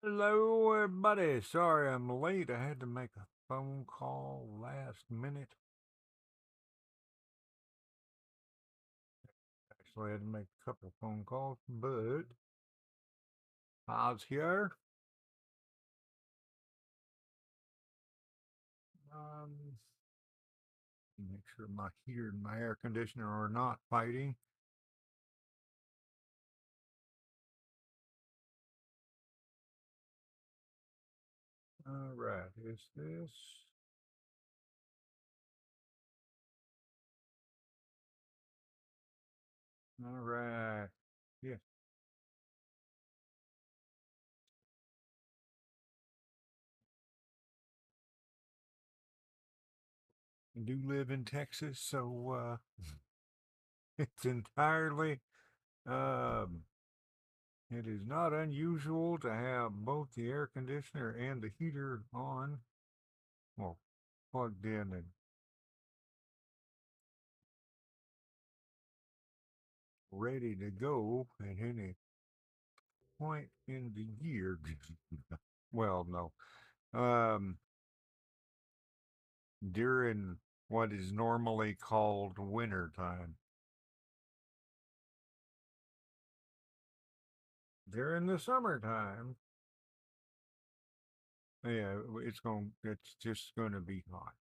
Hello, everybody. Sorry I'm late. I had to make a phone call last minute. Actually, I had to make a couple of phone calls, but I was here. Make sure my heater and my air conditioner are not fighting. All right, is this? All right. Yeah. I do live in Texas, so it's entirely it is not unusual to have both the air conditioner and the heater on, well, plugged in and ready to go at any point in the year. Well, no. Um, During what is normally called winter time. During the summertime, yeah, it's just gonna be hot.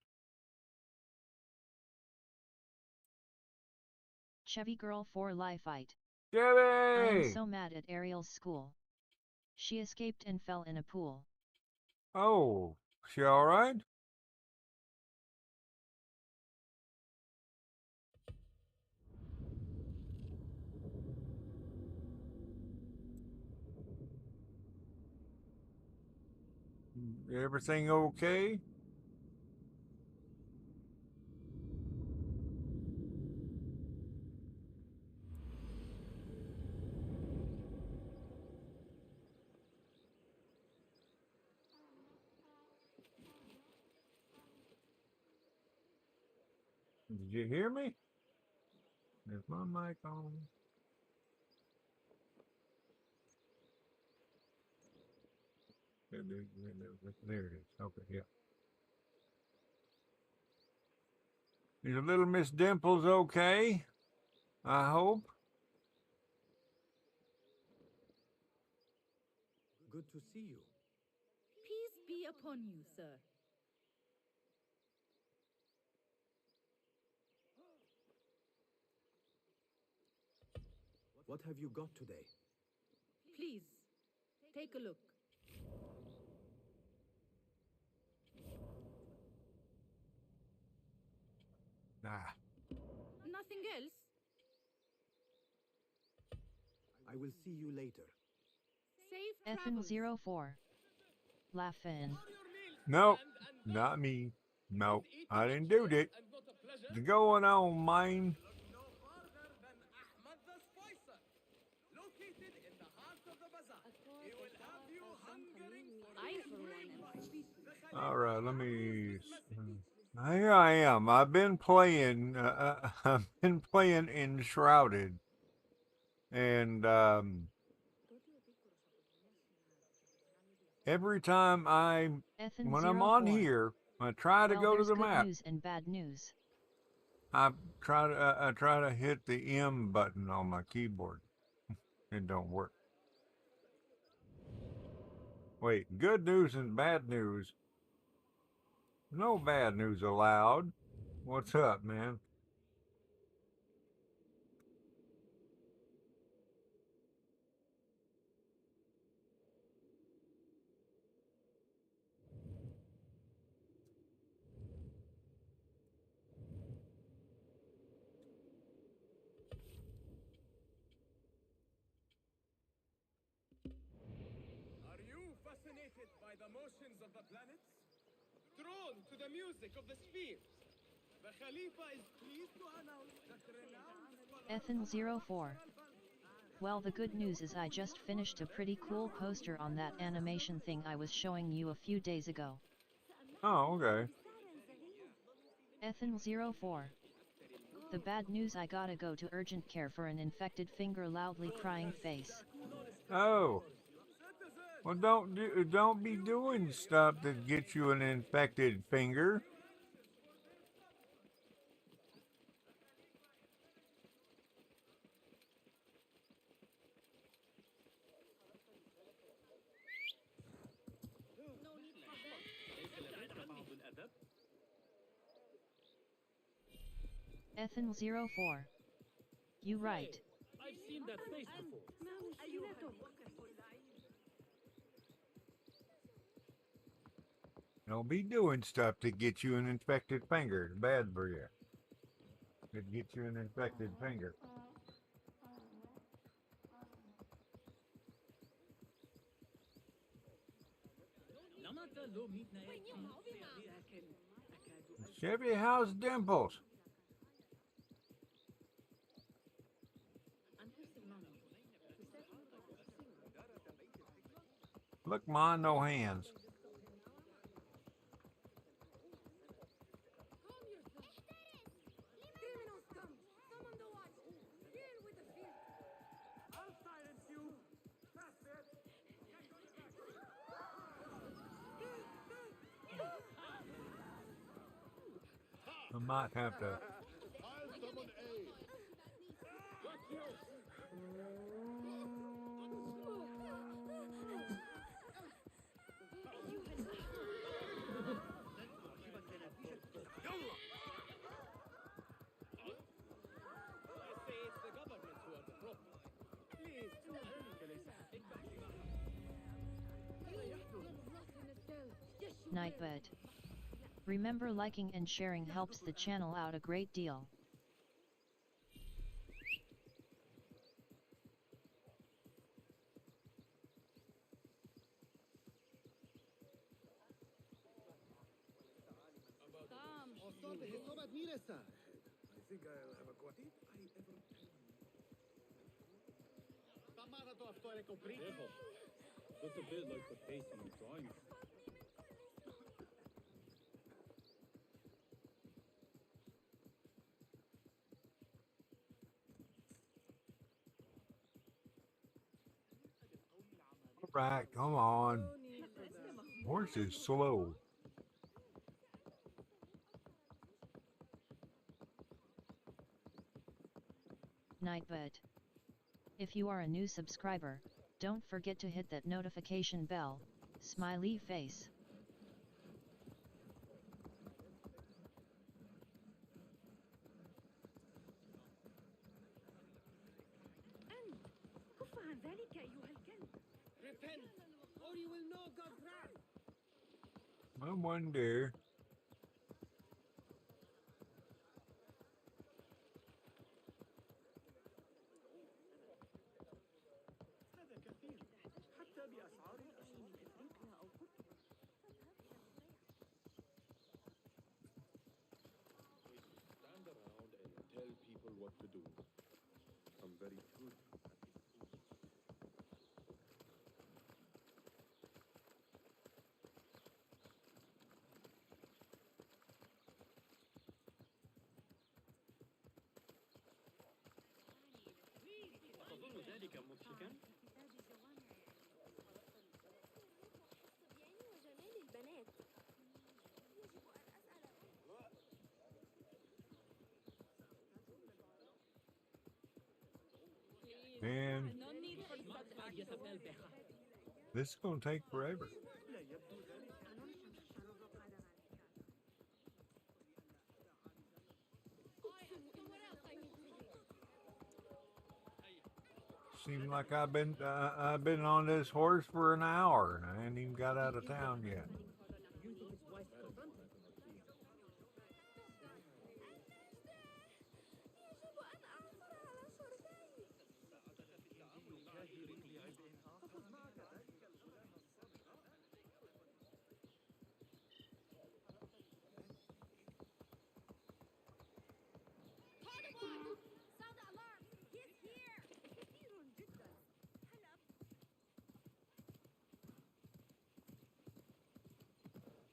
Chevy girl for life fight. I am Chevy! so mad at Ariel's school. She escaped and fell in a pool. Oh, she all right? Everything okay? Did you hear me? Is my mic on? There it is. Okay, yeah. Is little Miss Dimples okay? I hope. Good to see you. Peace be upon you, sir. What have you got today? Please, take a look. Nah. Nothing else? I will see you later. Safe Ethan travels. 04. Laughing. Nope, not me. Nope, I didn't do it. What's going on, mine? I, for one, am speechless. All right, let me. Here I am. I've been playing. I've been playing Enshrouded, and every time Ethan when I'm on 04. here, I try to Well, go to there's the good map. news and bad news. I try to hit the M button on my keyboard. It don't work. Wait, good news and bad news. No bad news allowed. What's up, man? Are you fascinated by the motions of the planets? Drawn to the music of the spheres? The Khalifa is pleased to announce that renowned Ethan 04. Well, the good news is I just finished a pretty cool poster on that animation thing I was showing you a few days ago. Oh, okay. Ethan 04. The bad news, I gotta go to urgent care for an infected finger, loudly crying face. Oh. citizens, Well, don't be doing stuff that gets you an infected finger. Ethan04. You right. I've seen that face before. Don't be doing stuff that gets you an infected finger. It's bad for you. It gets you an infected finger. Chevy, how's Dimples? Look, Ma, no hands. I might have to. Nightbird. Remember, liking and sharing helps the channel out a great deal. I think I'll have a quart. Did I ever tell you? Looks a bit like the face on the drawing. Right, come on. Horse is slow. Nightbird. If you are a new subscriber, don't forget to hit that notification bell, smiley face. Repent, or you will know God's wrath. I wonder. Stand around and tell people what to do. I'm very good. أتظن ذلك مضحكا؟ Man, this is going to take forever. Seems like I've been on this horse for an hour and I ain't even got out of town yet.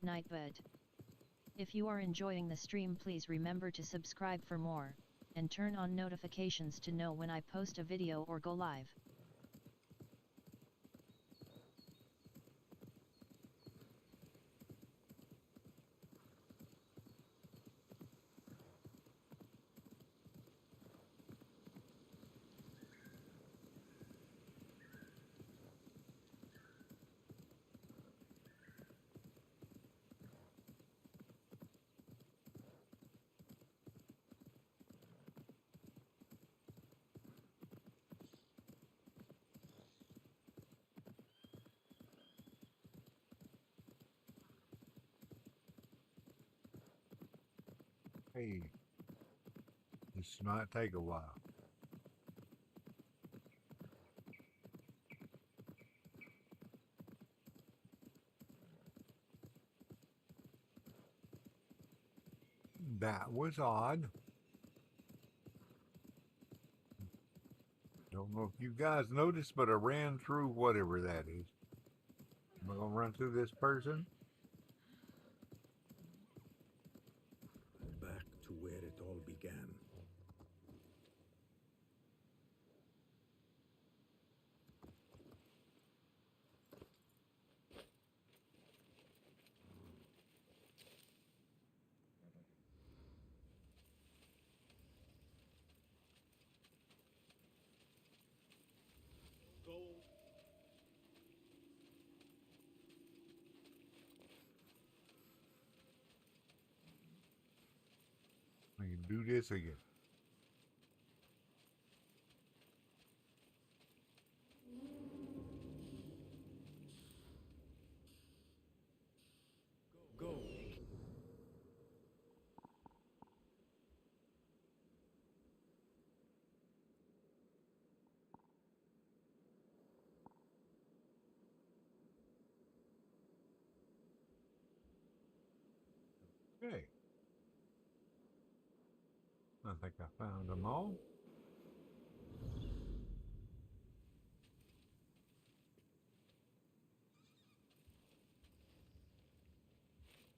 Nightbird. If you are enjoying the stream, please remember to subscribe for more, and turn on notifications to know when I post a video or go live. Hey, this might take a while. That was odd. Don't know if you guys noticed, but I ran through whatever that is. Am I gonna run through this person? Back to where it all began. Go. We can do this again. Go. Okay. I think I found them all.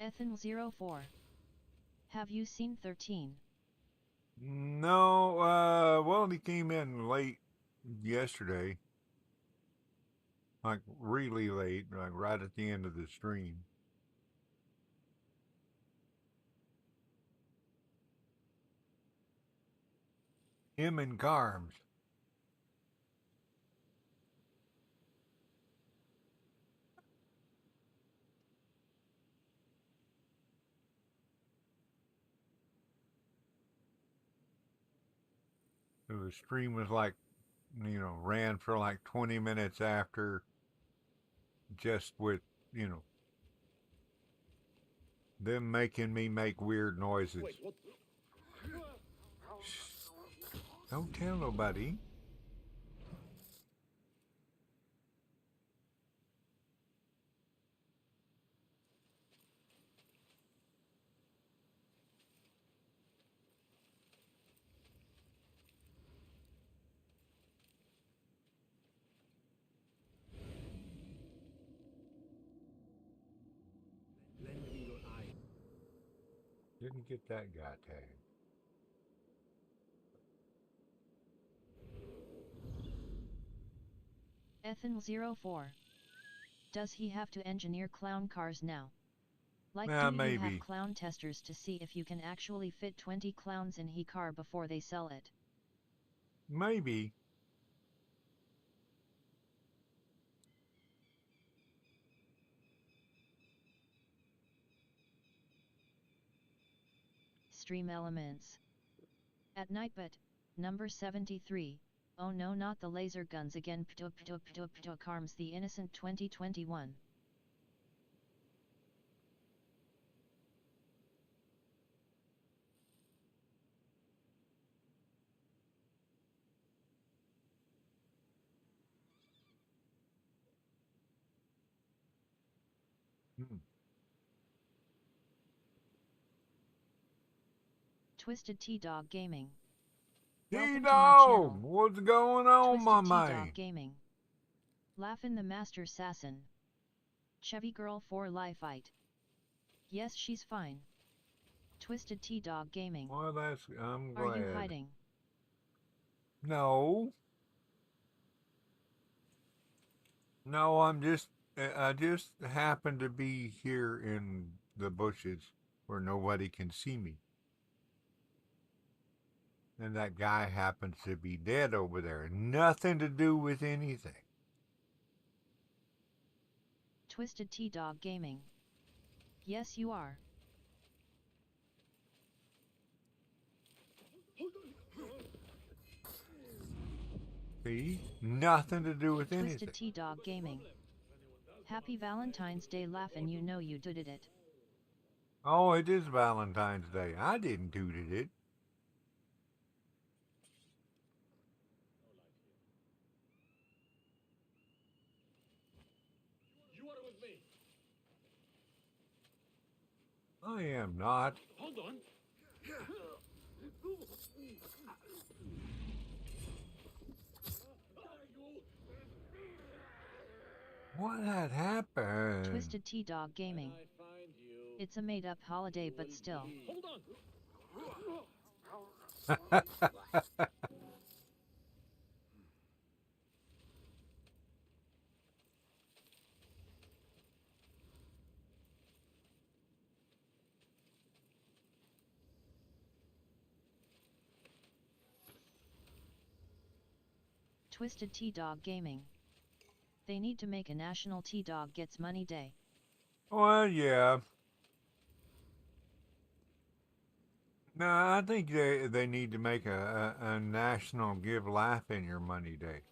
Ethan04. Have you seen 13? No, well, he came in late yesterday. Like, really late, like right at the end of the stream. Him and Carms. So the stream was like, ran for like 20 minutes after, just with, them making me make weird noises. Wait, what? Shh. Don't tell nobody. Lend me your eye. Didn't get that guy tagged. Ethan04. Does he have to engineer clown cars now? Like, do you Maybe. have clown testers to see if you can actually fit 20 clowns in he car before they sell it? Maybe. Stream elements. At night, but number 73. Oh no, not the laser guns again. Pto Carms the Innocent 2021. Hmm. Twisted T-Dog Gaming. Welcome to my T-Dog! channel. What's going on, my Twisted man? T-Dog Gaming. Laughin' the Master Sassin. Chevy Girl for Life Fight. Yes, she's fine. Twisted T-Dog Gaming. Well, I'm glad. Are you hiding? No. No, I just happen to be here in the bushes where nobody can see me. And that guy happens to be dead over there. Nothing to do with anything. Twisted T-Dog Gaming. Yes, you are. See? Nothing to do with anything. Twisted T-Dog Gaming. Happy Valentine's Day, laughin', you know you did it. Oh, it is Valentine's Day. I didn't tooted it. You are with me. I am not. Hold on. What had happened? Twisted T-Dog Gaming. When I find you, It's a made-up holiday but will still. bleed. Hold on. Twisted T-Dog Gaming. They need to make a National T-Dog Gets Money Day. Well, yeah. No, I think they need to make a national give laugh in your money day.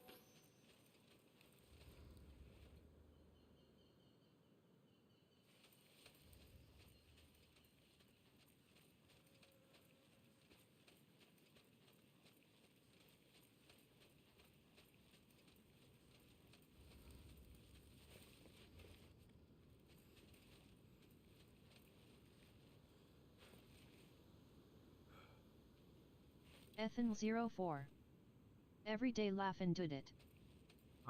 Ethan04. Everyday Laughin' Did It.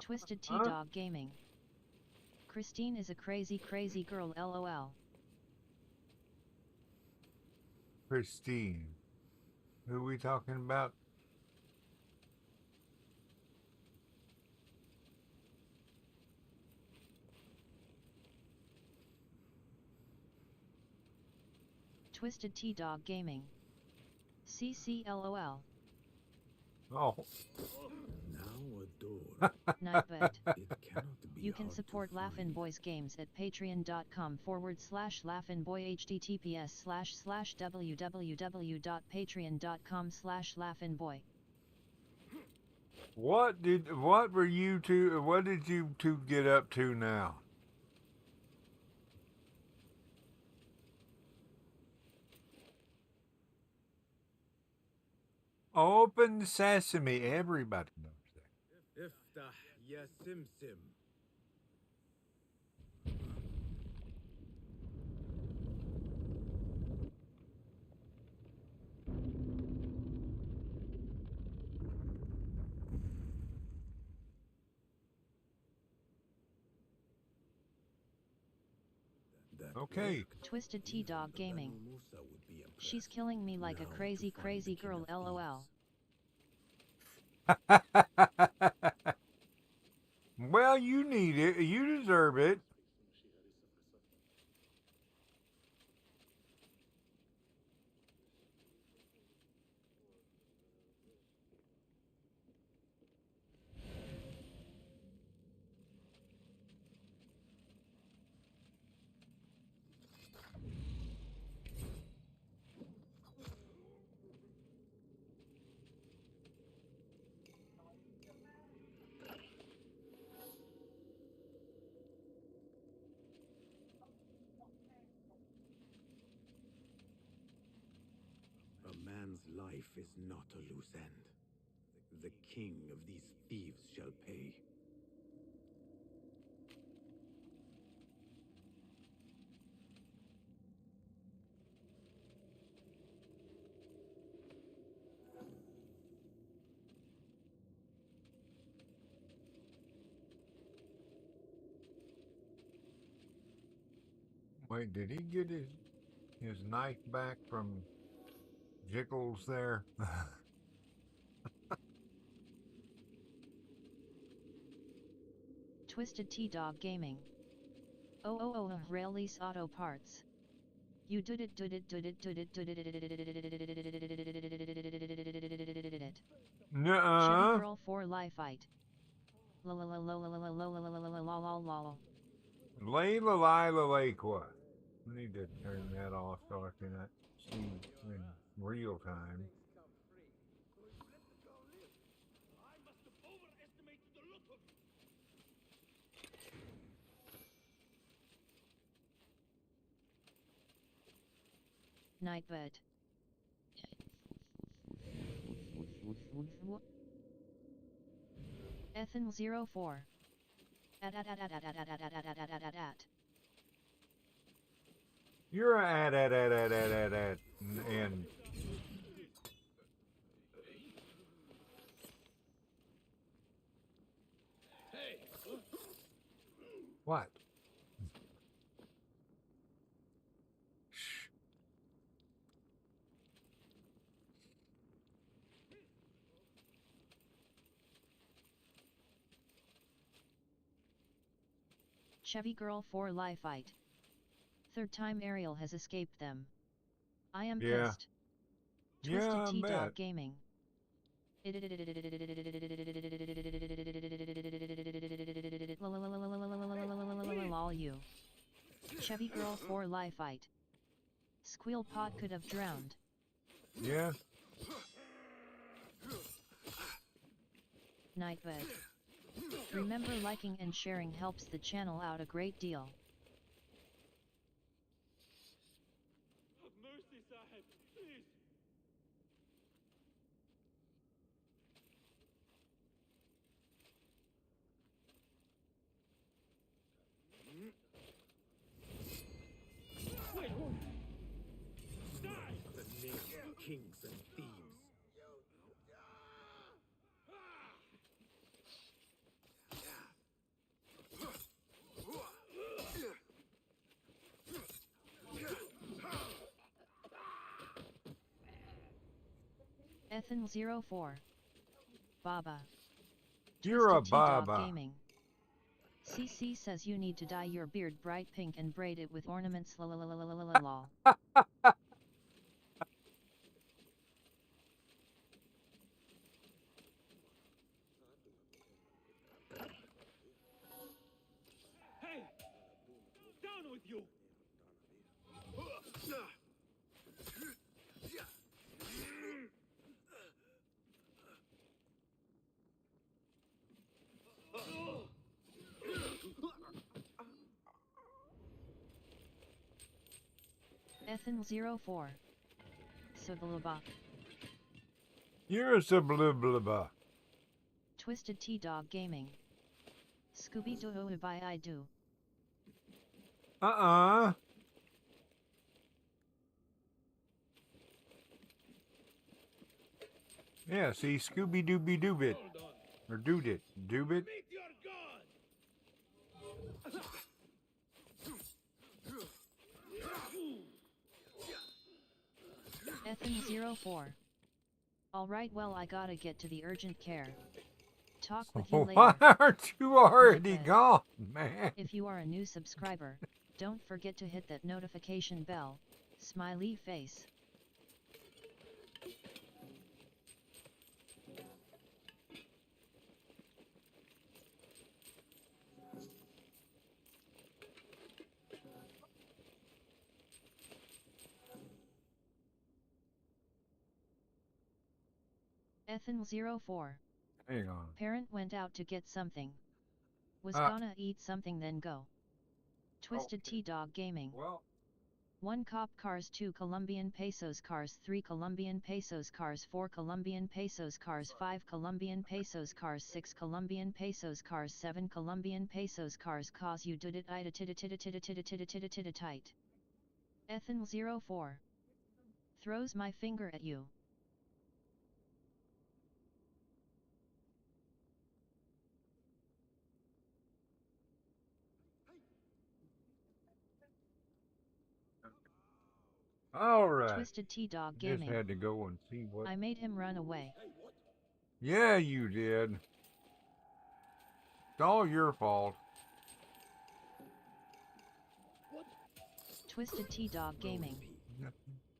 Twisted T-Dog Gaming. Christine is a crazy girl lol. Christine. Who are we talking about? Twisted T-Dog Gaming. CCLOL. Oh. Now adore. Nightbird. It cannot be You can hard support to Laughin' find. Boys games at patreon.com/laughinboy https://www.patreon.com/laughinboy. What did you two get up to now? Open sesame, everybody knows that. Iftah ya simsim. That Okay. worked. Twisted Even T-Dog the Gaming. Banu Musa would be impressed. She's killing me like a Now to crazy find the king girl of lol. thieves. Well, you need it. You deserve it. A man's life is not a loose end. The king of these thieves shall pay. Wait, did he get his knife back from Jiggles there? Twisted T-Dog Gaming. Release Auto Parts. You did it. Chubby Nuh-uh. girl for life fight. Layla Lila Lakewa. I need to turn that off so I can see in real time. Nightbird. Ethan 04. At. You're at, and what? Shh. Chevy Girl 4 Life Fight. Third time Ariel has escaped them. I am Yeah. pissed. Twisted Yeah, I T-Dog bet. Gaming. Lol you. Chevy Girl 4 Life Fight. Squeal Pod could have drowned. Yeah. Nightbird. Remember, liking and sharing helps the channel out a great deal. Have mercy, Sahib, please. Wait! Die! The name of kings and thieves. Ethan 04. Baba. You're a Twisted T-Dog baba. Gaming. CC says you need to dye your beard bright pink and braid it with ornaments. Lol. Hey! Down with you! Ethan 04. Sublaba. You're a subliblaba. Twisted T-Dog Gaming. Scooby-Doo by I do. Yeah, see, Scooby Dooby Doobit. Or Dood it. Doobit. Meet your god! Ethan 04. Alright, well, I gotta get to the urgent care. Talk with you later. Why aren't you already Nightbed. gone, man? If you are a new subscriber, don't forget to hit that notification bell. Smiley face. Ethan 04. Hang on. Parent went out to get something. Was Ah. gonna eat something then go. Twisted Okay. T-Dog Gaming. Well, 1 cop cars, 2 Colombian pesos cars, 3 Colombian pesos cars, 4 Colombian pesos cars, 5 Colombian pesos cars, 6 Colombian pesos cars, 7 Colombian pesos cars. Cause you did it tight. Ethan 04. Throws my finger at you. all right. Twisted T-Dog Just Gaming. had to go and see what. I made him run away. Yeah, you did. It's all your fault. Twisted T-Dog Gaming.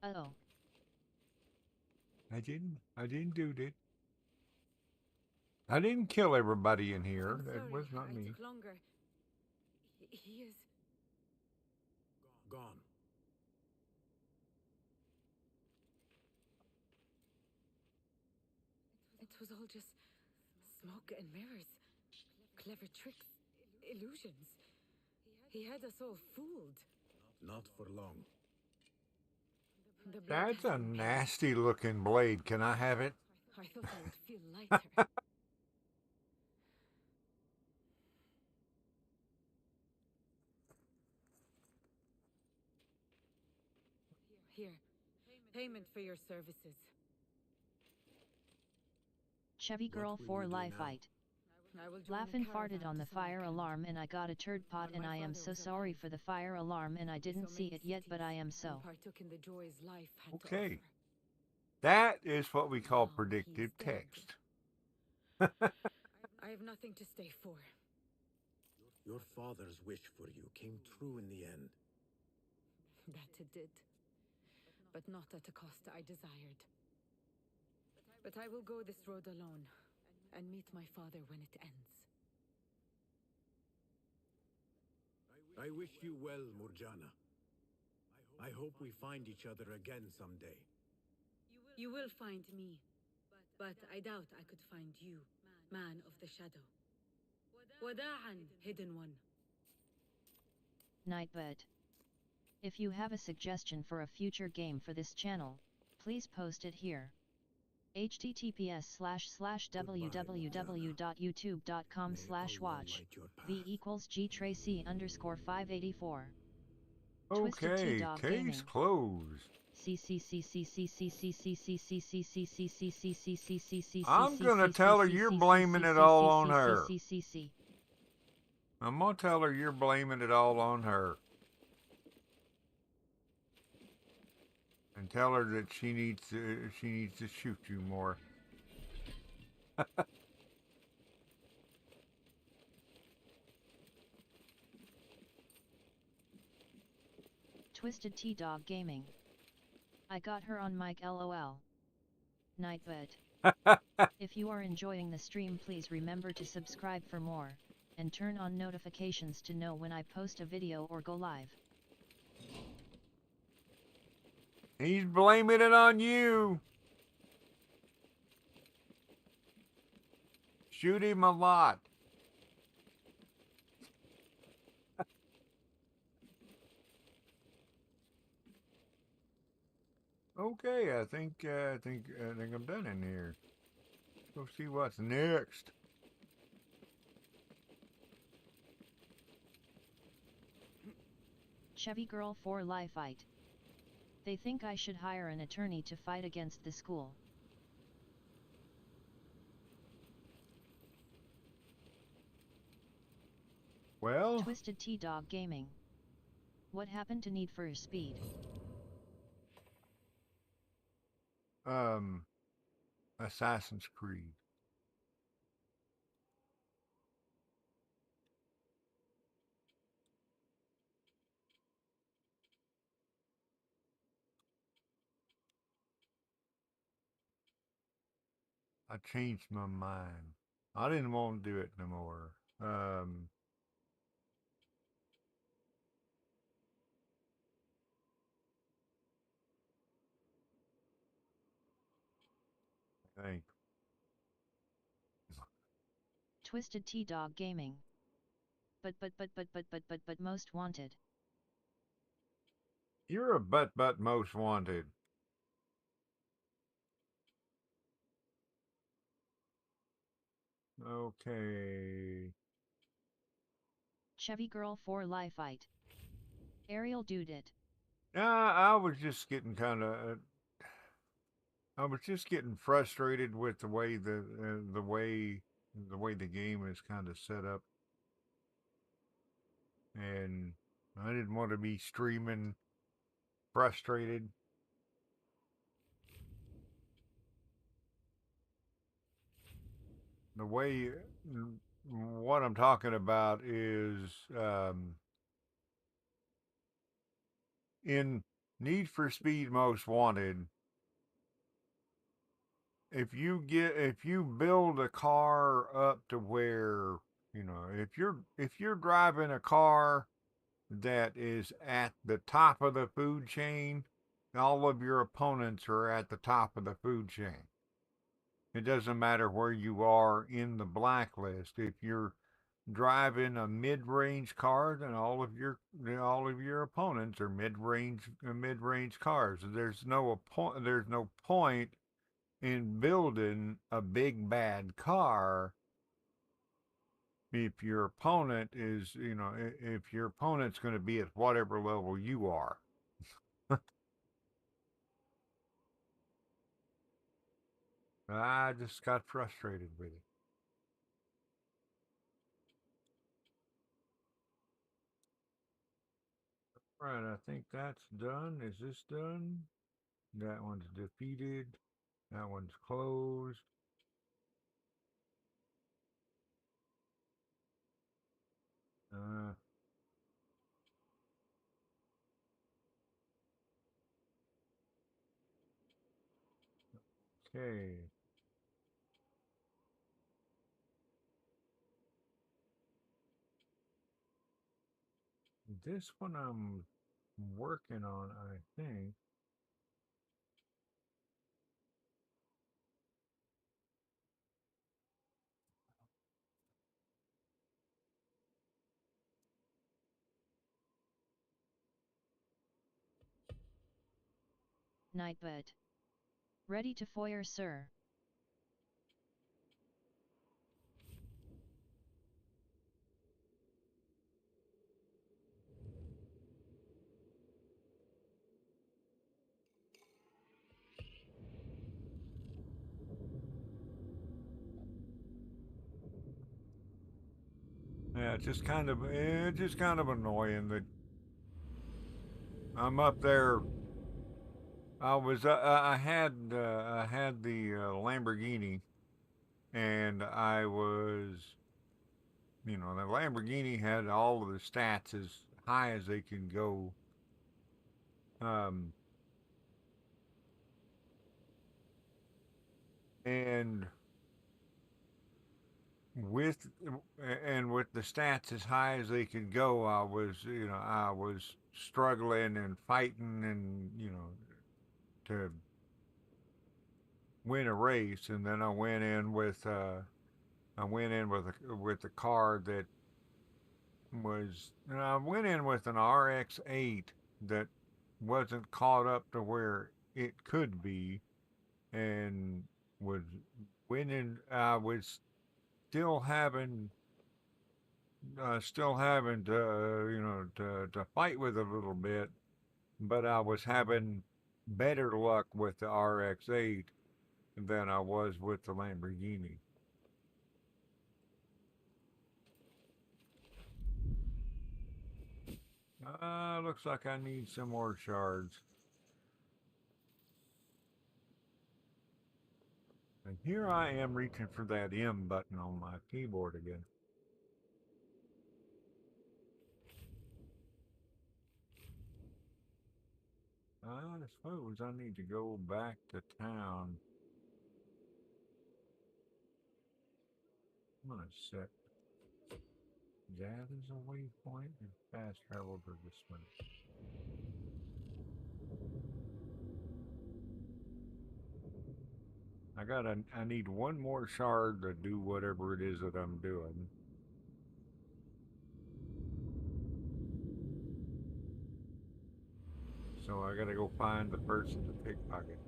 Uh-oh. I didn't do it. I didn't kill everybody in here. I'm That sorry, was not I me. took longer. He is... Gone. It was all just smoke and mirrors. Clever tricks. Illusions. He had us all fooled. Not for long. The blood That's has a been paid. nasty looking blade. Can I have it? I thought I would feel lighter. Here, payment for your services. Chevy Girl What will 4 you do Life now? Fight. I will join Laughin' a farted caravan on to the fire Samarkand. alarm and I got a turd pot When and my I am father so was sorry alive, for the fire alarm and I so didn't see many it yet but I am cities so. and partook in the joys life had to Okay. offer. That is what we call Now predictive he's dead. text. I have nothing to stay for. Your father's wish for you came true in the end. That it did. But not at a cost I desired. But I will go this road alone and meet my father when it ends. I wish you well, Murjana. I hope we find each other again someday. You will find me, but I doubt I could find you, man of the shadow. Wada'an, hidden one. Nightbird. If you have a suggestion for a future game for this channel, please post it here. https://www.youtube.com/watch v=gtracy_584 Twisted T Okay, Dog case Gaming. closed. I'm gonna tell her you're blaming it all on her. I'm gonna tell her you're blaming it all on her. And tell her that she needs to shoot you more. Twisted T Dog Gaming. I got her on mic lol. Nightbird. If you are enjoying the stream, please remember to subscribe for more, and turn on notifications to know when I post a video or go live. He's blaming it on you. Shoot him a lot. Okay, I think I'm done in here. Let's go see what's next. Chevy Girl 4 Life Fight. They think I should hire an attorney to fight against the school. Well, Twisted T Dog Gaming. What happened to Need for Speed? Assassin's Creed. I changed my mind. I didn't want to do it no more. I think. Twisted T Dog Gaming. But most wanted. You're a but most wanted. Okay. Chevy Girl 4 Life Fight. Ariel Dude it. I was just getting I was just getting frustrated with the way the way the game is kind of set up, and I didn't want to be streaming frustrated. The way what I'm talking about is in Need for Speed Most Wanted. If you build a car up to where, if you're driving a car that is at the top of the food chain, all of your opponents are at the top of the food chain. It doesn't matter where you are in the blacklist. If you're driving a mid-range car, then all of your opponents are mid-range cars. There's no point in building a big bad car if your opponent is, if your opponent's going to be at whatever level you are. I just got frustrated with it. Right, I think that's done. Is this done? That one's defeated. That one's closed. Uh, okay. This one I'm working on, I think. Nightbird. Ready to fire, sir. Yeah, it's just kind of annoying that I'm up there. I had the Lamborghini, and the Lamborghini had all of the stats as high as they can go. Um, and with with the stats as high as they could go, I was struggling and fighting, and to win a race. And then I went in with a car that I went in with an RX-8 that wasn't caught up to where it could be, and was winning. I was still having to to fight with a little bit, but I was having better luck with the RX-8 than I was with the Lamborghini. Looks like I need some more shards. And here I am reaching for that M button on my keyboard again. I suppose I need to go back to town. I'm gonna set that as a waypoint and fast travel to this one. I need one more shard to do whatever it is that I'm doing. So I gotta go find the person to pickpocket.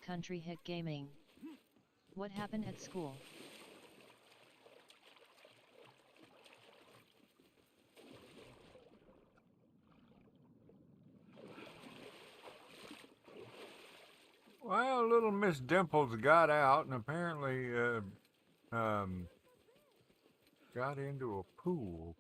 Country Hit Gaming. What happened at school? Well, little Miss Dimples got out and apparently got into a pool.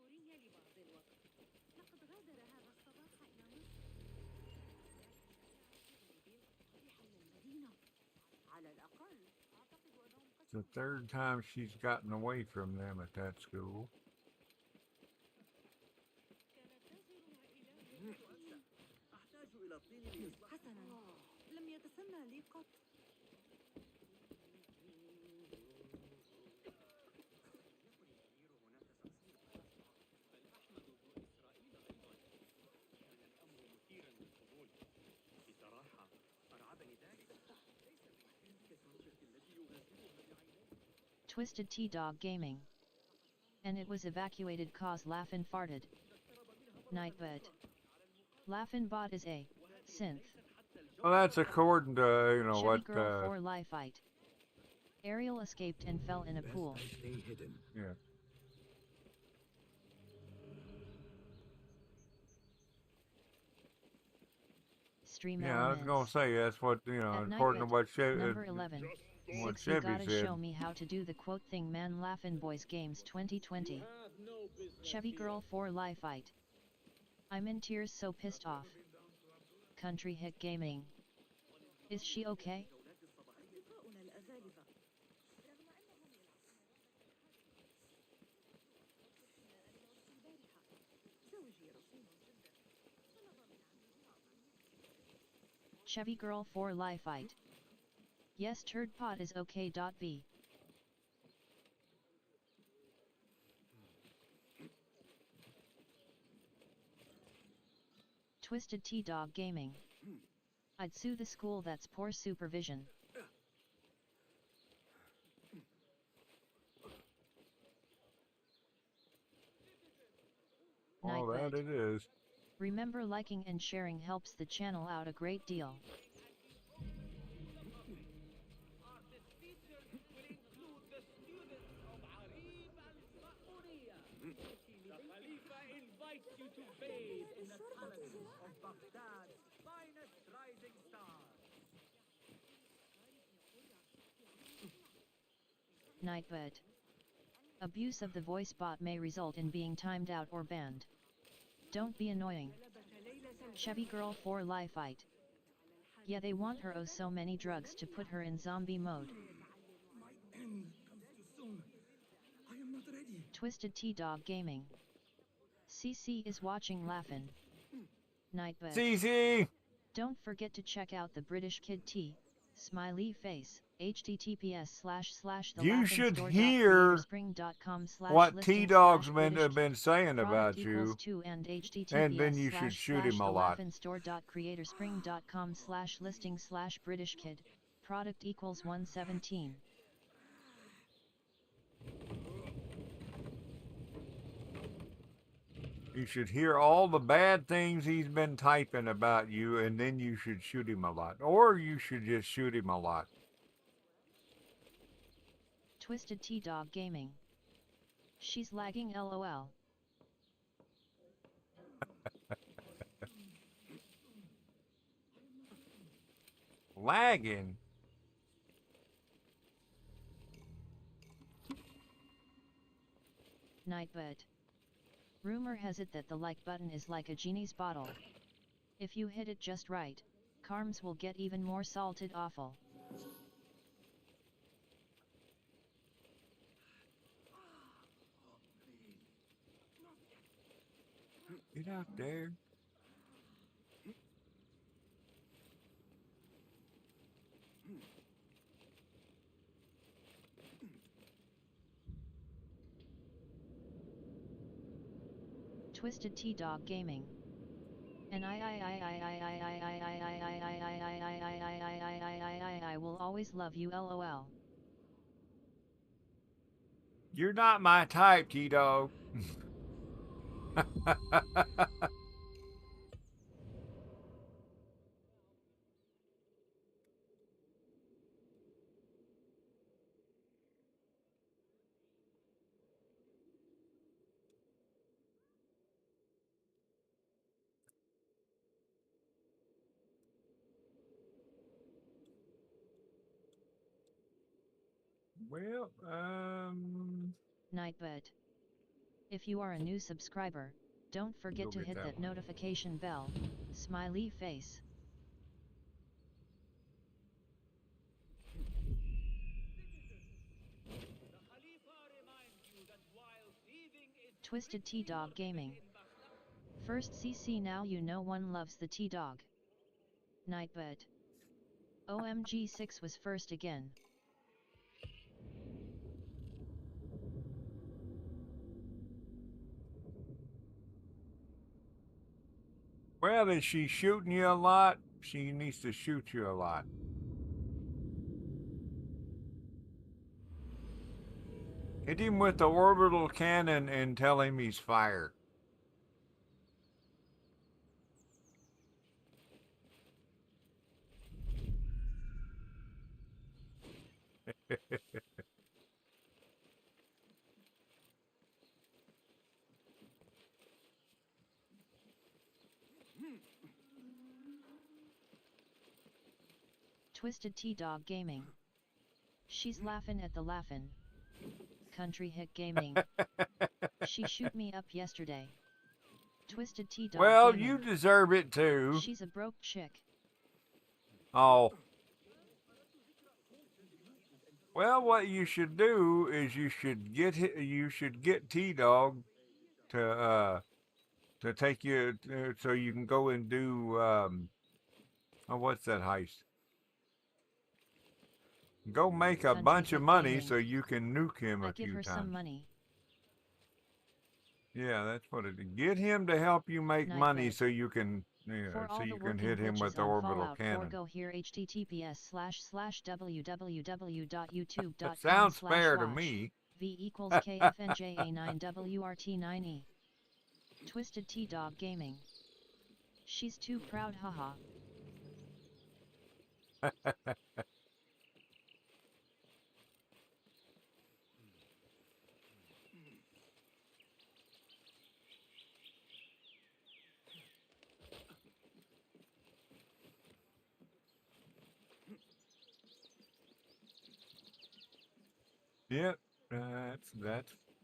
It's the third time she's gotten away from them at that school. Twisted T-Dog Gaming. And it was evacuated cause Laughin' farted. Nightbot. Laughin' bot is a synth. Well, that's according to, you know, Chevy what, girl for life fight. Ariel escaped and fell in a pool. Best I stay hidden. yeah. Stream Yeah, I was elements. gonna say that's what, you know, At according to Nightbot, what Chevy, number 11. what 60 Chevy gotta said. show me how to do the quote thing man Laughin' Boys Games 2020. Chevy girl for life fight. I'm in tears so pissed off. Country hit gaming. Is she okay? Chevy girl for life fight. Yes, turd pot is okay. B. Twisted T-Dog Gaming. I'd sue the school, that's poor supervision. Well, that Nightbot. it is. Remember, liking and sharing helps the channel out a great deal. Artist features will include the students of Arib al-Ma'uriya. The Khalifa invites you to bathe in the talents of Baghdad's finest rising stars. Nightbot. Abuse of the voice bot may result in being timed out or banned. Don't be annoying. Chevy girl for life fight. Yeah, they want her so many drugs to put her in zombie mode. My end comes too soon. I am not ready. Twisted T-Dog Gaming. CC is watching Laughin'. Nightbot. CC! Don't forget to check out the British Kid T. Smiley face. You should hear what T-Dog's have been saying about you, and then you should shoot him a lot. Store.creatorspring.com/listing/British Kid. Product equals 117. You should hear all the bad things he's been typing about you, and then you should shoot him a lot. Or you should just shoot him a lot. Twisted T-Dog Gaming. She's lagging LOL. Lagging? Nightbot. Rumor has it that the like button is like a genie's bottle. If you hit it just right, karms will get even more salted awful. Get out there. Twisted T-Dog Gaming. And I will always love you LOL. You're not my type, T-Dog. Well, Nightbot. If you are a new subscriber, don't forget to hit that notification bell. Smiley face. Twisted T-Dog Gaming. First CC, now you know one loves the T-Dog. Nightbot. OMG 6 was first again. well, is she shooting you a lot? She needs to shoot you a lot. Hit him with the orbital cannon and tell him he's fired. Twisted T-Dog Gaming. She's laughing at the laughin'. Country Hit Gaming. She shoot me up yesterday. Twisted T-Dog Well, Gaming. you deserve it too. She's a broke chick. Oh. Well, what you should do is you should get T-Dog to take you so you can go and do oh, what's that heist? Go make a Country bunch of Hit money Gaming. so you can nuke him a I give few her times. some money. Yeah, that's what it is. Get him to help you make Night money bed. so you can For all so the you can working hit him with glitches the on orbital Fallout 4, cannon. go here Sounds fair to https://www.youtube.com/watch me. v equals kfnja9wrt9e. Twisted T-Dog Gaming. She's too proud, haha. Yep, that's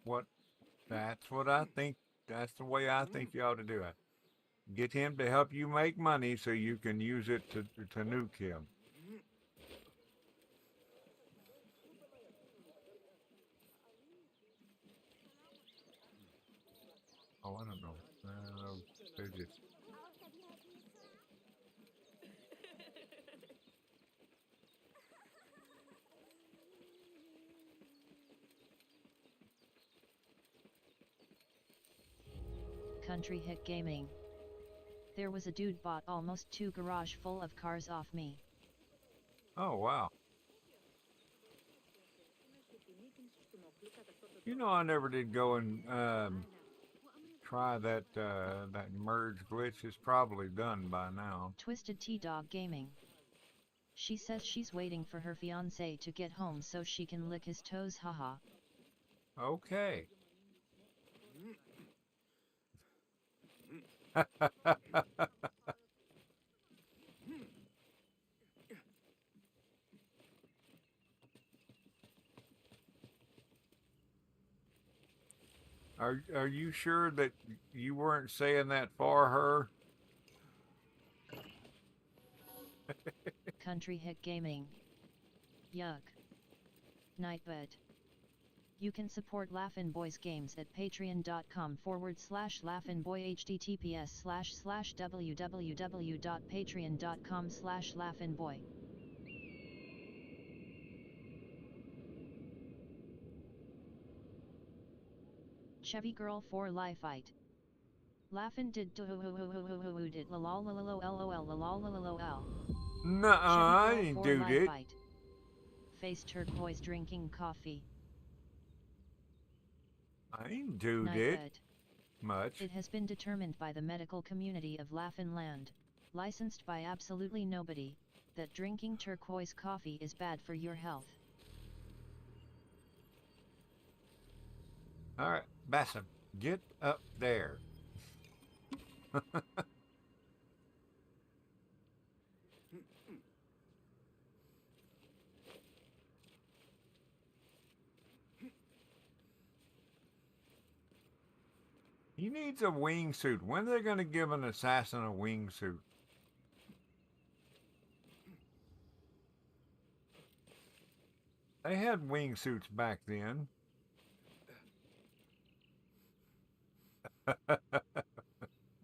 what I think. That's the way I think you ought to do it. Get him to help you make money so you can use it to nuke him. Oh, I don't know. They're just. Country Hit Gaming. There was a dude bought almost 2 garage full of cars off me. Oh, wow. You know, I never did go and try that merge glitch. It's probably done by now. Twisted T-Dog Gaming. She says she's waiting for her fiancé to get home so she can lick his toes, haha. Okay. Are you sure that you weren't saying that for her? Country Hit Gaming. Yuck. Nightbed. You can support Laughin' Boys games at patreon.com/laughinboy https://www.patreon.com/laughinboy. Chevy Girl for Life Fight. Laughin' did did lol lol. Nuh-uh, I Chevy Girl didn't for do Life that. Fight. Face turquoise drinking coffee. I ain't do that Nightbed. much. It has been determined by the medical community of Laughin' Land, licensed by absolutely nobody, that drinking turquoise coffee is bad for your health. All right, Bassam, get up there. He needs a wingsuit. When are they going to give an assassin a wingsuit? They had wingsuits back then.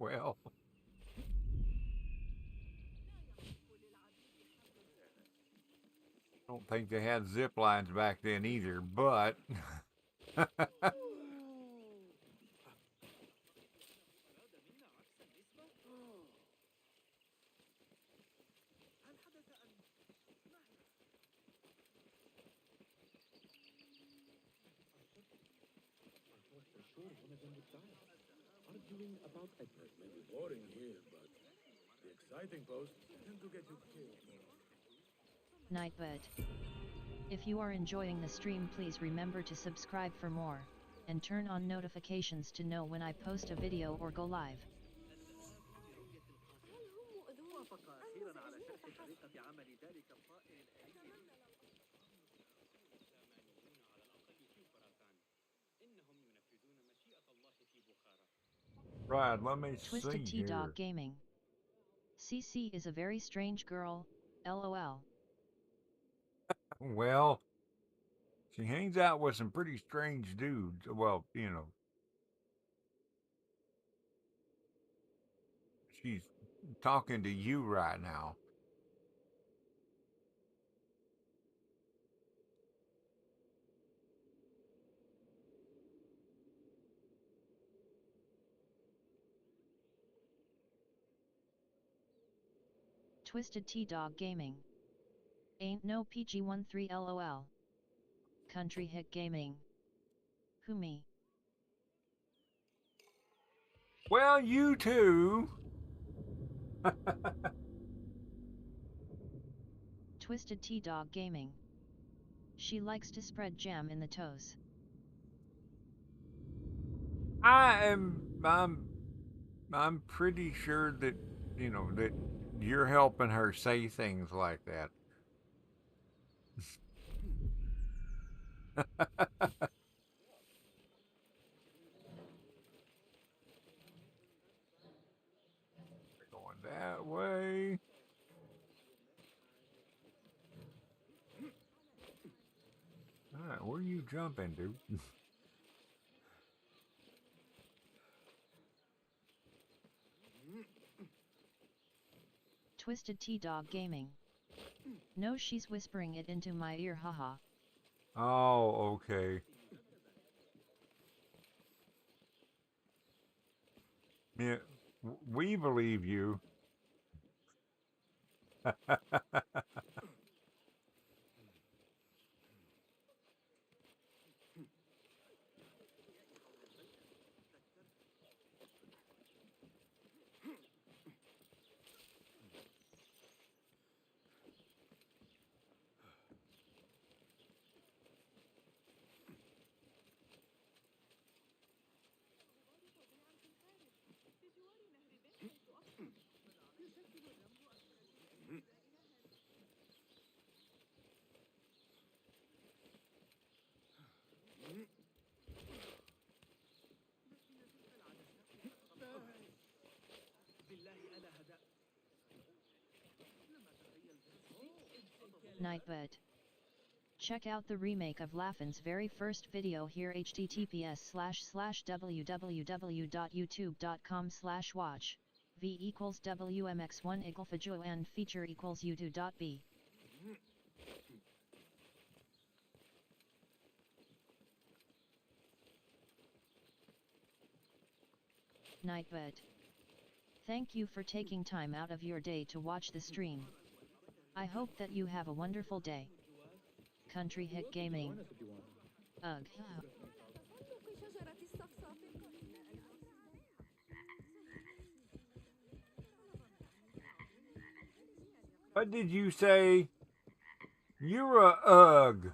Well, I don't think they had zip lines back then either, but one of them would die. Arguing about a... It may be boring here, but the exciting posts tend to get you killed. Nightbird. If you are enjoying the stream, please remember to subscribe for more, and turn on notifications to know when I post a video or go live. Right, let me Twisted see T-Dog here. Gaming. CC is a very strange girl, lol. Well, she hangs out with some pretty strange dudes. Well, you know, she's talking to you right now. Twisted T-Dog Gaming. Ain't no PG-13 lol. Country Hit Gaming. Who me? Well, you too. Twisted T-Dog Gaming. She likes to spread jam in the toes. I'm pretty sure that, you know, that you're helping her say things like that. Going that way. All right, where are you jumping, dude? Twisted T-Dog Gaming. No, she's whispering it into my ear, haha. Oh, okay. Yeah, we believe you. Nightbird. Check out the remake of Laughlin's very first video here, https://www.youtube.com/watch, v equals wmx1 equal and feature equals u2.b. Nightbird. Thank you for taking time out of your day to watch the stream. I hope that you have a wonderful day. Country Hit Gaming. Ugh. What did you say? You're a ugh.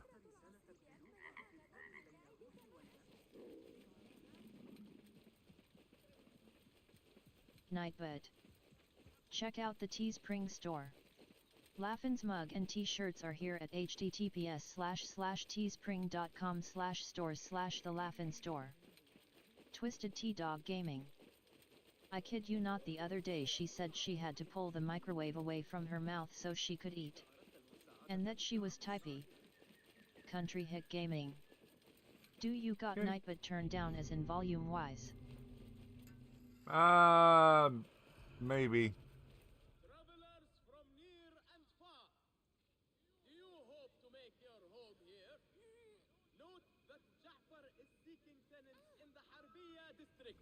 Nightbird. Check out the Teespring store. Laughlin's mug and t-shirts are here at https://teespring.com/stores/the Laughlin store. Twisted T-Dog Gaming. I kid you not, the other day she said she had to pull the microwave away from her mouth so she could eat. And that she was typey. Country Hit Gaming. Do you got Okay. Nightbird turned down as in volume wise? Maybe. Travelers from near and far, do you hope to make your home here? Note that Ja'far is seeking tenants in the Harbiya district.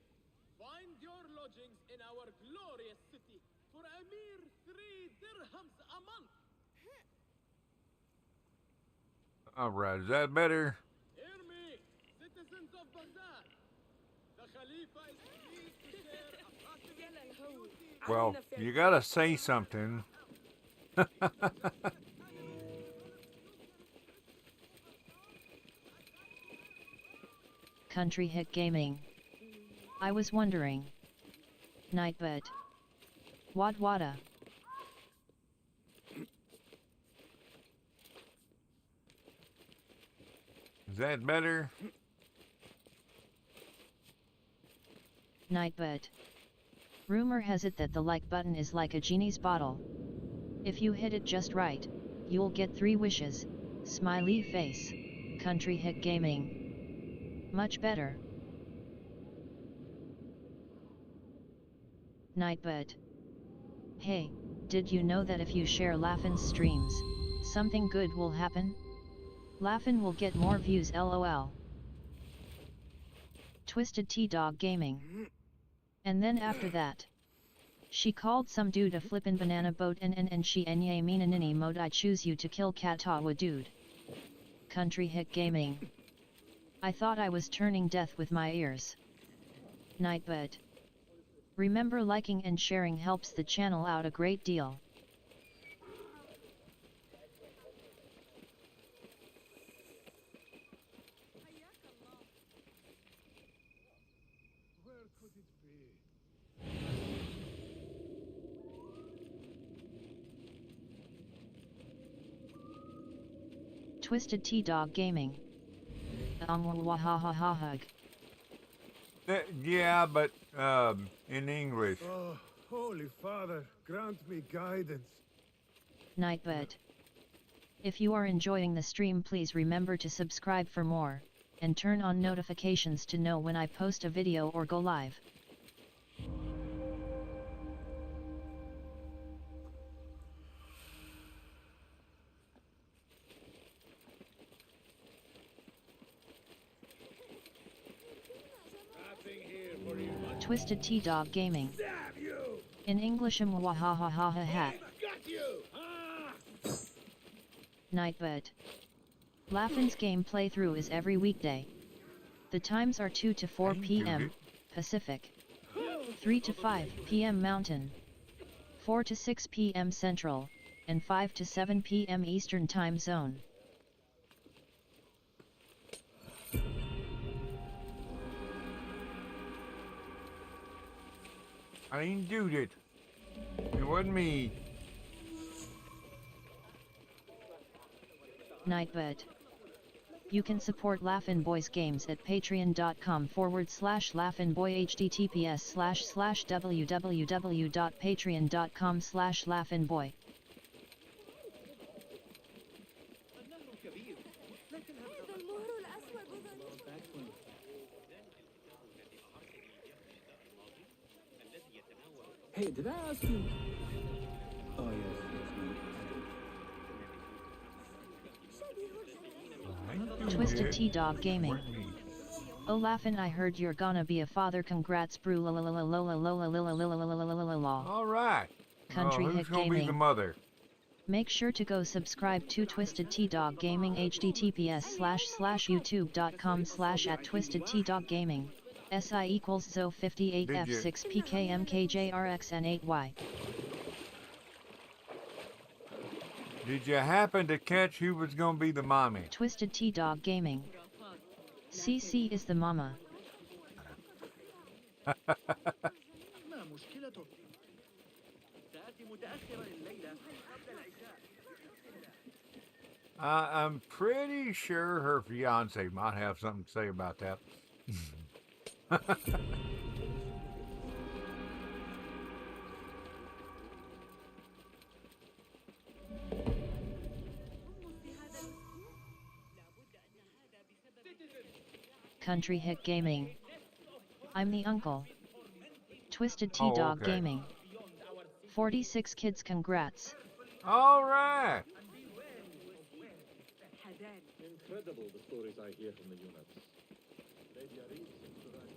Find your lodgings in our glorious city for a mere 3 dirhams a month. All right, is that better? Hear me, citizens of Baghdad. Khalifa is pleased to share a positive Well, you gotta say something. Country Hit Gaming. I was wondering. Nightbird. Wad wada. Is that better? Nightbird. Rumor has it that the like button is like a genie's bottle. If you hit it just right, you'll get 3 wishes. Smiley face. Country Hit Gaming. Much better. Nightbird. Hey, did you know that if you share Laughlin's streams, something good will happen? Laughlin will get more views lol. Twisted T-Dog Gaming. And then after that, she called some dude a flippin' banana boat and she enye mean nini mode I choose you to kill Katawa dude. Country Hit Gaming. I thought I was turning deaf with my ears. Nightbird. Remember liking and sharing helps the channel out a great deal. Where could it be? Twisted T-Dog Gaming. Hug. Yeah, but in English. Oh, Holy Father, grant me guidance. Nightbird. If you are enjoying the stream, please remember to subscribe for more, and turn on notifications to know when I post a video or go live. Twisted T-Dog Gaming. In English, mwahahaha hat. Nightbird. Laughlin's game playthrough is every weekday. The times are 2 to 4 p.m. Pacific, 3 to 5 p.m. Mountain, 4 to 6 p.m. Central, and 5 to 7 p.m. Eastern Time Zone. I ain't do it. It wasn't me. Nightbird. You can support Laughlin Boys games at patreon.com/LaughinBoy https://www.patreon.com/LaughinBoy. Hey, did I ask you? Oh, yes, Twisted T-Dog Gaming. Oh Laughlin, I heard you're gonna be a father. Congrats, brew. All right. Country Who's Hit gonna be the Gaming. mother? Make sure to go subscribe to Twisted T-Dog Gaming https://youtube.com/@twistedtdoggaming. SI equals ZO58F6PKMKJRXN8Y. Did you happen to catch who was gonna be the mommy? Twisted T-Dog Gaming. CC is the mama. I'm pretty sure her fiance might have something to say about that. Country Hit Gaming. I'm the uncle. Twisted T-Dog okay. Gaming. 46 kids, congrats. All right. Incredible the stories I hear from the units. Lady Arid seems to run.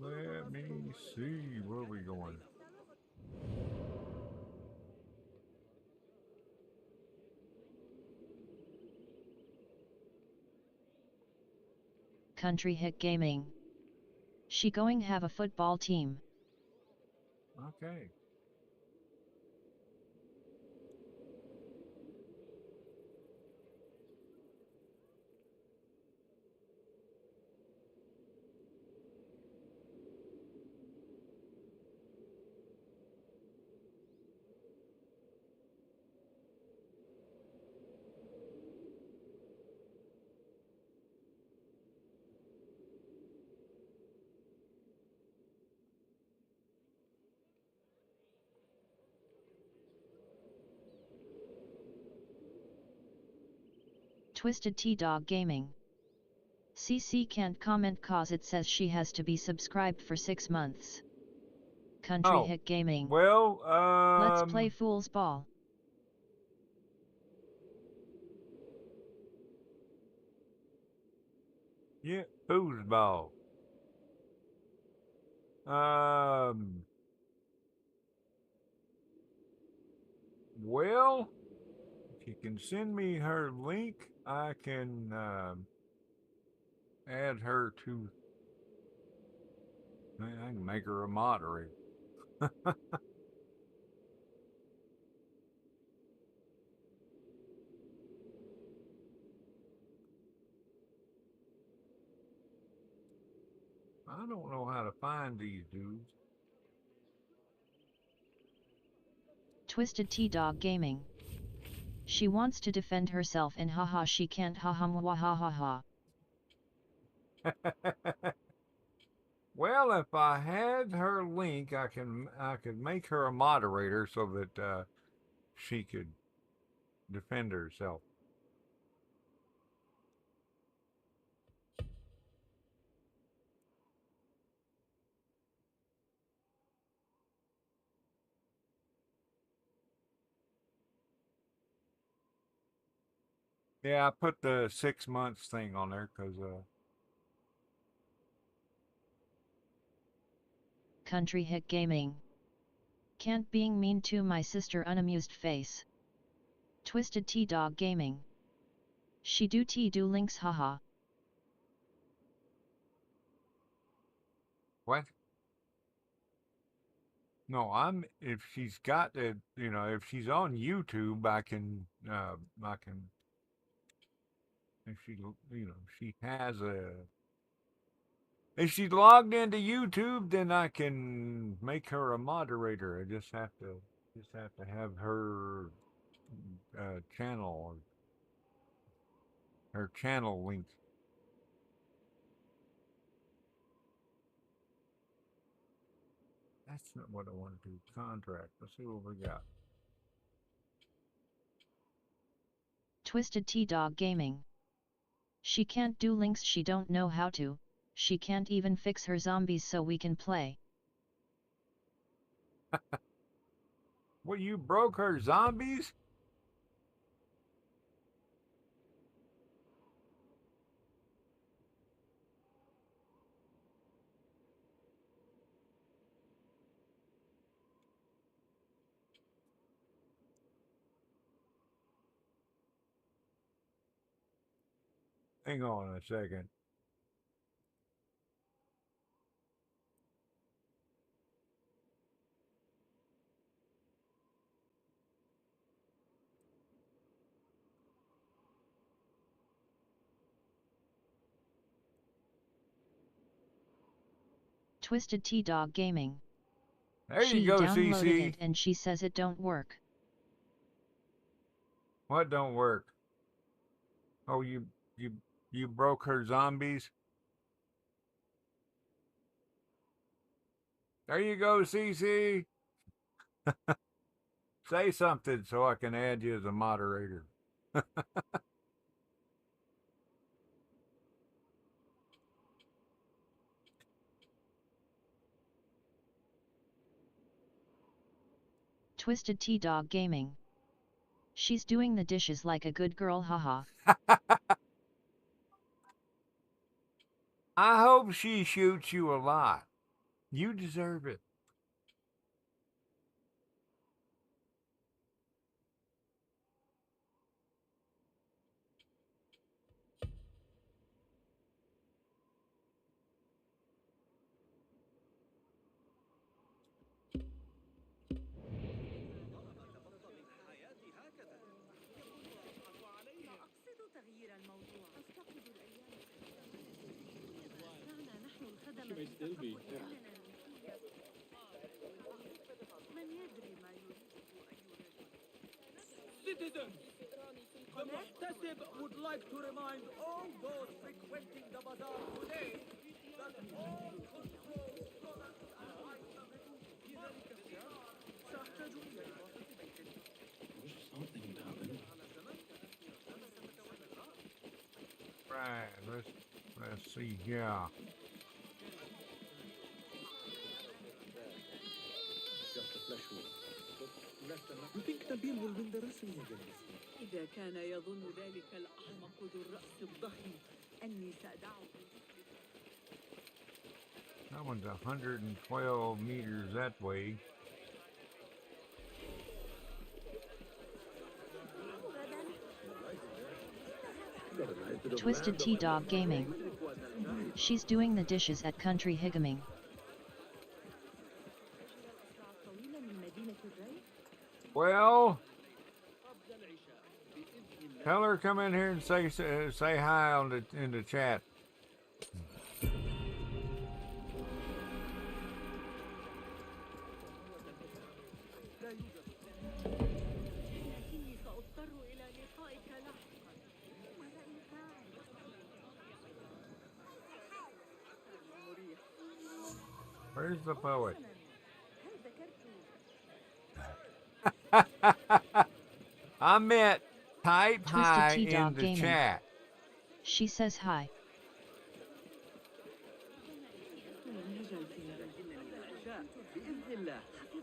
Let me see where we going. Country Hit Gaming. She going have a football team. Okay. Twisted T-Dog Gaming. CC can't comment cause it says she has to be subscribed for 6 months. Country Oh, Hit Gaming. well, Let's play Fool's Ball. yeah, foosball. Well, if you can send me her link, I can add her to. I can make her a moderator. I don't know how to find these dudes. Twisted T-Dog Gaming. She wants to defend herself and haha she can't haha mwa ha ha ha. Well, if I had her link, I could make her a moderator so that she could defend herself. Yeah, I put the 6 months thing on there because Country Hit Gaming. Can't being mean to my sister unamused face. Twisted T-Dog Gaming. She do links haha. what? No, I'm if she's got it, if she's on YouTube, I can if she has a if she's logged into YouTube, then I can make her a moderator. I just have to have her channel her channel link. That's not what I want to do. Contract. Let's see what we got. Twisted T-Dog Gaming. She can't do links she don't know how to, she can't even fix her zombies so we can play. Well, you broke her zombies? Hang on a second. Twisted T-Dog Gaming. There you She go, downloaded CC. it and she says it don't work. What don't work? Oh, you you broke her zombies? There you go, CC. Say something so I can add you as a moderator. Twisted T-Dog Gaming. She's doing the dishes like a good girl haha. I hope she shoots you a lot. You deserve it. She may still be. Citizens, the Muhtasib would like to remind all those frequenting the bazaar today that all controlled products and items في ذلك السياق سأحتاج إلى إضافة بيت. Wish something would happen. Right. Let's see. Yeah. Just a flesh wound. But less than nothing. You think Nabil will win the wrestling again? إذا كان يظن ذلك الأحمق ذو الرأس الضخم أني سأدعه. That one's 112 meters that way. Twisted T-Dog Gaming. She's doing the dishes at Country Higaming. Well, tell her come in here and say hi in the chat. Where's the poet? I meant type Twisted hi T-Dog in the Gaming. chat. She says hi.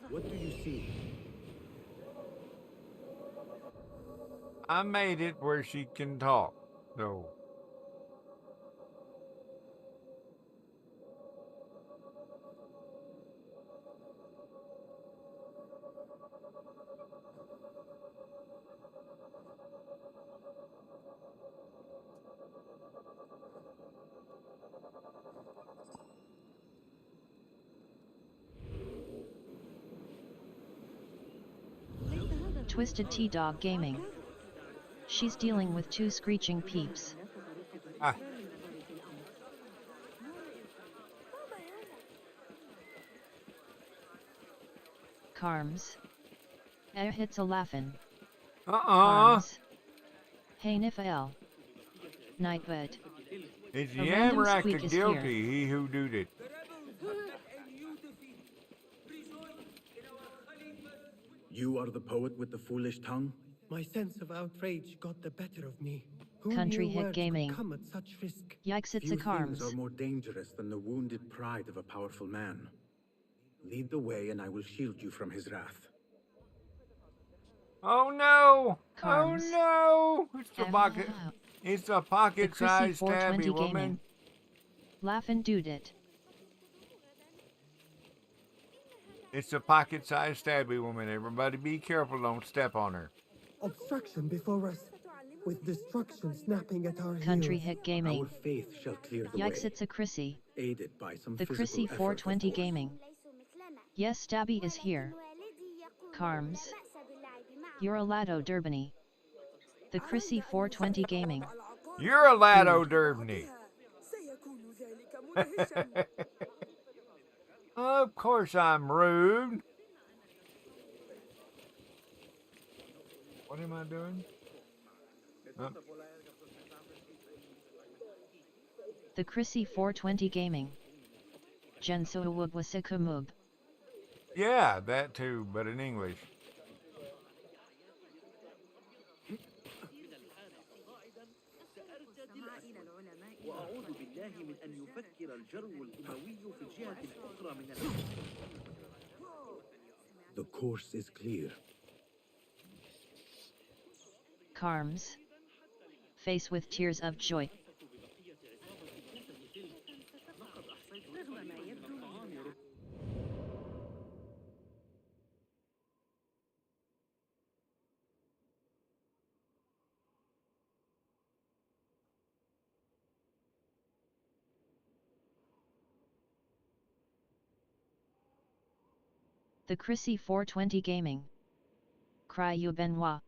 What do you see? I made it where she can talk, though. Twisted T-Dog Gaming. She's dealing with two screeching peeps. Ah. Carms. Hits a laughin'. Uh-uh. Carms. Hey Nifael. Nightbird. It's A random Yamrak squeak is guilty, he who did it. The rebels have met a new defeat. Rejoice in our Khalifa's. You are the poet with the foolish tongue? My sense of outrage got the better of me. Who Country knew Hit words Gaming. could come at such risk? Yikes, it's Few a things are Carms. more dangerous than the wounded pride of a powerful man. Lead the way and I will shield you from his wrath. Oh no! Carms. Oh no! It's the pocket. It's a The Chrissy pocket-sized 420 stabby woman. Gaming. Laughin' dude it. It's a pocket-sized stabby woman. Everybody be careful, don't step on her. Obstruction before us, with destruction snapping at our Country heels. Hit Gaming. Our faith shall clear the Yikes, way, it's a Chrissy. aided by some The physical Chrissy effort, of 420 course. Gaming. Yes, Stabby is here. Carms. You're a Lado Durbany. The Chrissy 420 Gaming. You're a Lado Derbney. Of course I'm rude. What am I doing? Oh. The Chrissy 420 Gaming. Jensoawub Wasikumub. Yeah, that too, but in English. وأعوذ بالله من أن يفكر الجرو الأموي في الجهة الأخرى من الأرض. The course is clear. Carms. Face with tears of joy. The Chrissy 420 Gaming. Cryo Benoit.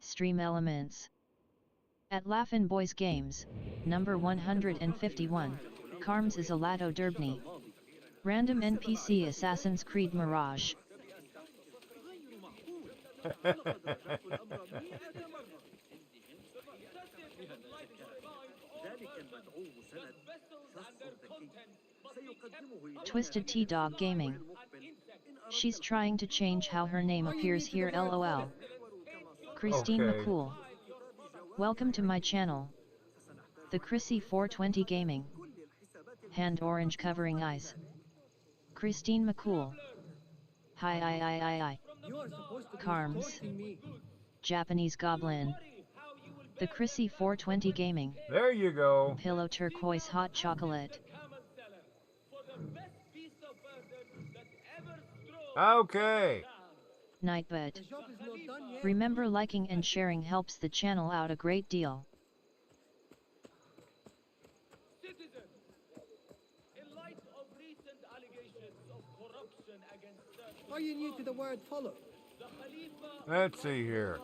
Stream Elements. At Laughin' Boys Games, number 151, Carms is a Lato Derbny. Random NPC Assassin's Creed Mirage. Twisted T-Dog Gaming. She's trying to change how her name appears here, lol. Christine Okay. McCool. Welcome to my channel. The Chrissy 420 Gaming. Hand orange covering eyes. Christine McCool. Hi. You are supposed to be Carms. escorting me. Japanese Goblin. The Chrissy 420 Gaming. There you go. Pillow Turquoise Hot Chocolate. Okay. Nightbird. The job is not done yet. Remember, liking and sharing helps the channel out a great deal. Citizens, in light of recent allegations of corruption against certain Are you new to the word follow? the Khalifa Let's see here.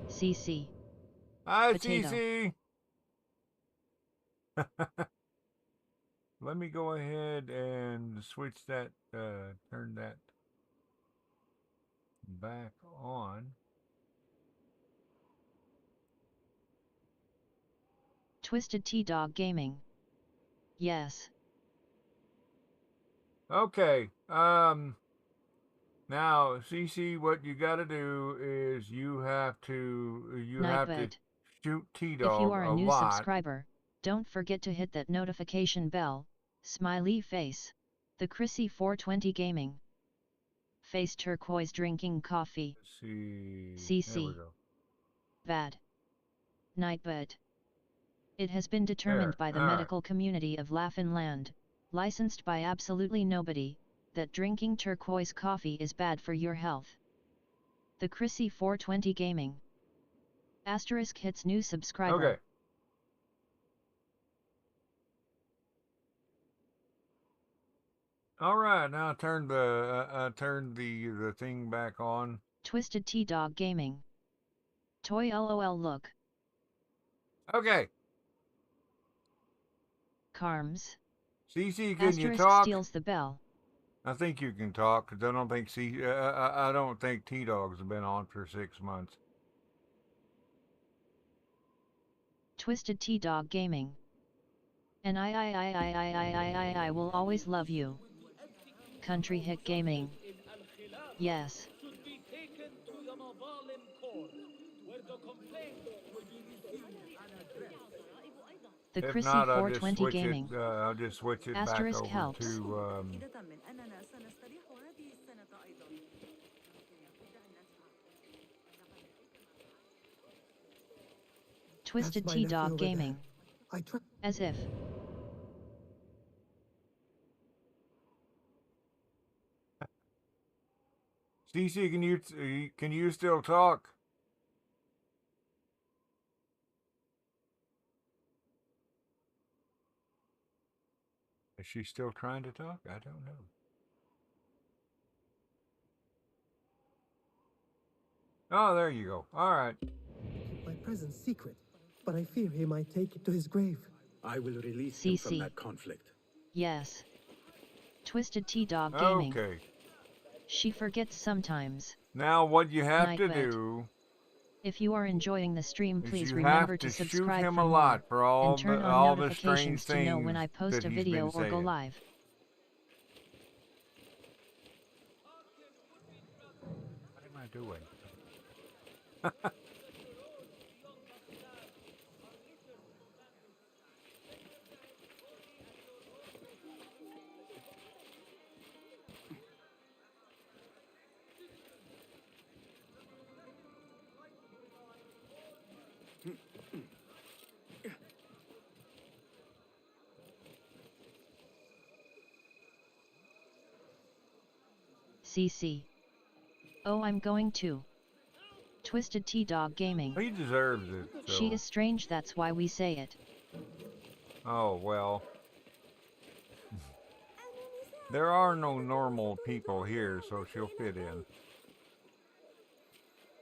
CC. Hi, Potato. Cece. Let me go ahead and switch that, turn that back on. Twisted T-Dog Gaming. Yes. Okay. Now, Cece, what you got to do is you have to Nightbird. shoot If you T-Dog are a a new lot. subscriber, don't forget to hit that notification bell. Smiley face. The Chrissy 420 Gaming. Face turquoise drinking coffee. Let's see. CC. There we go. Bad. Nightbird. It has been determined by the all right. medical community of Laughin' Land, licensed by absolutely nobody, that drinking turquoise coffee is bad for your health. The Chrissy 420 Gaming. Asterisk hits new subscriber. Okay. All right. Now turn the thing back on. Twisted T-Dog Gaming. Toy LOL look. Okay. Carms. Cece, can you Asterisk talk? steals the bell. I think you can talk because I don't think I don't think T-Dog's been on for 6 months. Twisted T-Dog Gaming. And I will always love you. Country Hit Gaming. Yes. should be taken to the Mazalim court, where the complaint will be reviewed. The If Chrissy not, I'll just 420 switch Gaming. it. I'll just switch it Asterisk back over helps. to. Twisted That's my nephew T-Dog over Gaming. there. I try. As if. Cece, can you still talk? Is she still trying to talk? I don't know. Oh, there you go. All right. Keep my presence secret, but I fear he might take it to his grave. I will release him from CC. that conflict. Yes. Twisted T-Dog Gaming. Okay. She forgets sometimes. Now what you have to Nightbird. do If you are enjoying the stream, is please you remember have to to shoot subscribe him for a more, lot for all and turn the on all the notifications strange to know things when I post that a he's video been or go saying. live. What am I doing? CC. Oh, I'm going to. Twisted T-Dog Gaming. He deserves it. So. She is strange, that's why we say it. Oh well. There are no normal people here, so she'll fit in.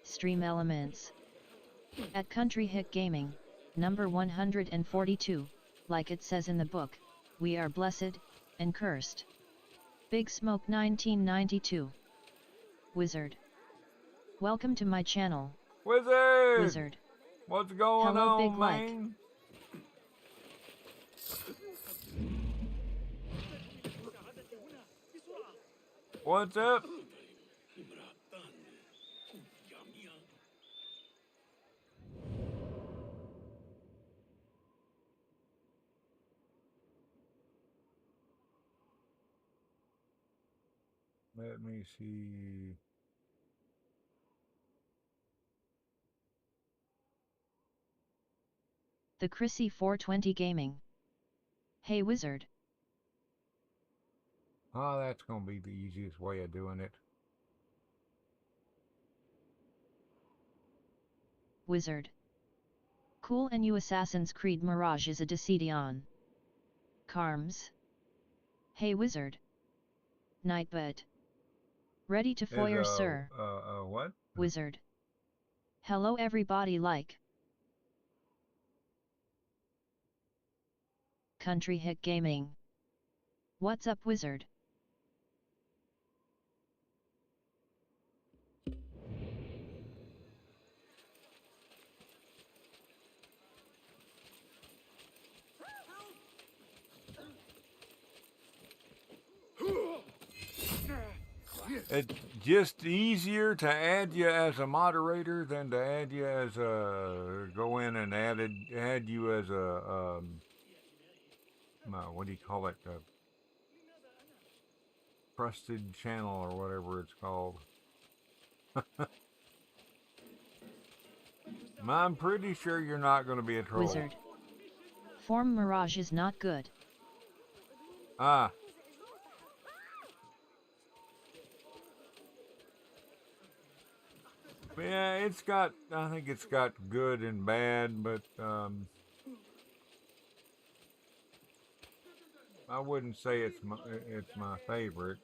Stream Elements. At Country Hit Gaming, number 142, like it says in the book, we are blessed, and cursed. Big Smoke 1992. Wizard. Welcome to my channel. Wizard! Wizard. What's going Hello, on, big like. man? What's up? Let me see. The Chrissy 420 Gaming. Hey Wizard. Oh, that's gonna be the easiest way of doing it. Wizard. Cool, and you Assassin's Creed Mirage is a Decidion. Carms. Hey Wizard. Nightbot. Ready to foyer, sir. What? Wizard. Hello everybody, like. Country Hit Gaming. What's up, Wizard? It's just easier to add you as a moderator than to add you as a go in and add you as a what do you call it? A trusted channel or whatever it's called. I'm pretty sure you're not going to be a troll. Wizard. Form Mirage is not good. Ah. Yeah, I think it's got good and bad, but I wouldn't say it's my favorite.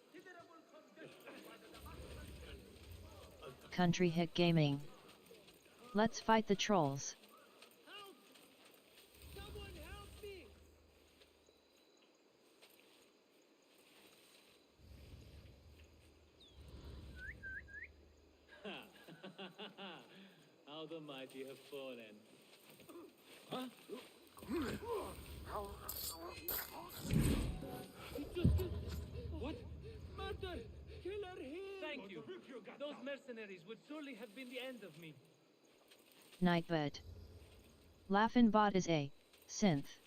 Country Hit Gaming. Let's fight the trolls. Someone help me! How the mighty have fallen. Huh? What? Murder! Killer here! Thank you. Those mercenaries would surely have been the end of me. Nightbot. Laughin' Bot is a synth.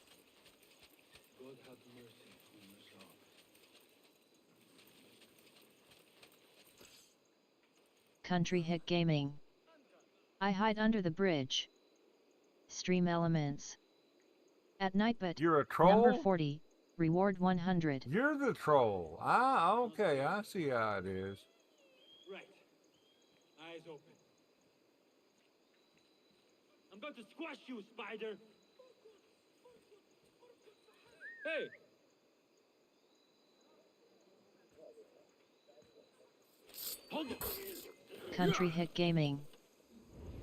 God have mercy on us all. Country Hit Gaming. I hide under the bridge. Stream elements. At Nightbot. You're a troll? Number 40. Reward 100. You're the troll. Ah, okay. I see how it is. Right. Eyes open. I'm going to squash you, spider! Hey! Hold it! Country Hit Gaming.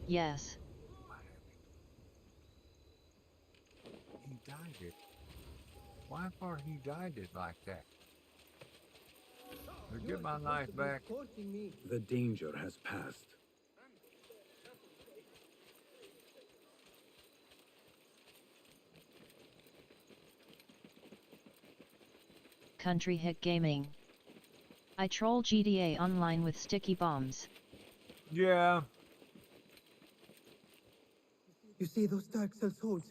Yes. He died it. Why for he died it like that? Get my knife back. The danger has passed. Country Hit Gaming. I troll GTA Online with sticky bombs. Yeah. You see those dark cell souls?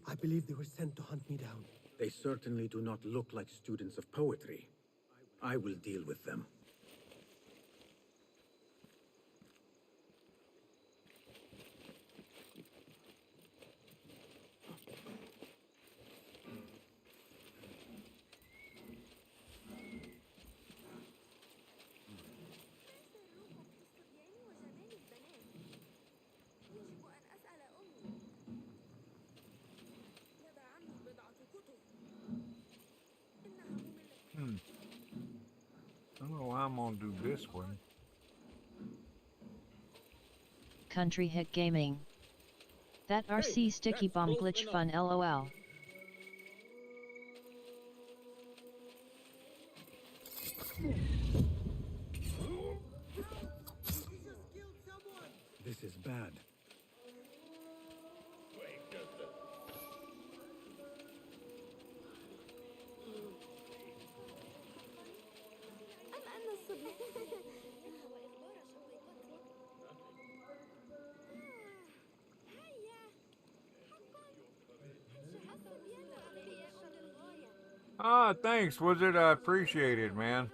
I believe they were sent to hunt me down. They certainly do not look like students of poetry. I will deal with them. I don't know why I'm gonna do this one. Country Hit Gaming. That RC sticky bomb glitch fun lol. This is bad. Ah, thanks. Was it appreciated, man?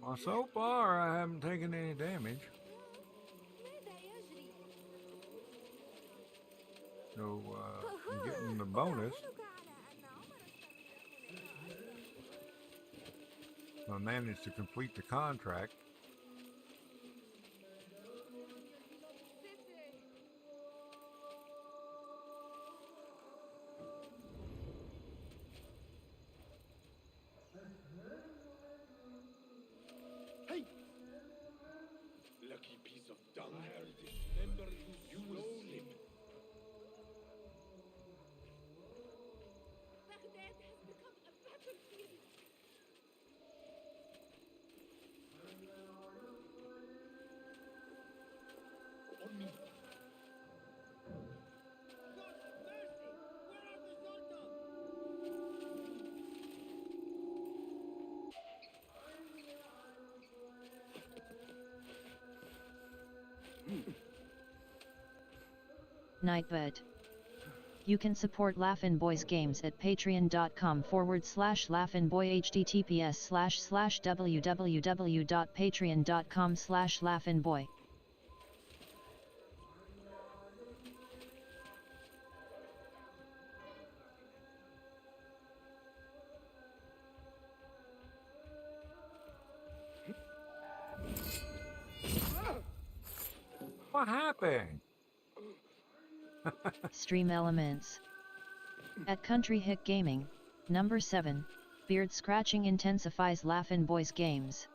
Well, so far I haven't taken any damage. So I'm getting the bonus. I managed to complete the contract. Hey! Lucky piece of dung. Remember, you will slip. Baghdad has become a battlefield. On me. Nightbed. You can support Laughin' Boys games at patreon.com/LaughinBoy https://www.patreon.com/LaughinBoy. What happened? Stream elements. At Country Hick Gaming, number 7, beard scratching intensifies Laughin' Boys games.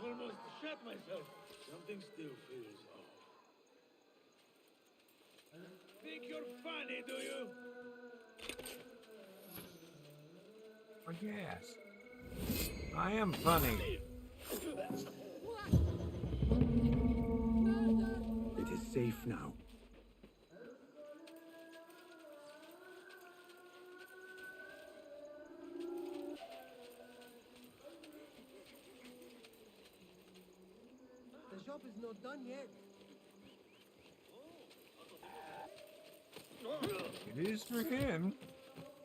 Almost shot myself. Something still feels off. Think you're funny, do you? Well, yes. I am funny. It is safe now. The job is not done yet. It is for him.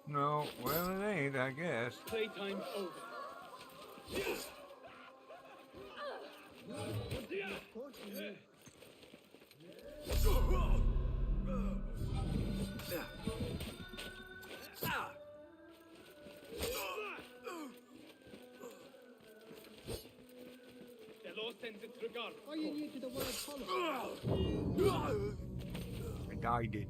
No, well, it ain't, I guess. Playtime's over. The law sends its regard. Are you new to the word follow? I died it.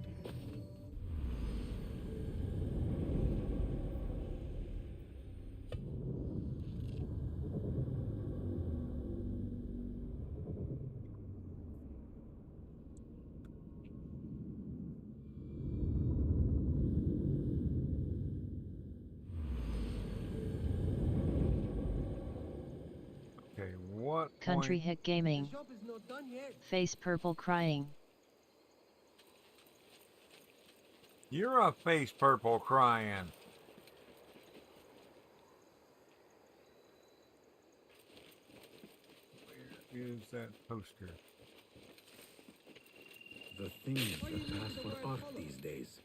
Okay, what Country point? Hick The Gaming. job is not done yet. Face purple crying. You're a face purple crying. Where is that poster? The things that pass for art these days.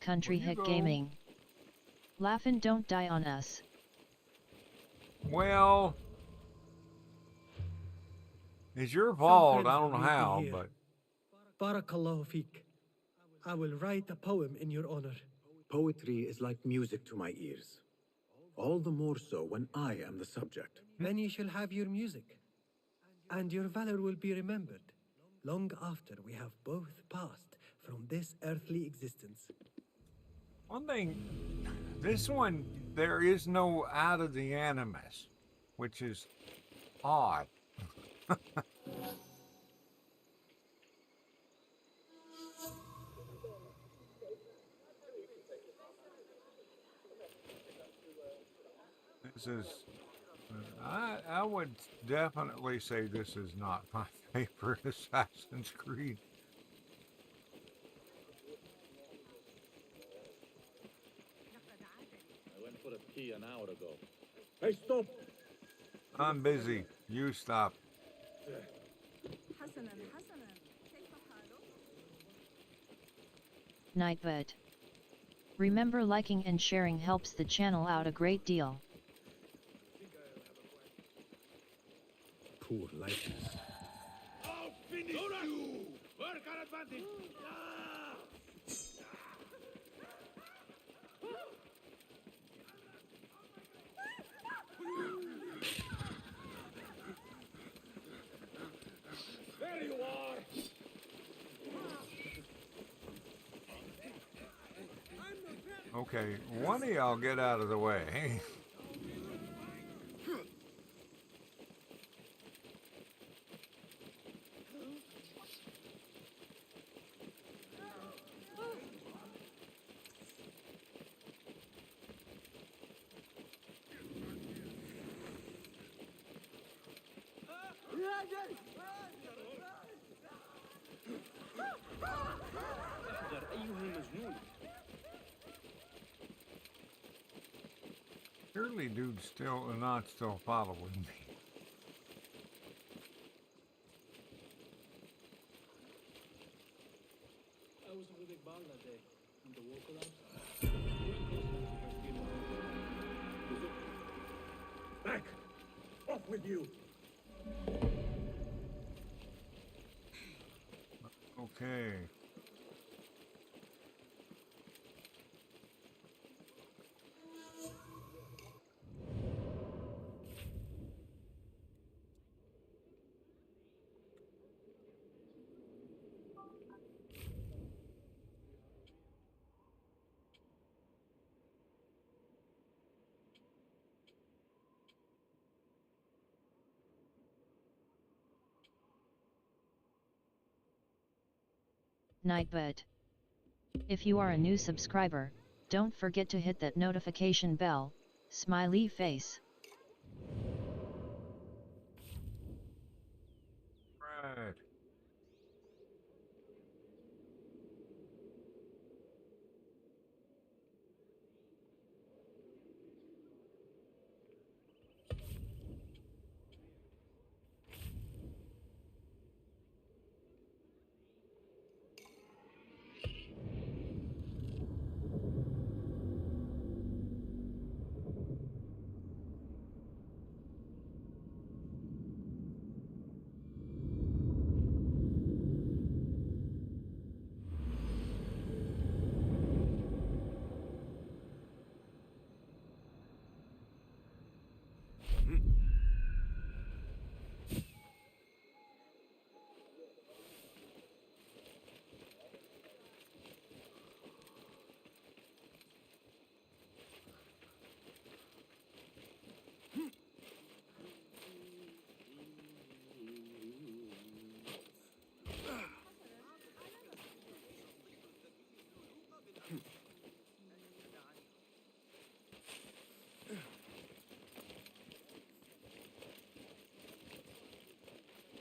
Country Where you Hick go? Gaming. Laughin' don't die on us. Well, it's your fault. I friends don't know will meet me how, here. but Barakallahu feek. I will write a poem in your honor. Poetry is like music to my ears. All the more so when I am the subject. Then you shall have your music, and your valor will be remembered, long after we have both passed from this earthly existence. One thing, this one, there is no out of the animus, which is odd. This is, I would definitely say this is not my favorite Assassin's Creed. I went for a pee an hour ago. Hey, stop! I'm busy. You stop. Nightbird. Remember, liking and sharing helps the channel out a great deal. Poor likeness. I'll finish you! Work our advantage! There you are! Okay, one of y'all get out of the way. Surely dude's still not still following me. I was with Iqbal that day, on the walk around. Back! Off with you! Okay. Nightbird. If you are a new subscriber, don't forget to hit that notification bell, smiley face. Right.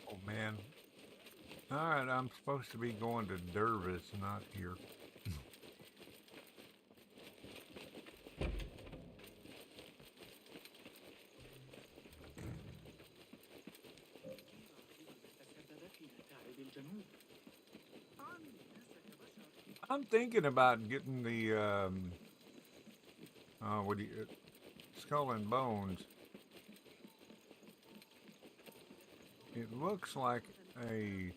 Oh man. Alright, I'm supposed to be going to Dervis, not here. I'm thinking about getting the what do you, Skull and Bones. It looks like a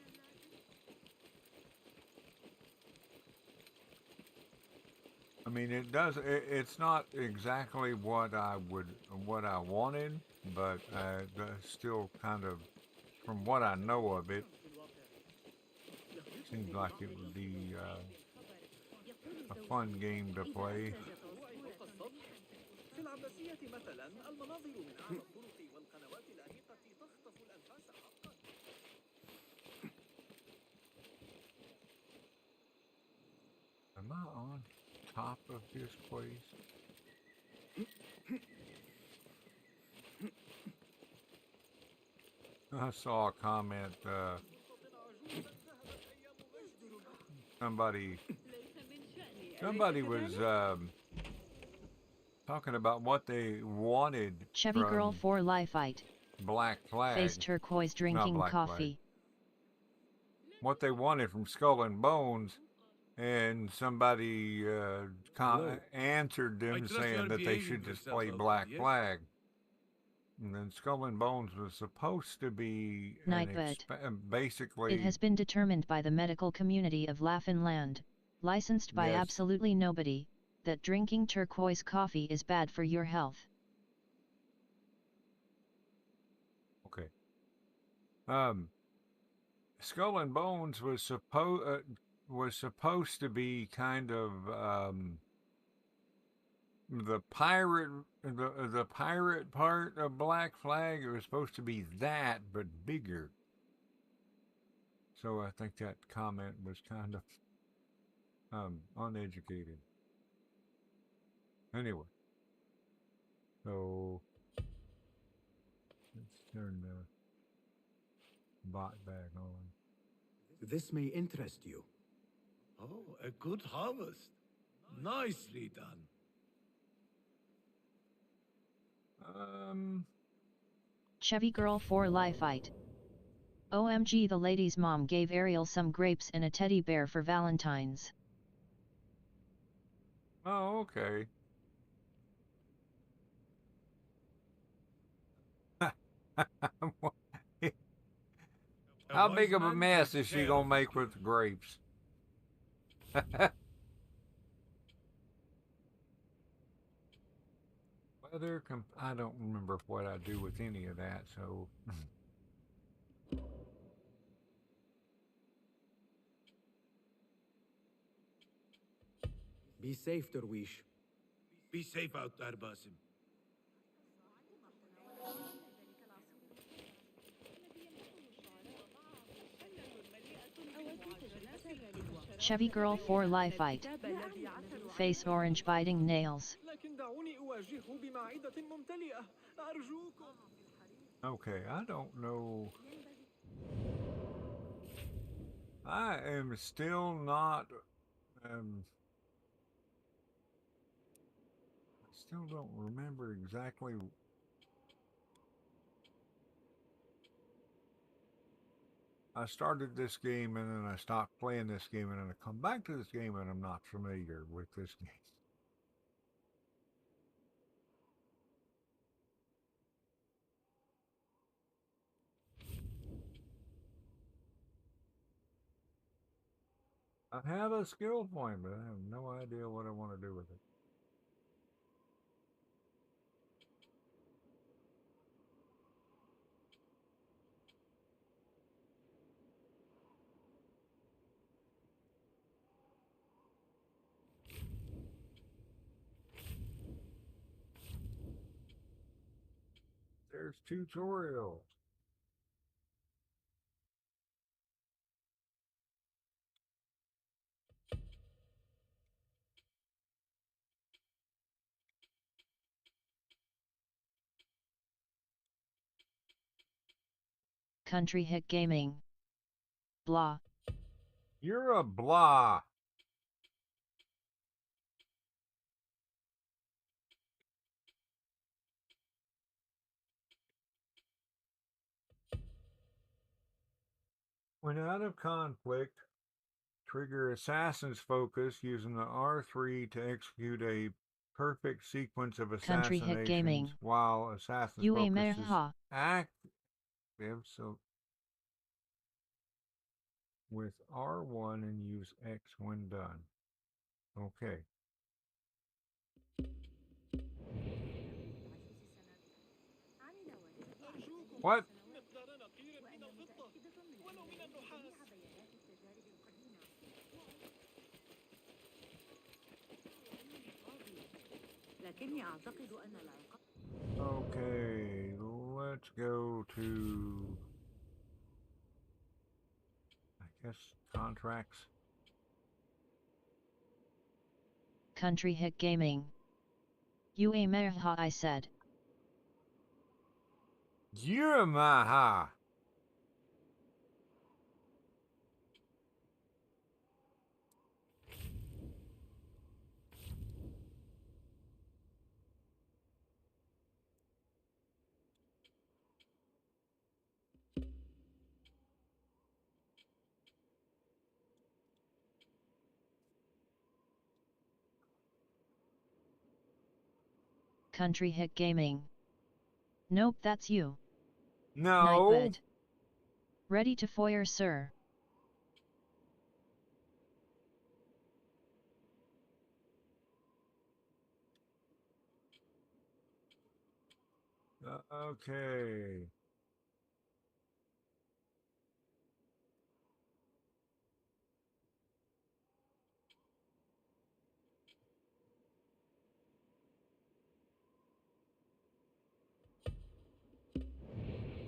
I mean, it does. It's not exactly what I wanted, but that's still kind of, from what I know of it, seems like it would be a fun game to play. فوق السطح. في العباسية مثلا المناظر من أعلى الطرق والقنوات الأنيقة تخطف الأنفاس حقا. Am I on top of this place? I saw a comment. Somebody somebody was talking about what they wanted Chevy Girl from 4 Lifeite. Black Face Flag, turquoise not drinking Black Flag. coffee. What they wanted from Skull and Bones, and somebody answered them saying that they should just play Black Flag. And then Skull and Bones was supposed to be Nightbird. basically. It has been determined by the medical community of Laughingland, licensed by Yes. absolutely nobody, that drinking turquoise coffee is bad for your health. Okay. Skull and Bones was supposed to be kind of the pirate part of Black Flag. It was supposed to be that, but bigger. So I think that comment was kind of uneducated. Anyway, so let's turn the bot back on. This may interest you. Oh, a good harvest. Nicely done. Chevy Girl 4 Lifeite. OMG, the lady's mom gave Ariel some grapes and a teddy bear for Valentine's. Oh, okay. How big of a mess is she gonna make with the grapes? Weather, I don't remember what I do with any of that, so. Be safe, Derwish. Be safe out there, Basim. Chevy Girl 4 Lifeite. Face orange biting nails. لكن دعوني أواجهه بمعدة ممتلئة أرجوكم. Okay, I don't know. I am still not. I still don't remember exactly. I started this game and then I stopped playing this game and then I come back to this game and I'm not familiar with this game. I have a skill point, but I have no idea what I want to do with it. There's tutorial. Country Hit Gaming. Blah. You're a blah. When out of conflict, trigger Assassin's Focus using the R3 to execute a perfect sequence of Country Hit assassinations Gaming. while Assassin's Yue Focus is Merha. active. So with R1 and use X when done. Okay. What? مقدار نقير من الفضة ولو من النحاس. لكني أعتقد أن العقاب. Okay, let's go to, I guess, contracts. Country Hit Gaming. Ue merha, I said. Yamaha. Country Hit Gaming. Nope, that's you. No. Nightbed. Ready to foyer, sir. Okay.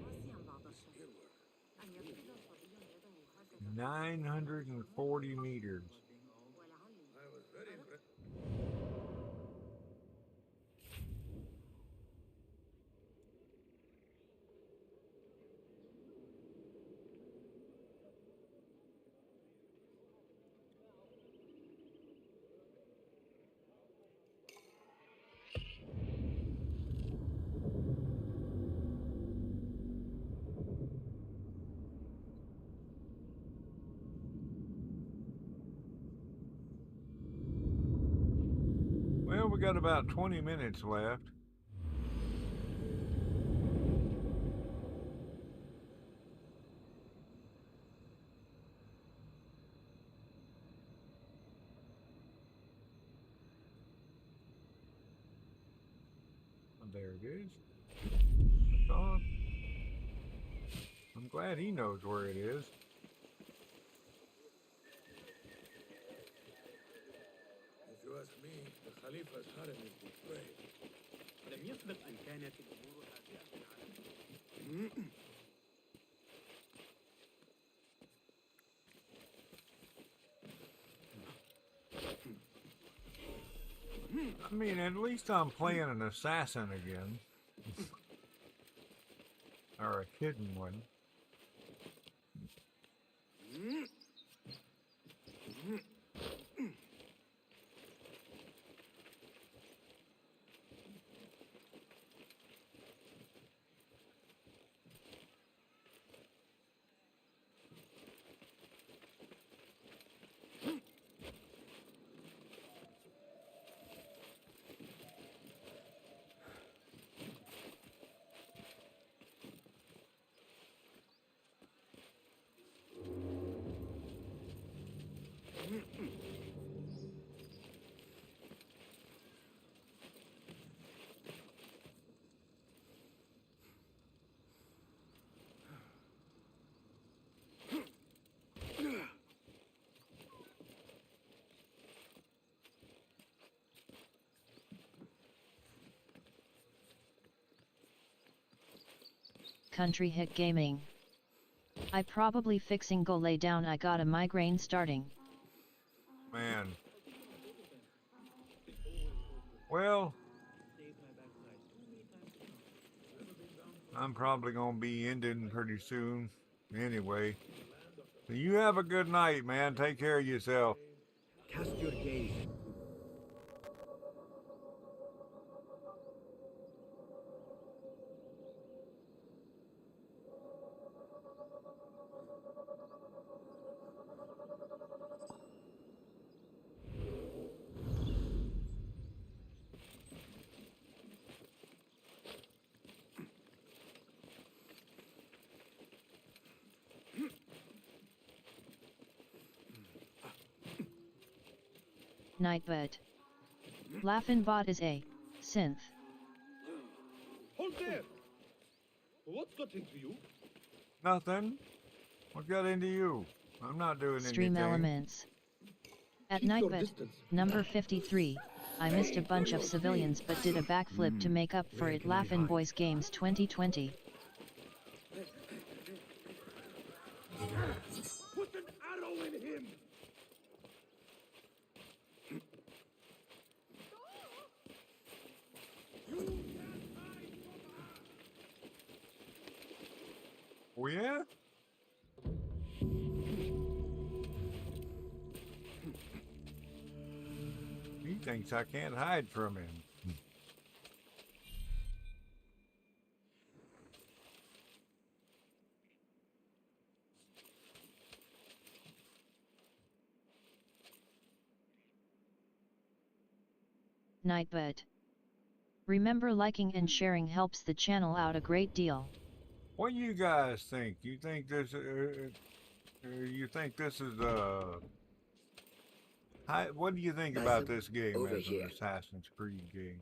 قاسيا بعض الشيء. أن يفقد صبي يده هكذا 940 meters. ولعلي. Well, we got about 20 minutes left. There it is. It's on. I'm glad he knows where it is. If you ask me, the Khalifa's harem is betrayed. لم يسبق أن كانت الأمور هادئة على I mean, at least I'm playing an assassin again. Or a hidden one. Country Hit Gaming. I probably fixing go lay down, I got a migraine starting. Man. Well, I'm probably going to be ending pretty soon. Anyway. You have a good night, man. Take care of yourself. Cast your gaze. Nightbed. Laughin' Bot is a synth. Hold there! What's got into you? Nothing. What got into you? I'm not doing Stream anything. elements. At Keep your Nightbit, distance. number 53, I missed a bunch of civilians but did a backflip to make up for Where it. can we Laughin' hide? Boys Games 2020. Put an arrow in him! Oh yeah? He thinks I can't hide from him. Nightbit. Remember, liking and sharing helps the channel out a great deal. What do you guys think? You think this? You think this is what do you think about this game over as an here. Assassin's Creed game?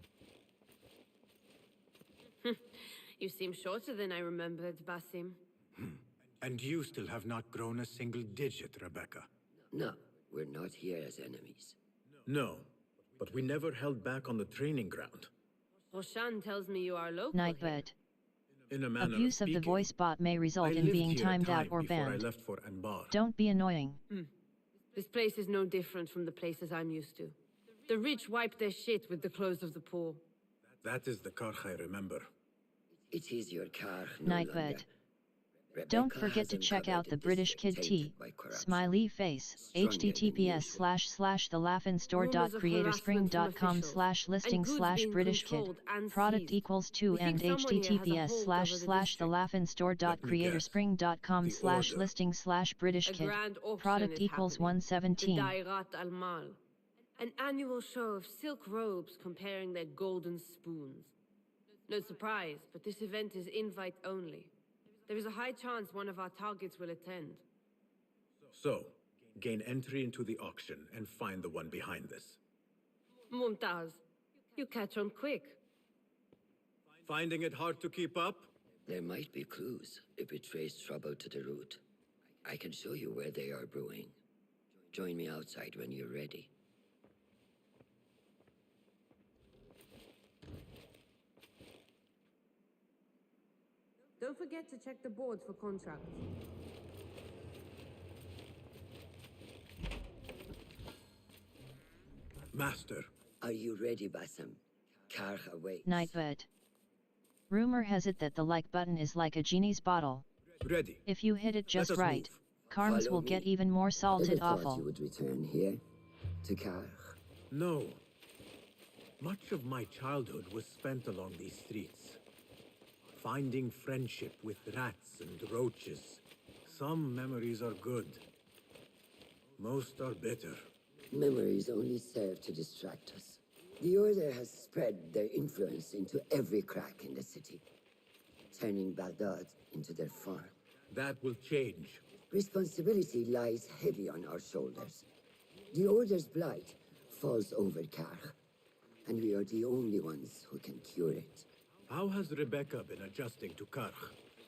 You seem shorter than I remembered, Basim. And you still have not grown a single digit, Rebecca. No, we're not here as enemies. No, but we never held back on the training ground. Roshan tells me you are local here. Nightbit. In a manner Abuse of the speaking, voice bot may I result in lived being here a timed out time or before I banned. left for Anbar. Don't be annoying. This place is no different from the places I'm used to. The rich wipe their shit with the clothes of the poor. That is the Karch I remember. It is your car, no longer. Nightbit. Rebecca Don't forget has to check out uncovered the a British district Kid tainted T. by corruption. Smiley face. Stronger than https://thelaughinstore.creatorspring.com/listing/british kid. Product equals 2 and https://thelaughinstore.creatorspring.com/listing/british A kid. grand auction Product is equals happening. The 117. Dairat al-Mal. An annual show of silk robes comparing their golden spoons. No surprise, but this event is invite only. There is a high chance one of our targets will attend. So, gain entry into the auction and find the one behind this. Mumtaz, you catch on quick. Finding it hard to keep up? There might be clues if we trace trouble to the root. I can show you where they are brewing. Join me outside when you're ready. Don't forget to check the boards for contracts. Master. Are you ready, Basim? Karch awaits. Nightbit. Rumor has it that the like button is like a genie's bottle. Ready. If you hit it just us right, move. Karms Follow will me. get even more salted Ever thought awful. you would return here? To Karch? No. Much of my childhood was spent along these streets. Finding friendship with rats and roaches. Some memories are good. Most are bitter. Memories only serve to distract us. The Order has spread their influence into every crack in the city, turning Baghdad into their farm. That will change. Responsibility lies heavy on our shoulders. The Order's blight falls over Karch, and we are the only ones who can cure it. How has Rebecca been adjusting to Karch?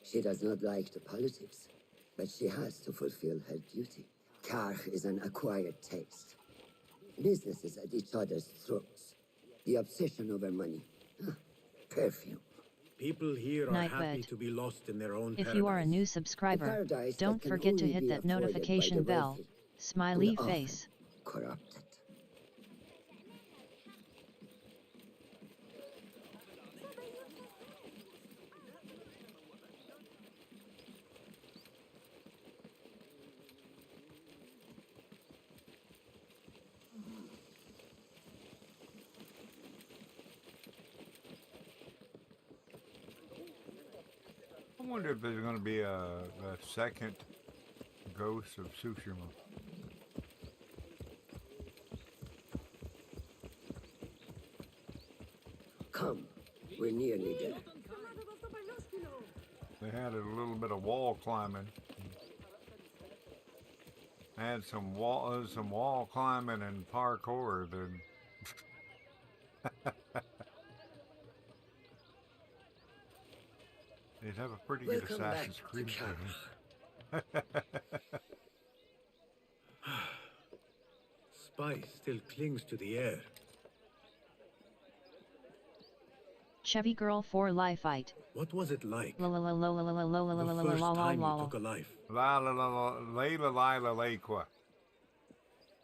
She does not like the politics, but she has to fulfill her duty. Karch is an acquired taste. Businesses at each other's throats. The obsession over money. Perfume. People here are Nightbed. happy to be lost in their own If you are a new A subscriber, paradise that don't can forget to only hit be that afforded by notification the bell. wealthy, Smiley who often face. corrupted. I wonder if there's going to be a second Ghost of Tsushima. Come, we're nearly there. They had a little bit of wall climbing. Had some wall climbing and parkour. Then They'd have a pretty good Welcome back Assassin's to Creed Karl. game. Spice still clings to the air. Chevy Girl 4 Life Fight. What was it like? La la la la la la la la la The la first la la time you la. took a life. La la la la Layla Lila Laquah.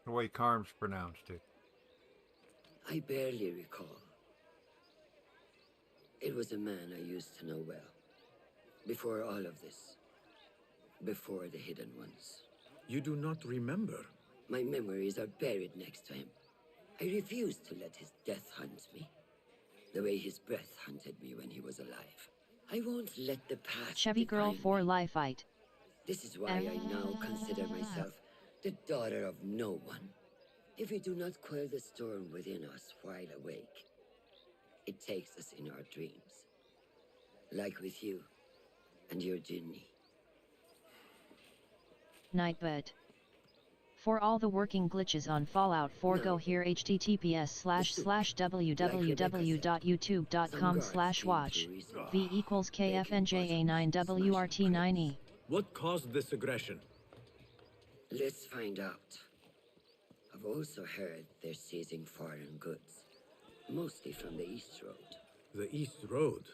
The way Carms pronounced it. I barely recall. It was a man I used to know well. Before all of this. Before the Hidden Ones. You do not remember? My memories are buried next to him. I refuse to let his death hunt me. The way his breath hunted me when he was alive. I won't let the past Chevy Girl define 4 me. Life Fight. This is why I now consider myself the daughter of no one. If we do not quell the storm within us while awake, it takes us in our dreams. Like with you and your Jinni. Nightbird. For all the working glitches on Fallout 4, go here https://www.youtube.com/watch v equals kfnja9wrt9e. What caused this aggression? Let's find out. I've also heard they're seizing foreign goods. Mostly from the East Road. The East Road?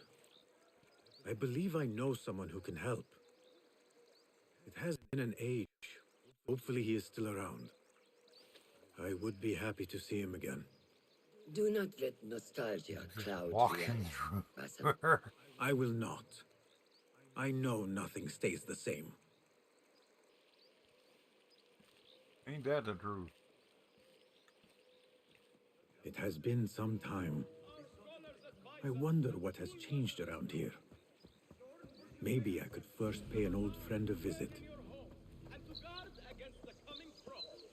I believe I know someone who can help. It has been an age. Hopefully he is still around. I would be happy to see him again. Do not let nostalgia cloud Walking reality, through. Basim. I will not. I know nothing stays the same. Ain't that the truth? It has been some time. I wonder what has changed around here. Maybe I could first pay an old friend a visit. And to guard against the coming frost.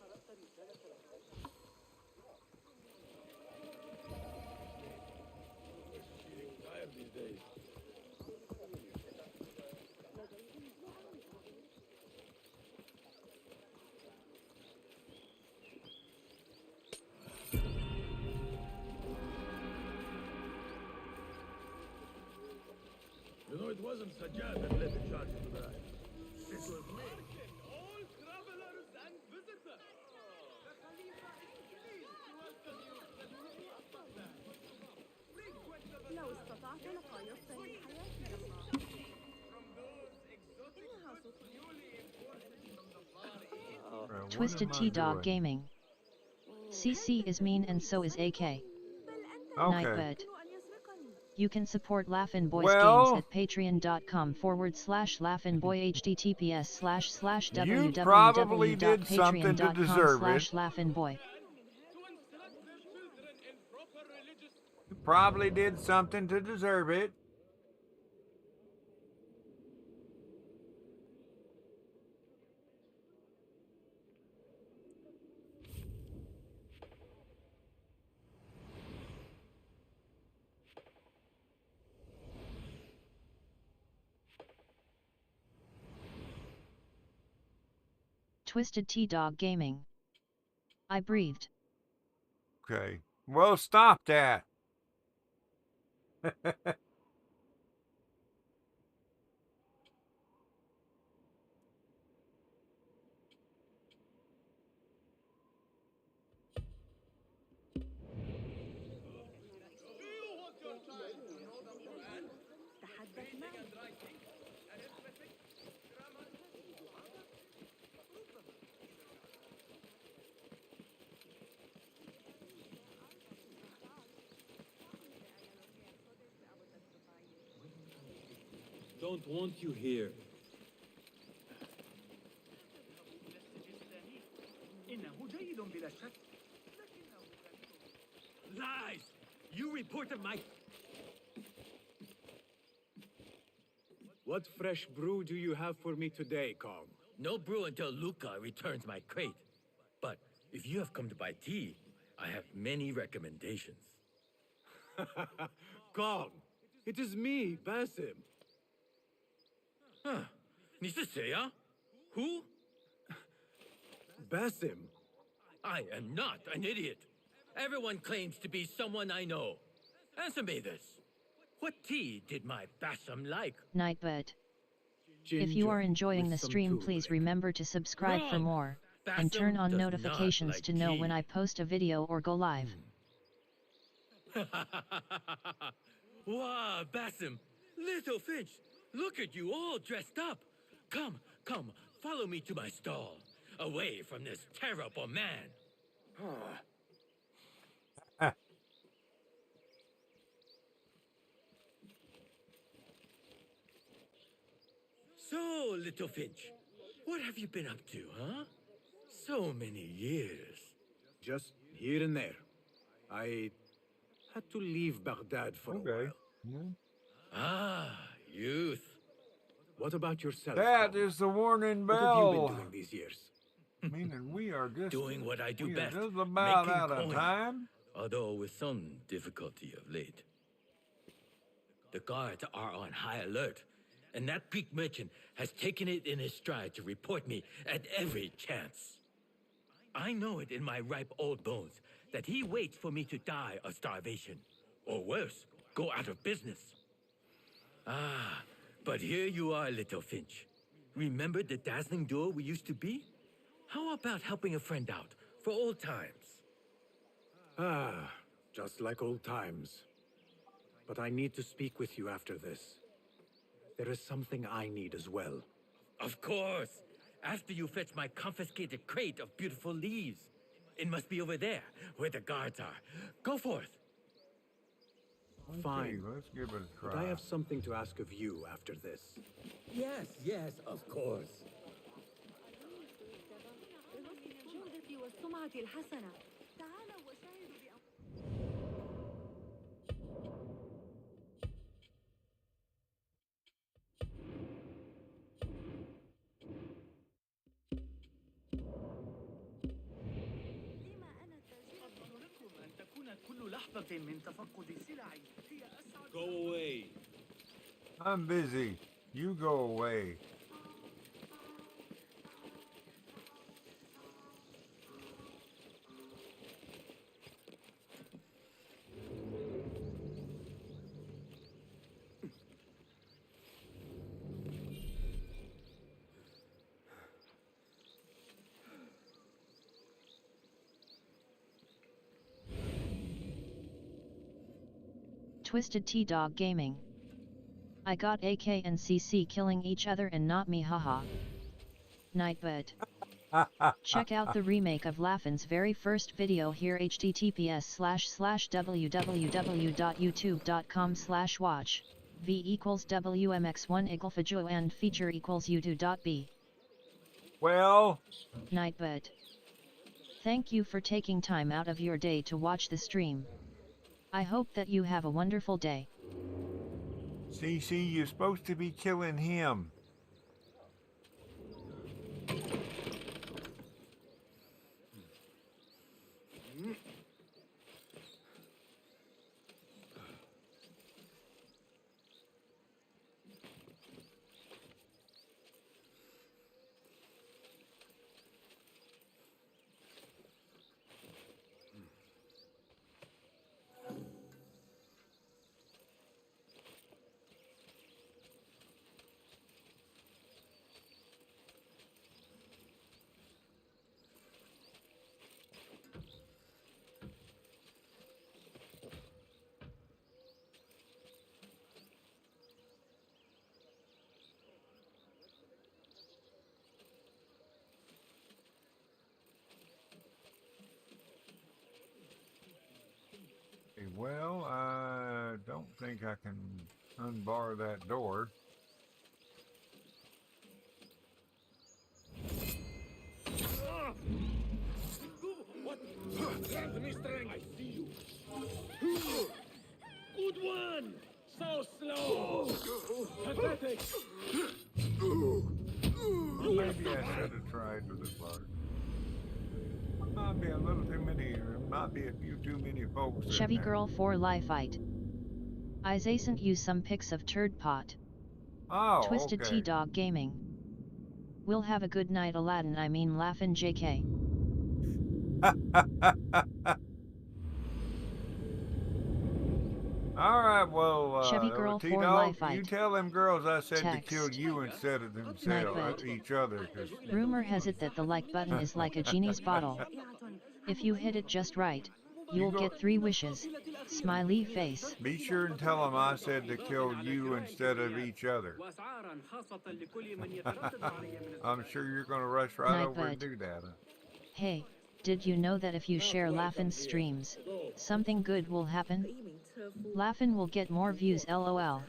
Tired these days. You know, it wasn't Sajjad that led the charge into the night. It was me. All travelers and visitors. The Khalifa is pleased to welcome you to the city of Baghdad. Frequent the لو استطعت لقاء أفضل الحياة لما from those exotic إنها صوت newly imported from the Far East. What Twisted am I T-Dog doing? Gaming. CC is mean and so is AK. بل أنت Okay. Nightbird. يمكن أن يسرقني You can support Laughin' Boys Well- Games at patreon.com/laughinboy You probably did something to deserve it. https://www.patreon.com/laughinboy. To instruct their children in proper religious You probably did something to deserve it. Twisted T-Dog Gaming. I breathed. Okay. Well, stop that. تحدث معي Don't want you here. إنه جيد بلا شك. Lies! You reported my... What fresh brew do you have for me today, Kong? No brew until Luca returns my crate. But if you have come to buy tea, I have many recommendations. Kong! It is me, Basim. Huh. 你是谁啊? Who? Basim. I am not an idiot. Everyone claims to be someone I know. Answer me this. What tea did my Basham like? Nightbird. If you Ginger are enjoying with the some stream, please turmeric. remember to subscribe for Wrong! more, and turn Basham on does notifications not like to know when tea. I post a video or go live. Wow, Bassam! Little Finch, look at you all dressed up. Come, come, follow me to my stall. Away from this terrible man. So, Little Finch, what have you been up to, huh? So many years. Just here and there. I had to leave Baghdad for a Okay. while. Ah, youth. What about yourself, That Tom? is the warning What have you been bell. doing these years? Meaning we are just Doing what I do we are best, just about making out of coin. time. Although with some difficulty of late. The guards are on high alert, and that Greek merchant has taken it in his stride to report me at every chance. I know it in my ripe old bones that he waits for me to die of starvation, or worse, go out of business. Ah, but here you are, Little Finch. Remember the dazzling duo we used to be? How about helping a friend out for old times? Ah, just like old times. But I need to speak with you after this. There is something I need as well. Of course! After you fetch my confiscated crate of beautiful leaves. It must be over there, where the guards are. Go forth! Okay, Fine. let's give it a try. But I have something to ask of you after this. Yes, yes, of course. الجودة والسمعة الحسنة. تعالوا وشاهدوا لما أنا التاجر. أفضل لكم أن تكون كل لحظة من تفقد السلع هي أسعد. Go away. I'm busy. You go away. Twisted T-Dog Gaming. I got AK and CC killing each other and not me, haha. Nightbird. Check out the remake of Laughlin's very first video here, https://www.youtube.com/watch v = wmx1 iglfajo and feature = u2.b. Well, Nightbird. Thank you for taking time out of your day to watch the stream. I hope that you have a wonderful day. CC, you're supposed to be killing him. Well, I don't think I can unbar that door. What? Grant me strength. I see you. Good one. So slow. Pathetic. Well, maybe I should have tried with the plug. Might be a little too many, there might be a few too many folks in Chevy there. Girl 4 Lifeite. I sent you some pics of Turd Pot. Oh, Twisted okay. T-Dog Gaming. We'll have a good night, Aladdin. I mean Laughlin JK. All right, well, Chevy Girl for T-Dog, Life you Ite. tell them girls I said to kill Text. you instead of Nightbird. each other, because... Rumor has it that the like button is like a genie's bottle. If you hit it just right, you'll get 3 wishes. Smiley face. Be sure and tell them I said to kill you instead of each other. I'm sure you're going to rush right over and Nightbird. do that. Hey, did you know that if you share Laughin' streams, something good will happen? Laughin' will get more views lol.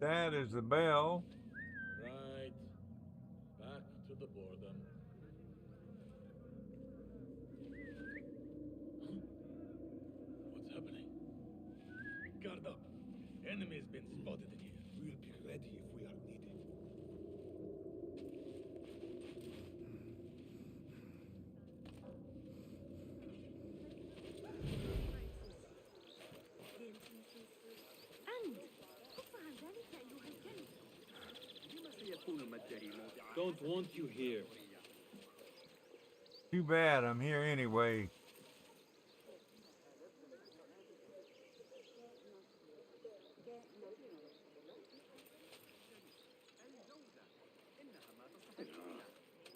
That is the bell. Right. Back to the boredom. What's happening? Guard up. Enemy's been spotted in here. We'll be ready if we are needed. Don't want you here. Too bad, I'm here anyway.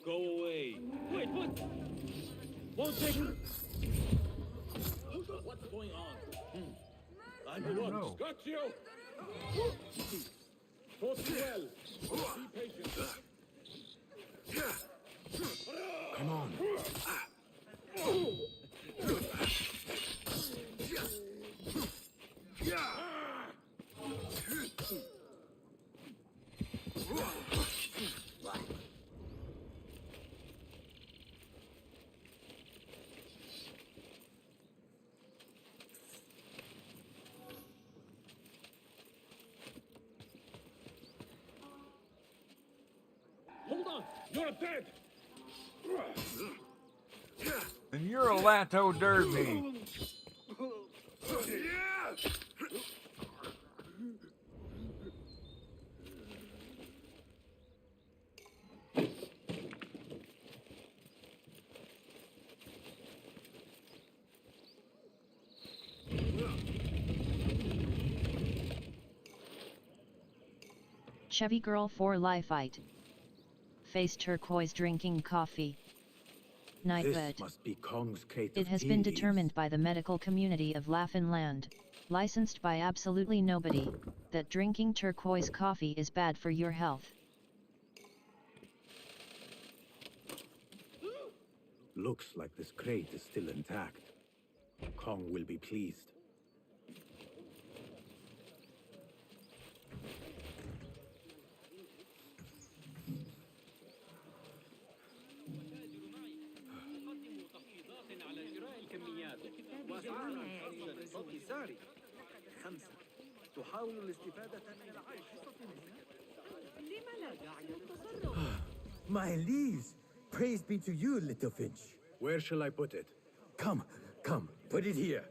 Go away. Wait, what? Won't take. What's going on? I don't know. Got you! Fought well. Be patient. Come on. Hold on! You're dead! And you're a Lato Derby. Chevy Girl for Life Ite. Face turquoise drinking coffee. Nightbird. This must be Kong's crate It of has tea been leaves. determined by the medical community of Laughin' Land, licensed by absolutely nobody, that drinking turquoise coffee is bad for your health. Looks like this crate is still intact. Kong will be pleased. تحاول الاستفادة من My Elise! Praise be to you, little Finch. Where shall I put it? Come, put it here.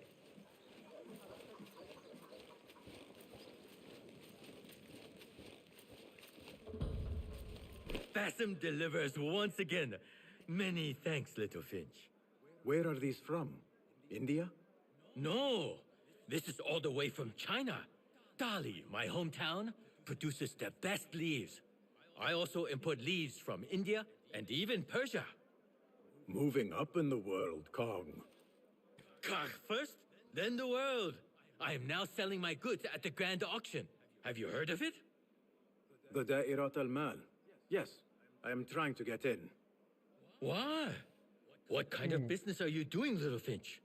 Bassam delivers once again. Many thanks, little Finch. Where are these from? India? No, this is all the way from China. Dali, my hometown, produces the best leaves. I also import leaves from India and even Persia. Moving up in the world, Kong. Kar first, then the world. I am now selling my goods at the grand auction. Have you heard of it? The Da'irat al-Mal. Yes, I am trying to get in. Why? What kind of business are you doing, little Finch?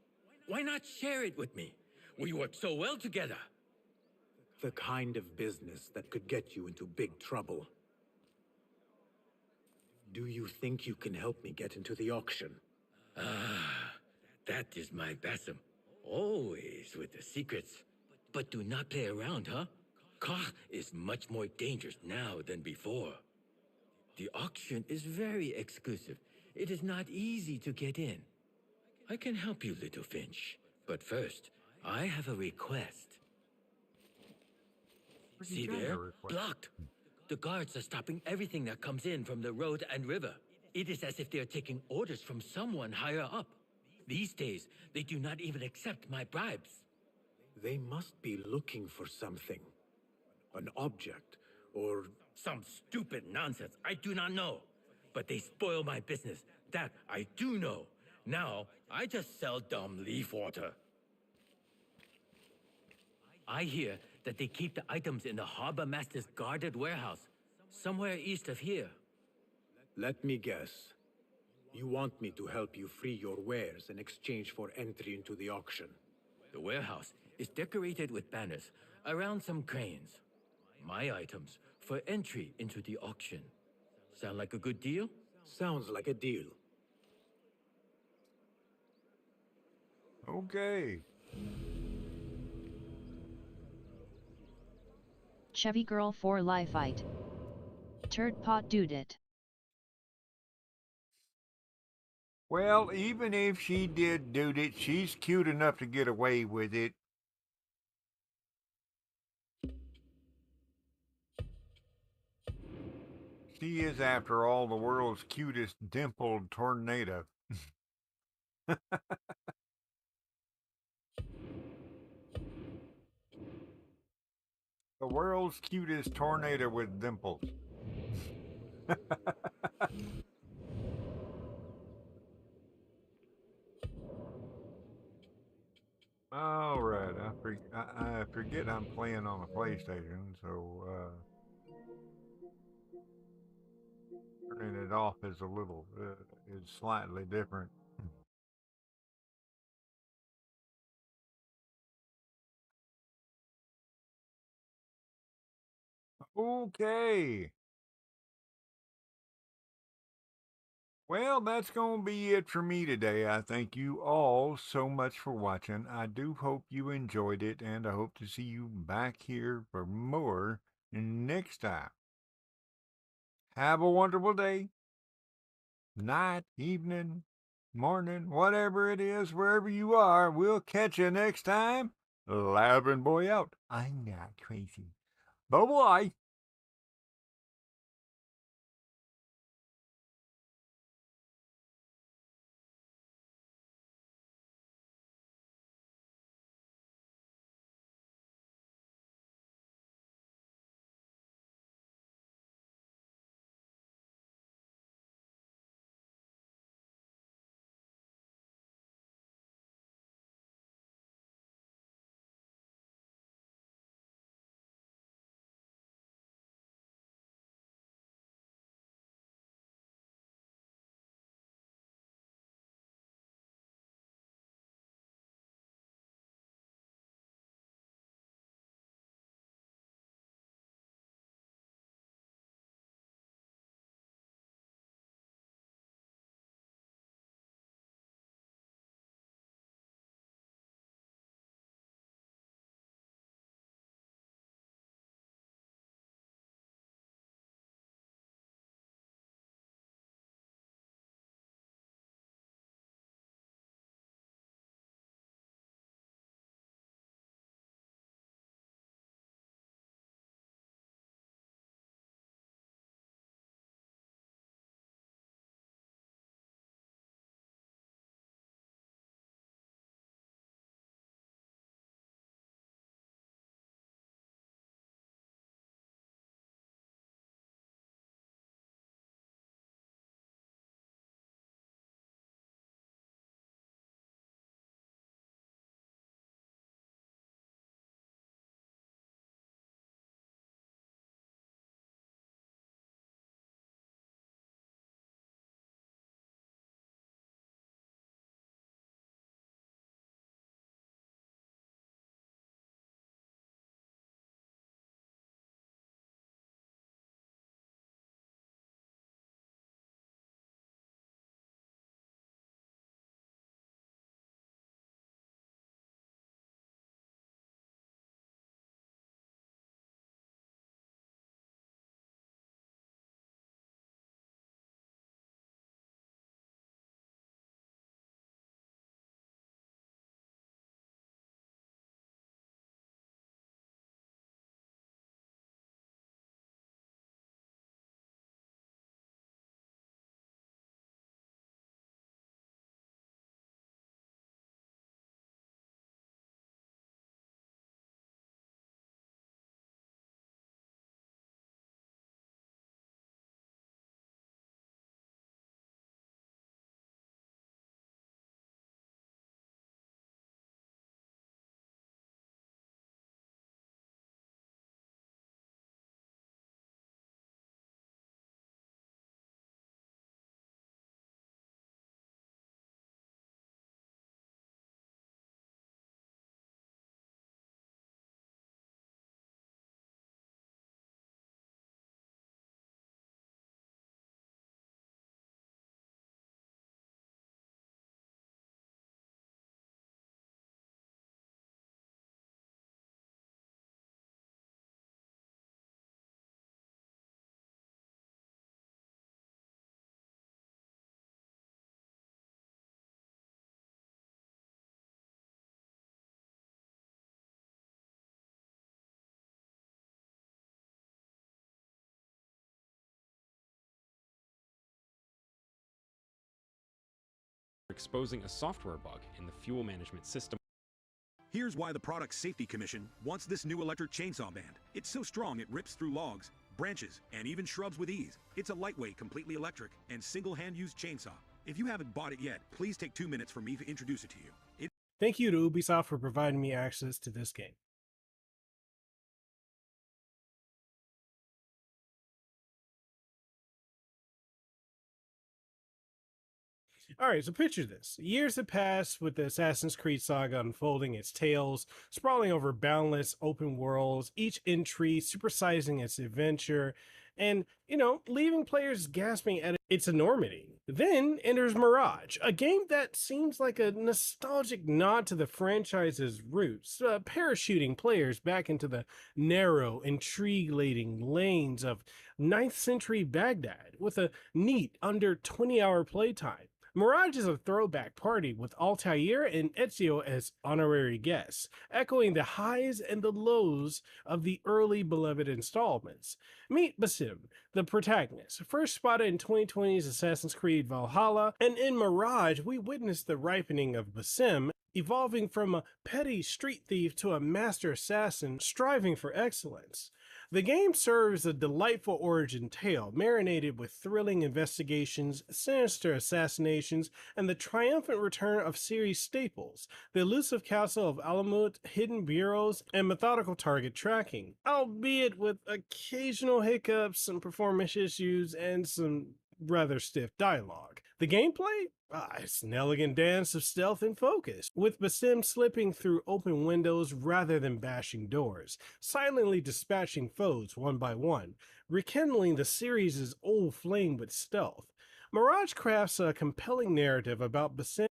Why not share it with me? We work so well together. The kind of business that could get you into big trouble. Do you think you can help me get into the auction? Ah, that is my Bassam. Always with the secrets. But do not play around, huh? Kar is much more dangerous now than before. The auction is very exclusive. It is not easy to get in. I can help you, little Finch. But first, I have a request. See there? Blocked. The guards are stopping everything that comes in from the road and river. It is as if they are taking orders from someone higher up. These days, they do not even accept my bribes. They must be looking for something. An object, or... Some stupid nonsense, I do not know. But they spoil my business, that I do know. Now, I just sell dumb leaf water. I hear that they keep the items in the harbor master's guarded warehouse, somewhere east of here. Let me guess. You want me to help you free your wares in exchange for entry into the auction. The warehouse is decorated with banners around some cranes. My items for entry into the auction. Sound like a good deal? Sounds like a deal. Okay. Chevy girl for life fight. Turd pot dude it. Well, even if she did do it, she's cute enough to get away with it. She is, after all, the world's cutest dimpled tornado. The world's cutest tornado with dimples. All right, I forget I'm playing on a PlayStation, so turning it off is a little is slightly different. Okay. Well, that's going to be it for me today. I thank you all so much for watching. I do hope you enjoyed it, and I hope to see you back here for more next time. Have a wonderful day, night, evening, morning, whatever it is, wherever you are. We'll catch you next time. Lavin Boy out. I'm not crazy. Bye-bye. exposing a software bug in the fuel management system. Here's why the Product Safety Commission wants this new electric chainsaw band. It's so strong it rips through logs, branches, and even shrubs with ease. It's a lightweight, completely electric, and single-hand use chainsaw. If you haven't bought it yet, please take 2 minutes for me to introduce it to you. Thank you to Ubisoft for providing me access to this game. Alright, so picture this. Years have passed with the Assassin's Creed saga unfolding its tales, sprawling over boundless open worlds, each intrigue supersizing its adventure, and, leaving players gasping at its enormity. Then enters Mirage, a game that seems like a nostalgic nod to the franchise's roots, parachuting players back into the narrow, intrigue-laden lanes of 9th century Baghdad with a neat under 20-hour playtime. Mirage is a throwback party with Altair and Ezio as honorary guests, echoing the highs and the lows of the early beloved installments. Meet Basim, the protagonist, first spotted in 2020's Assassin's Creed Valhalla, and in Mirage we witness the ripening of Basim, evolving from a petty street thief to a master assassin striving for excellence. The game serves a delightful origin tale, marinated with thrilling investigations, sinister assassinations, and the triumphant return of series staples, the elusive castle of Alamut, hidden bureaus, and methodical target tracking, albeit with occasional hiccups, some performance issues, and some rather stiff dialogue. The gameplay? It's an elegant dance of stealth and focus, with Basim slipping through open windows rather than bashing doors, silently dispatching foes one by one, rekindling the series' old flame with stealth. Mirage crafts a compelling narrative about Basim.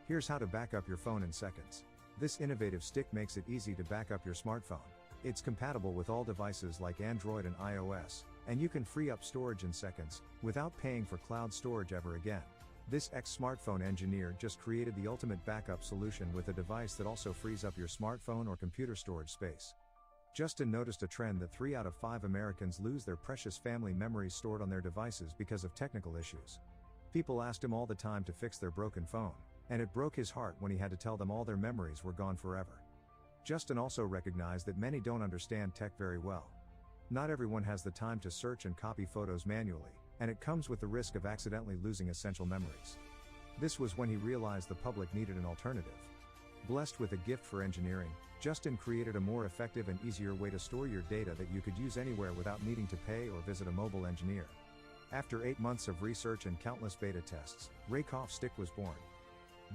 Here's how to back up your phone in seconds. This innovative stick makes it easy to back up your smartphone. It's compatible with all devices like Android and iOS, and you can free up storage in seconds, without paying for cloud storage ever again. This ex-smartphone engineer just created the ultimate backup solution with a device that also frees up your smartphone or computer storage space. Justin noticed a trend that 3 out of 5 Americans lose their precious family memories stored on their devices because of technical issues. People asked him all the time to fix their broken phone, and it broke his heart when he had to tell them all their memories were gone forever. Justin also recognized that many don't understand tech very well. Not everyone has the time to search and copy photos manually, and it comes with the risk of accidentally losing essential memories. This was when he realized the public needed an alternative. Blessed with a gift for engineering, Justin created a more effective and easier way to store your data that you could use anywhere without needing to pay or visit a mobile engineer. After 8 months of research and countless beta tests, Rakoff Stick was born.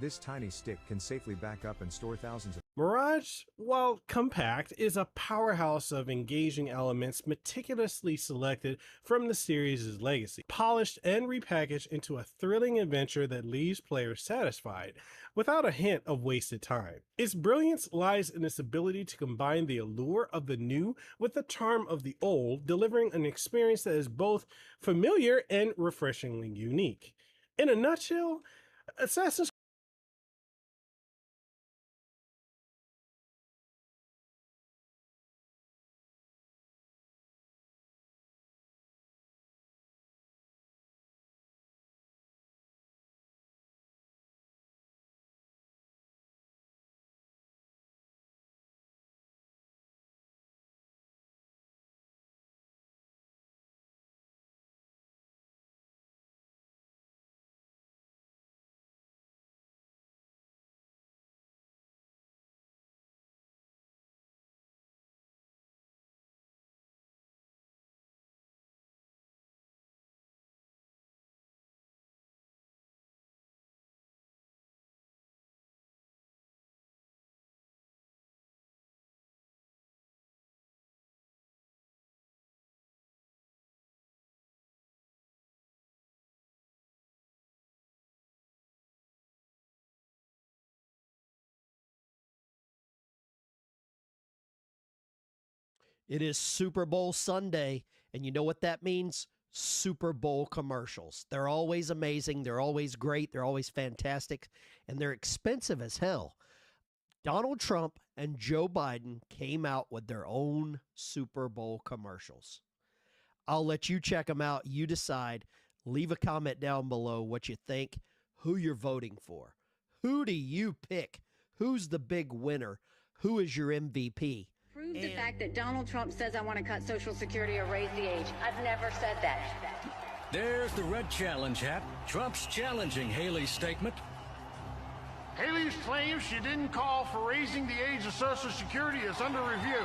This tiny stick can safely back up and store thousands of Mirage, while compact, is a powerhouse of engaging elements meticulously selected from the series' legacy, polished and repackaged into a thrilling adventure that leaves players satisfied, without a hint of wasted time. Its brilliance lies in its ability to combine the allure of the new with the charm of the old, delivering an experience that is both familiar and refreshingly unique. In a nutshell, Assassin's It is Super Bowl Sunday, and you know what that means? Super Bowl commercials. They're always amazing, they're always great, they're always fantastic, and they're expensive as hell. Donald Trump and Joe Biden came out with their own Super Bowl commercials. I'll let you check them out. You decide. Leave a comment down below what you think, who you're voting for. Who do you pick? Who's the big winner? Who is your MVP? Prove the fact that Donald Trump says I want to cut Social Security or raise the age. I've never said that. There's the red challenge hat. Trump's challenging Haley's statement. Haley's claim she didn't call for raising the age of Social Security is under review.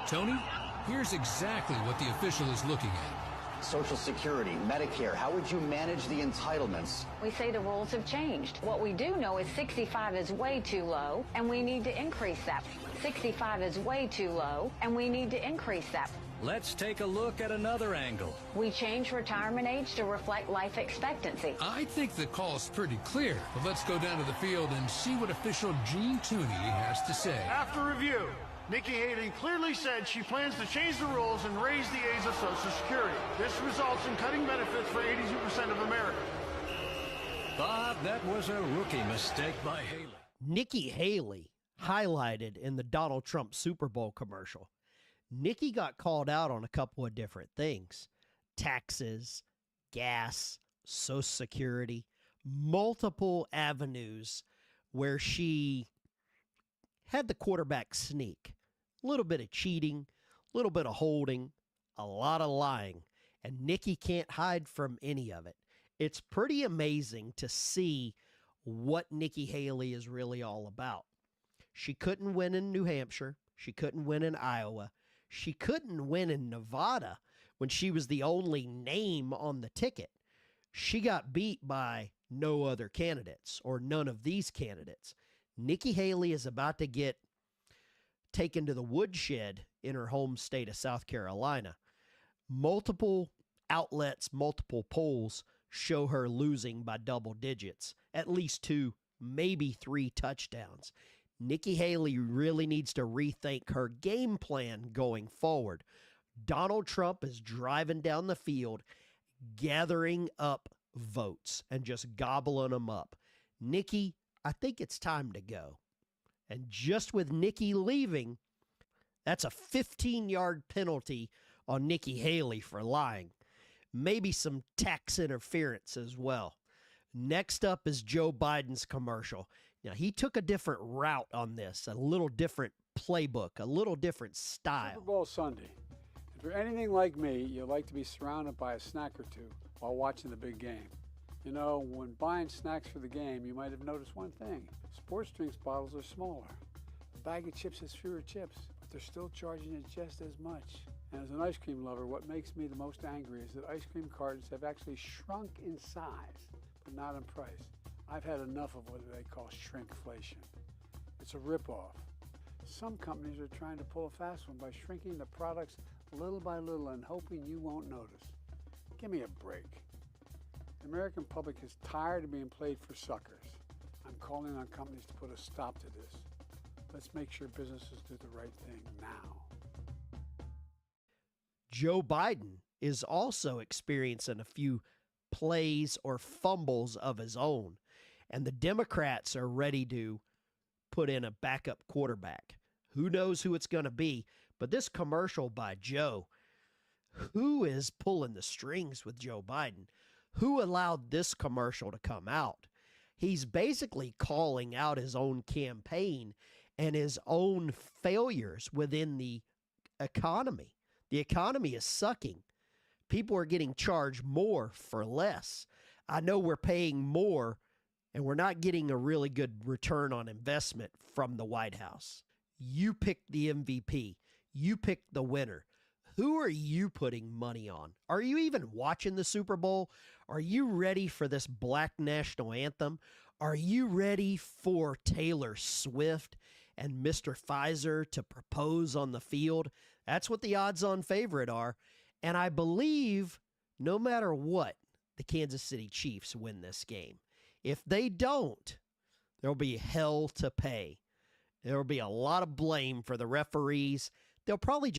Tony, here's exactly what the official is looking at. Social Security, Medicare, how would you manage the entitlements? We say the rules have changed. What we do know is 65 is way too low, and we need to increase that. 65 is way too low, and we need to increase that. Let's take a look at another angle. We changed retirement age to reflect life expectancy. I think the call's pretty clear, but let's go down to the field and see what official Gene Tooney has to say. After review, Nikki Haley clearly said she plans to change the rules and raise the age of Social Security. This results in cutting benefits for 82% of Americans. Bob, that was a rookie mistake by Haley. Nikki Haley, highlighted in the Donald Trump Super Bowl commercial. Nikki got called out on a couple of different things. Taxes, gas, Social Security, multiple avenues where she had the quarterback sneak. A little bit of cheating, a little bit of holding, a lot of lying. And Nikki can't hide from any of it. It's pretty amazing to see what Nikki Haley is really all about. She couldn't win in New Hampshire. She couldn't win in Iowa. She couldn't win in Nevada when she was the only name on the ticket. She got beat by no other candidates or none of these candidates. Nikki Haley is about to get taken to the woodshed in her home state of South Carolina. Multiple outlets, multiple polls show her losing by double digits, at least 2, maybe 3 touchdowns. Nikki Haley really needs to rethink her game plan going forward. Donald Trump is driving down the field, gathering up votes and just gobbling them up. Nikki, I think it's time to go. And just with Nikki leaving, that's a 15-yard penalty on Nikki Haley for lying. Maybe some tax interference as well. Next up is Joe Biden's commercial. Now, he took a different route on this, a little different playbook, a little different style. Super Bowl Sunday. If you're anything like me, you like to be surrounded by a snack or two while watching the big game. You know, when buying snacks for the game, you might have noticed one thing. Sports drinks bottles are smaller. A bag of chips has fewer chips, but they're still charging you just as much. And as an ice cream lover, what makes me the most angry is that ice cream cartons have actually shrunk in size, but not in price. I've had enough of what they call shrinkflation. It's a ripoff. Some companies are trying to pull a fast one by shrinking the products little by little and hoping you won't notice. Give me a break. The American public is tired of being played for suckers. I'm calling on companies to put a stop to this. Let's make sure businesses do the right thing now. Joe Biden is also experiencing a few plays or fumbles of his own, and the Democrats are ready to put in a backup quarterback. Who knows who it's going to be, but this commercial by Joe, who is pulling the strings with Joe Biden? Who allowed this commercial to come out? He's basically calling out his own campaign and his own failures within the economy. The economy is sucking. People are getting charged more for less. I know we're paying more, and we're not getting a really good return on investment from the White House. You picked the MVP. You picked the winner. Who are you putting money on? Are you even watching the Super Bowl? Are you ready for this Black National Anthem? Are you ready for Taylor Swift and Mr. Pfizer to propose on the field? That's what the odds-on favorite are. And I believe no matter what, the Kansas City Chiefs win this game. If they don't, there'll be hell to pay. There'll be a lot of blame for the referees. They'll probably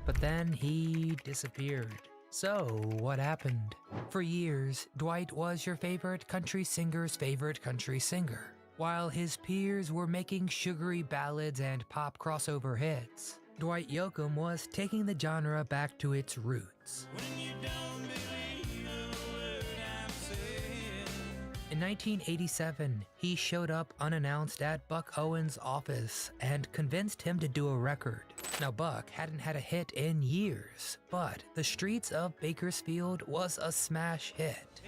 But then he disappeared. So, what happened? For years, Dwight was your favorite country singer's favorite country singer, while his peers were making sugary ballads and pop crossover hits. Dwight Yoakam was taking the genre back to its roots. In 1987, he showed up unannounced at Buck Owens' office and convinced him to do a record. Now, Buck hadn't had a hit in years, but The Streets of Bakersfield was a smash hit.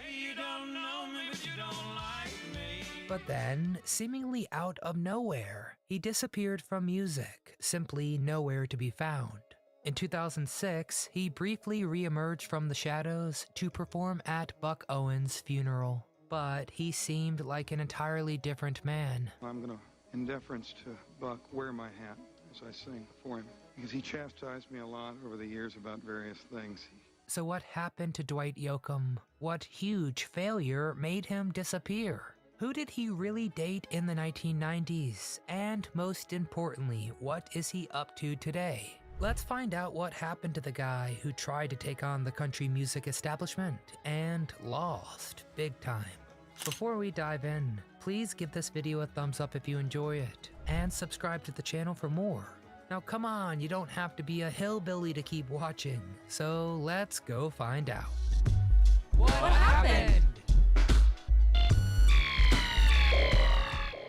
But then, seemingly out of nowhere, he disappeared from music, simply nowhere to be found. In 2006, he briefly re-emerged from the shadows to perform at Buck Owens' funeral. But he seemed like an entirely different man. I'm gonna, in deference to Buck, wear my hat as I sing for him, because he chastised me a lot over the years about various things. So what happened to Dwight Yoakam? What huge failure made him disappear? Who did he really date in the 1990s? And most importantly, what is he up to today? Let's find out what happened to the guy who tried to take on the country music establishment and lost big time. Before we dive in, please give this video a thumbs up if you enjoy it, and subscribe to the channel for more. Now come on, you don't have to be a hillbilly to keep watching, so let's go find out. What happened?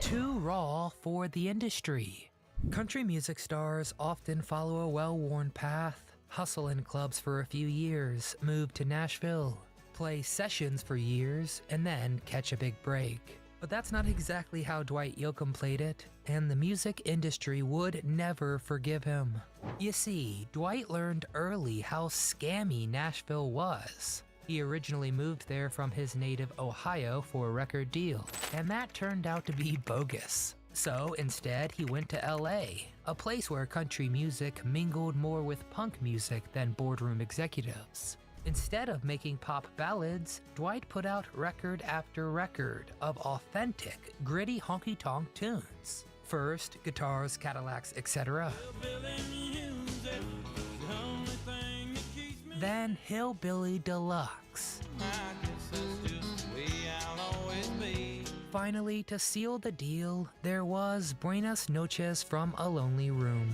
Too raw for the industry. Country music stars often follow a well-worn path, hustle in clubs for a few years, move to Nashville, play sessions for years, and then catch a big break. But that's not exactly how Dwight Yoakam played it, and the music industry would never forgive him. You see, Dwight learned early how scammy Nashville was. He originally moved there from his native Ohio for a record deal, and that turned out to be bogus. So instead, he went to LA, a place where country music mingled more with punk music than boardroom executives. Instead of making pop ballads, Dwight put out record after record of authentic, gritty honky-tonk tunes. First, guitars, Cadillacs, etc. Then Hillbilly Deluxe. Finally, to seal the deal, there was Buenas Noches from a Lonely Room.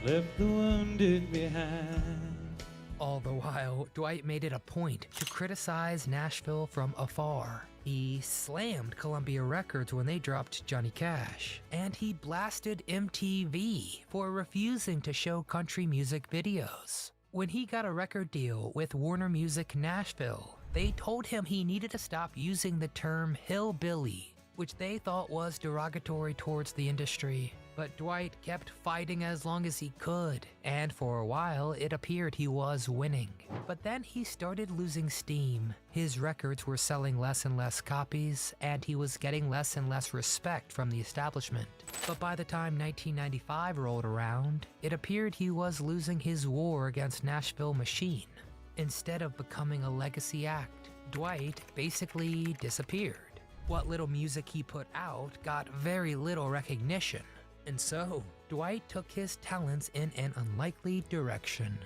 Left the wounded behind. All the while, Dwight made it a point to criticize Nashville from afar. He slammed Columbia Records when they dropped Johnny Cash, and he blasted MTV for refusing to show country music videos. When he got a record deal with Warner Music Nashville, they told him he needed to stop using the term hillbilly, which they thought was derogatory towards the industry. But Dwight kept fighting as long as he could, and for a while it appeared he was winning. But then he started losing steam. His records were selling less and less copies, and he was getting less and less respect from the establishment. But by the time 1995 rolled around, it appeared he was losing his war against Nashville machine. Instead of becoming a legacy act, Dwight basically disappeared. What little music he put out got very little recognition. And so, Dwight took his talents in an unlikely direction.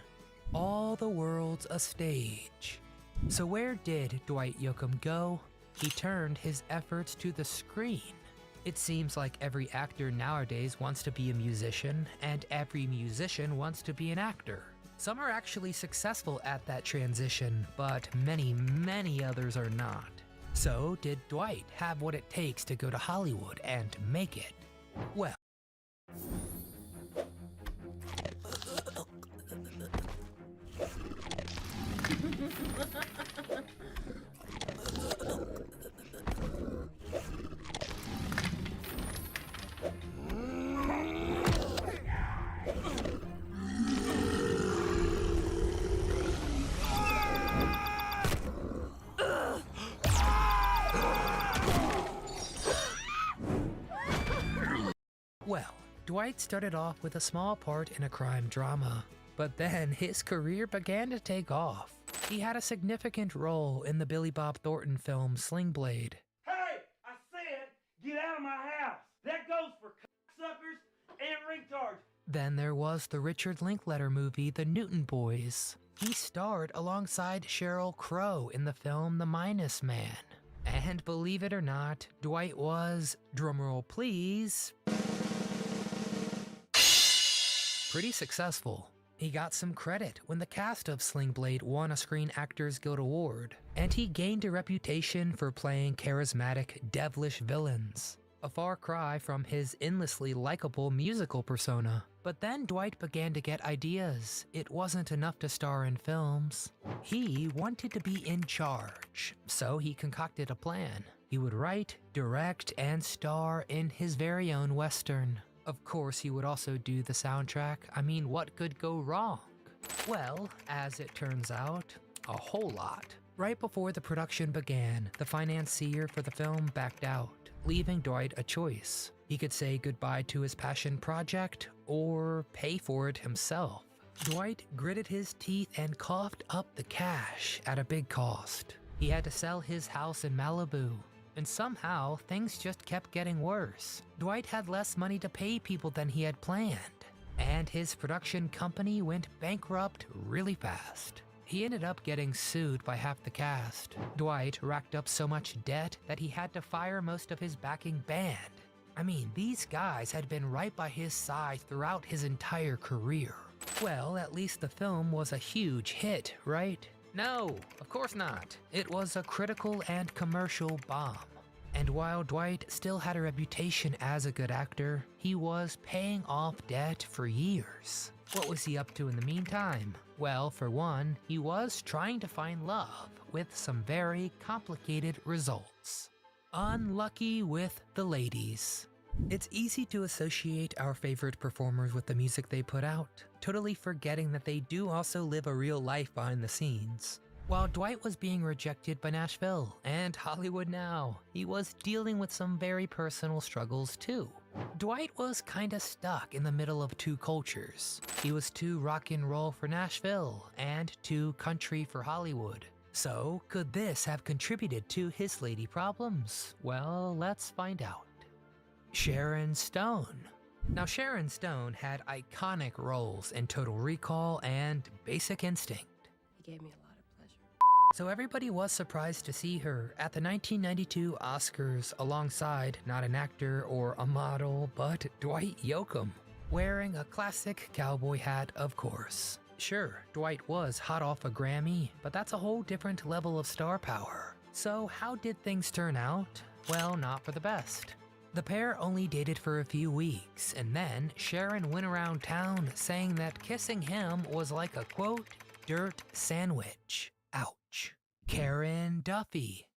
All the world's a stage. So where did Dwight Yoakam go? He turned his efforts to the screen. It seems like every actor nowadays wants to be a musician, and every musician wants to be an actor. Some are actually successful at that transition, but many, many others are not. So did Dwight have what it takes to go to Hollywood and make it? Well, Dwight started off with a small part in a crime drama, but then his career began to take off. He had a significant role in the Billy Bob Thornton film Sling Blade. Hey, I said, get out of my house. That goes for cocksuckers and retards. Then there was the Richard Linklater movie The Newton Boys. He starred alongside Sheryl Crow in the film The Minus Man. And believe it or not, Dwight was, drumroll please, pretty successful. He got some credit when the cast of Sling Blade won a Screen Actors Guild Award, and he gained a reputation for playing charismatic, devilish villains, a far cry from his endlessly likable musical persona. But then Dwight began to get ideas. It wasn't enough to star in films. He wanted to be in charge, so he concocted a plan. He would write, direct, and star in his very own Western. Of course, he would also do the soundtrack. I mean, what could go wrong? Well, as it turns out, a whole lot. Right before the production began, the financier for the film backed out, leaving Dwight a choice. He could say goodbye to his passion project or pay for it himself. Dwight gritted his teeth and coughed up the cash at a big cost. He had to sell his house in Malibu, and somehow things just kept getting worse. Dwight had less money to pay people than he had planned, and his production company went bankrupt really fast. He ended up getting sued by half the cast. Dwight racked up so much debt that he had to fire most of his backing band. I mean, these guys had been right by his side throughout his entire career. Well, at least the film was a huge hit, right? No, of course not. It was a critical and commercial bomb. And while Dwight still had a reputation as a good actor, he was paying off debt for years. What was he up to in the meantime? Well, for one, he was trying to find love, with some very complicated results. Unlucky with the ladies. It's easy to associate our favorite performers with the music they put out, totally forgetting that they do also live a real life behind the scenes. While Dwight was being rejected by Nashville and Hollywood now, he was dealing with some very personal struggles too. Dwight was kinda stuck in the middle of two cultures. He was too rock and roll for Nashville and too country for Hollywood. So, could this have contributed to his lady problems? Well, let's find out. Sharon Stone. Now, Sharon Stone had iconic roles in Total Recall and Basic Instinct. He gave me a lot of pleasure. So everybody was surprised to see her at the 1992 Oscars alongside not an actor or a model, but Dwight Yoakam, wearing a classic cowboy hat, of course. Sure, Dwight was hot off a Grammy, but that's a whole different level of star power. So how did things turn out? Well, not for the best. The pair only dated for a few weeks, and then Sharon went around town saying that kissing him was like a, quote, dirt sandwich. Ouch. Karen Duffy.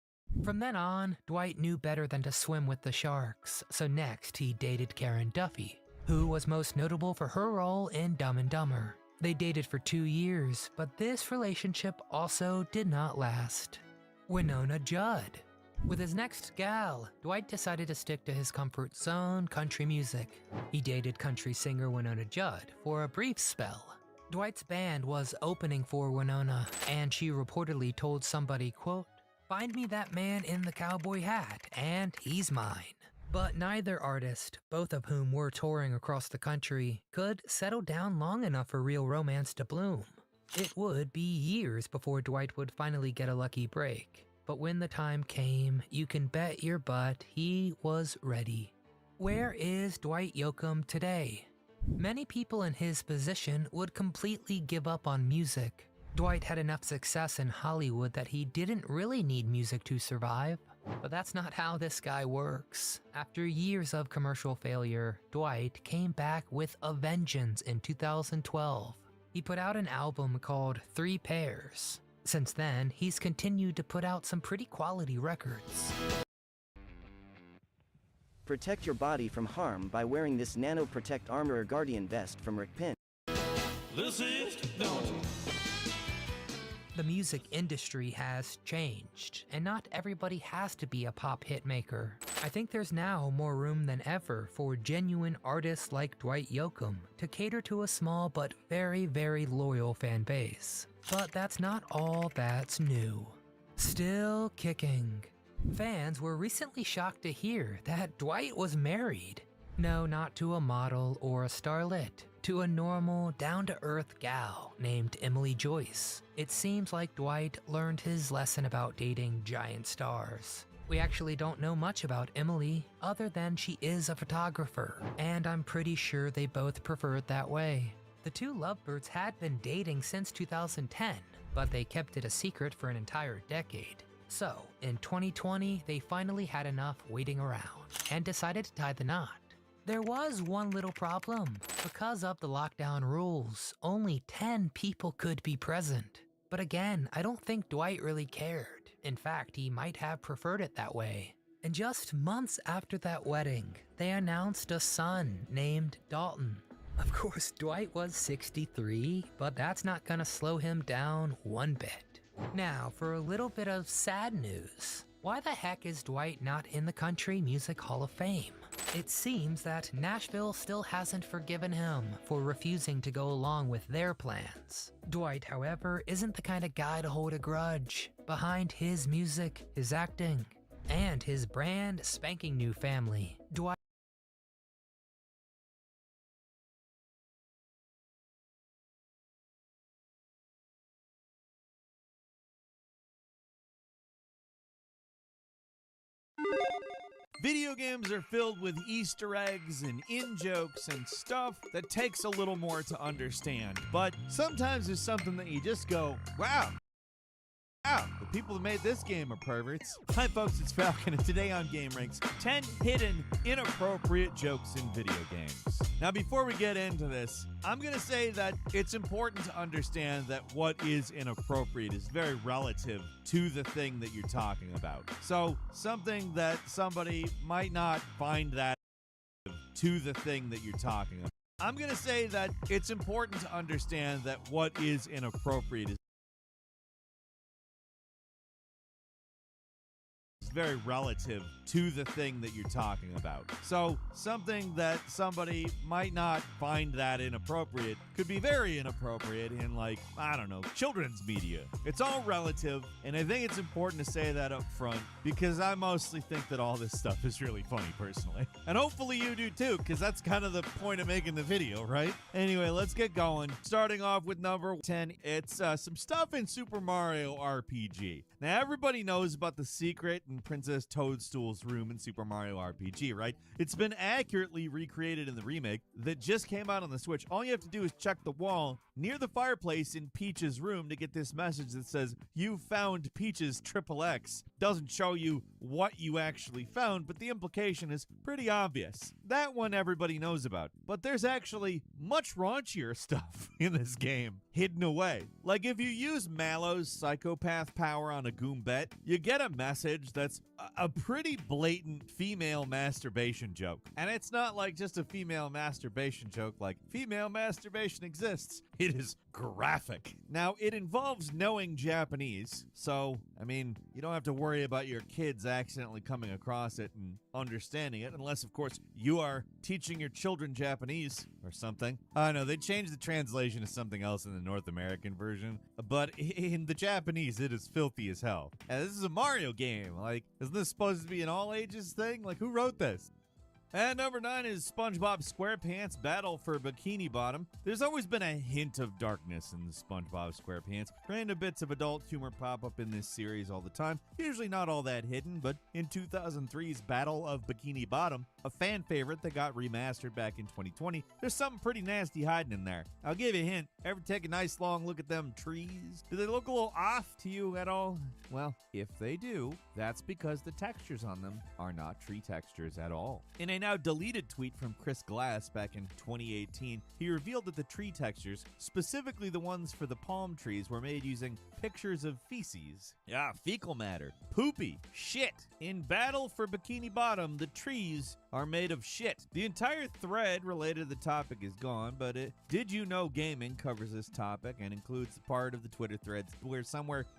From then on, Dwight knew better than to swim with the sharks, so next he dated Karen Duffy, who was most notable for her role in Dumb and Dumber. They dated for 2 years, but this relationship also did not last. Winona Judd. With his next gal, Dwight decided to stick to his comfort zone, country music. He dated country singer Winona Judd for a brief spell. Dwight's band was opening for Winona, and she reportedly told somebody, quote, "Find me that man in the cowboy hat, and he's mine." But neither artist, both of whom were touring across the country, could settle down long enough for real romance to bloom. It would be years before Dwight would finally get a lucky break. But when the time came, you can bet your butt he was ready. Where is Dwight Yoakam today? Many people in his position would completely give up on music. Dwight had enough success in Hollywood that he didn't really need music to survive. But that's not how this guy works. After years of commercial failure, Dwight came back with a vengeance in 2012. He put out an album called 3 Pairs. Since then, he's continued to put out some pretty quality records. Protect your body from harm by wearing this Nano Protect Armor Guardian vest from Rick Pin. This is technology. The music industry has changed, and not everybody has to be a pop hit maker. I think there's now more room than ever for genuine artists like Dwight Yoakam to cater to a small but very, very loyal fan base. But that's not all that's new. Still kicking. Fans were recently shocked to hear that Dwight was married. No, not to a model or a starlet. To a normal, down-to-earth gal named Emily Joyce. It seems like Dwight learned his lesson about dating giant stars. We actually don't know much about Emily, other than she is a photographer, and I'm pretty sure they both prefer it that way. The two lovebirds had been dating since 2010, but they kept it a secret for an entire decade. So, in 2020, they finally had enough waiting around, and decided to tie the knot. There was one little problem. Because of the lockdown rules, only 10 people could be present. But again, I don't think Dwight really cared. In fact, he might have preferred it that way. And just months after that wedding, they announced a son named Dalton. Of course, Dwight was 63, but that's not gonna slow him down one bit. Now, for a little bit of sad news. Why the heck is Dwight not in the Country Music Hall of Fame? It seems that Nashville still hasn't forgiven him for refusing to go along with their plans. Dwight, however, isn't the kind of guy to hold a grudge. Behind his music, his acting, and his brand spanking new family, Dwight Video games are filled with Easter eggs and in-jokes and stuff that takes a little more to understand. But sometimes there's something that you just go, wow, the people that made this game are perverts. Hi folks, it's Falcon, and today on Game Ranks, 10 hidden inappropriate jokes in video games. Now before we get into this, I'm going to say that it's important to understand that what is inappropriate is very relative to the thing that you're talking about. So something that somebody might not find that to the thing that you're talking about. I'm going to say that it's important to understand that what is inappropriate is very relative to the thing that you're talking about. So something that somebody might not find that inappropriate could be very inappropriate in, like, I don't know, children's media. It's all relative, and I think it's important to say that up front because I mostly think that all this stuff is really funny personally. And hopefully you do too, because that's kind of the point of making the video, right? Anyway, let's get going. Starting off with number 10, it's some stuff in Super Mario RPG. Now everybody knows about the secret and Princess Toadstool's room in Super Mario RPG, right? It's been accurately recreated in the remake that just came out on the Switch. All you have to do is check the wall near the fireplace in Peach's room to get this message that says, "You found Peach's XXX." Doesn't show you what you actually found, but the implication is pretty obvious. That one everybody knows about. But there's actually much raunchier stuff in this game hidden away. Like if you use Mallow's psychopath power on a Goombet, you get a message that's a pretty blatant female masturbation joke. And it's not like just a female masturbation joke, like female masturbation exists. It is graphic. Now, it involves knowing Japanese, so, I mean, you don't have to worry about your kids accidentally coming across it and understanding it, unless, of course, you are teaching your children Japanese or something. I know, they changed the translation to something else in the North American version, but in the Japanese, it is filthy as hell. And this is a Mario game. Like, isn't this supposed to be an all-ages thing? Like, who wrote this? And number 9 is SpongeBob SquarePants Battle for Bikini Bottom. There's always been a hint of darkness in the SpongeBob SquarePants. Random bits of adult humor pop up in this series all the time. Usually not all that hidden, but in 2003's Battle of Bikini Bottom, a fan favorite that got remastered back in 2020, there's something pretty nasty hiding in there. I'll give you a hint. Ever take a nice long look at them trees? Do they look a little off to you at all? Well, if they do, that's because the textures on them are not tree textures at all. In a now deleted tweet from Chris Glass back in 2018, he revealed that the tree textures, specifically the ones for the palm trees, were made using pictures of feces. Yeah, fecal matter. Poopy. Shit. In Battle for Bikini Bottom, the trees are made of shit. The entire thread related to the topic is gone, but Did You Know Gaming covers this topic and includes part of the Twitter threads where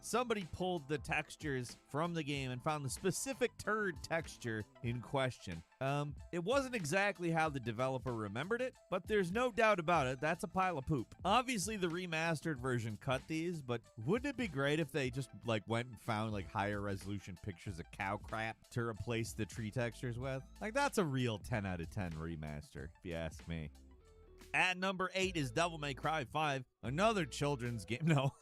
somebody pulled the textures from the game and found the specific turd texture in question. It wasn't exactly how the developer remembered it, but there's no doubt about it, that's a pile of poop. Obviously, the remastered version cut these, but wouldn't it be great if they just like went and found like higher resolution pictures of cow crap to replace the tree textures with? Like, that's a real 10 out of 10 remaster, if you ask me. At number 8 is Devil May Cry 5, another children's game. No.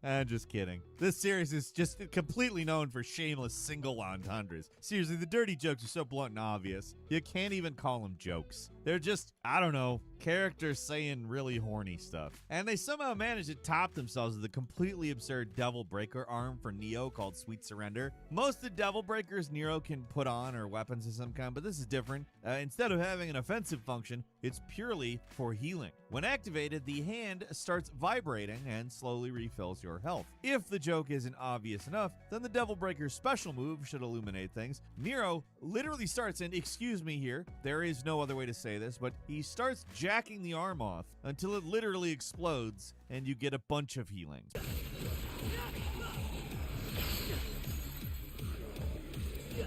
I'm just kidding. This series is just completely known for shameless single entendres. Seriously, the dirty jokes are so blunt and obvious, you can't even call them jokes. They're just, I don't know, characters saying really horny stuff. And they somehow managed to top themselves with a completely absurd Devil Breaker arm for Neo called Sweet Surrender. Most of the Devil Breakers Neo can put on are weapons of some kind, but this is different. Instead of having an offensive function, it's purely for healing. When activated, the hand starts vibrating and slowly refills your health. If the joke isn't obvious enough, then the Devil Breaker's special move should illuminate things. Nero literally starts, and excuse me here, there is no other way to say this, but he starts jacking the arm off until it literally explodes and you get a bunch of healing.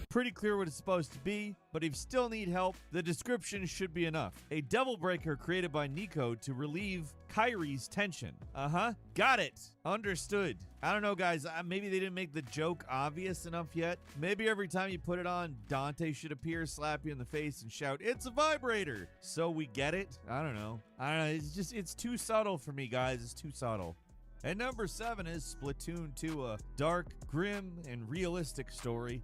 Pretty clear what it's supposed to be, but if you still need help, the description should be enough. A Devil Breaker created by Nico to relieve Kyrie's tension. Got it. Understood. I don't know, guys. Maybe they didn't make the joke obvious enough yet. Maybe every time you put it on, Dante should appear, slap you in the face, and shout, "It's a vibrator!" So we get it? I don't know. It's too subtle for me, guys. It's too subtle. And number 7 is Splatoon 2, a dark, grim, and realistic story.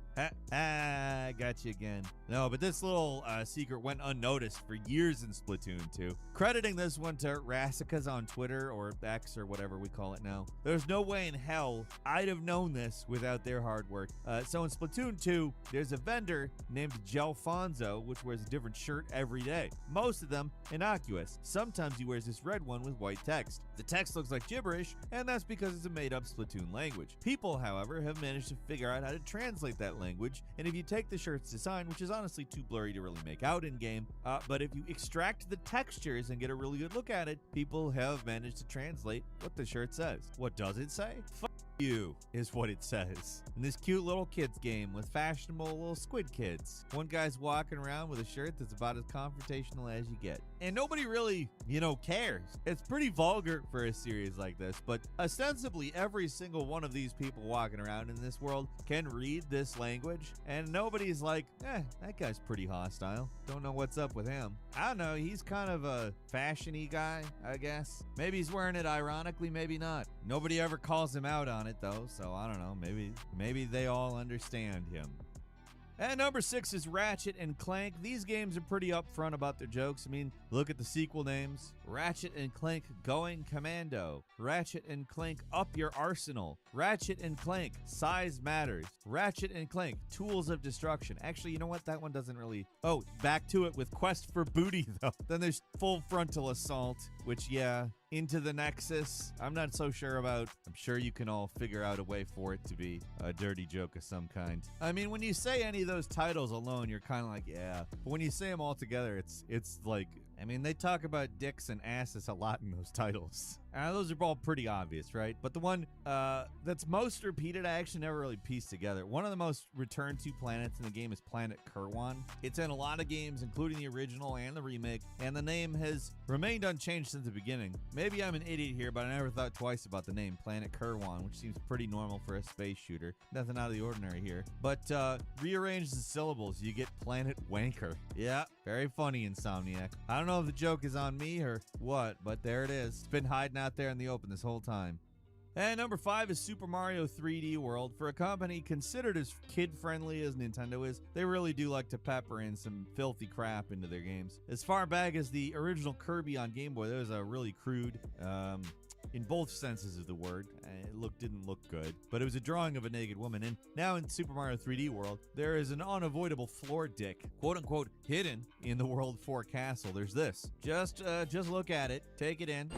Got you again. No, but this little secret went unnoticed for years in Splatoon 2. Crediting this one to Rassicas on Twitter, or X, or whatever we call it now. There's no way in hell I'd have known this without their hard work. So in Splatoon 2, there's a vendor named Gelfonzo, which wears a different shirt every day. Most of them innocuous. Sometimes he wears this red one with white text. The text looks like gibberish, and that's because it's a made-up Splatoon language. People, however, have managed to figure out how to translate that language, and if you take the shirt's design, which is honestly too blurry to really make out in-game, but if you extract the textures and get a really good look at it, people have managed to translate what the shirt says. What does it say? F you is what it says. In this cute little kids game with fashionable little squid kids, one guy's walking around with a shirt that's about as confrontational as you get. And nobody really, cares. It's pretty vulgar for a series like this, but ostensibly every single one of these people walking around in this world can read this language, and nobody's like, that guy's pretty hostile. Don't know what's up with him. I don't know, he's kind of a fashion-y guy, I guess. Maybe he's wearing it ironically, maybe not. Nobody ever calls him out on it though, so I don't know, maybe they all understand him. And number 6 is Ratchet and Clank. These games are pretty upfront about their jokes. I mean, look at the sequel names. Ratchet and Clank Going Commando. Ratchet and Clank Up Your Arsenal. Ratchet and Clank Size Matters. Ratchet and Clank Tools of Destruction. Actually, you know what? That one doesn't really... Oh, back to it with Quest for Booty, though. Then there's Full Frontal Assault, which, yeah... Into the Nexus, I'm not so sure about. I'm sure you can all figure out a way for it to be a dirty joke of some kind. I mean, when you say any of those titles alone, you're kind of like, yeah. But when you say them all together, it's like, I mean, they talk about dicks and asses a lot in those titles. Those are all pretty obvious, right? But the one that's most repeated, I actually never really pieced together. One of the most returned to planets in the game is Planet Kerwan. It's in a lot of games, including the original and the remake, and the name has remained unchanged since the beginning. Maybe I'm an idiot here, but I never thought twice about the name Planet Kerwan, which seems pretty normal for a space shooter. Nothing out of the ordinary here. But rearrange the syllables, you get Planet Wanker. Yeah, very funny, Insomniac. I don't know if the joke is on me or what, but there it is. It's been hiding out there in the open this whole time. And number 5 is Super Mario 3D World. For a company considered as kid-friendly as Nintendo is, they really do like to pepper in some filthy crap into their games. As far back as the original Kirby on Game Boy, there was a really crude, in both senses of the word, didn't look good, but it was a drawing of a naked woman. And now in Super Mario 3D World, there is an unavoidable floor dick, quote-unquote, hidden in the World 4 castle. There's this. Just look at it. Take it in.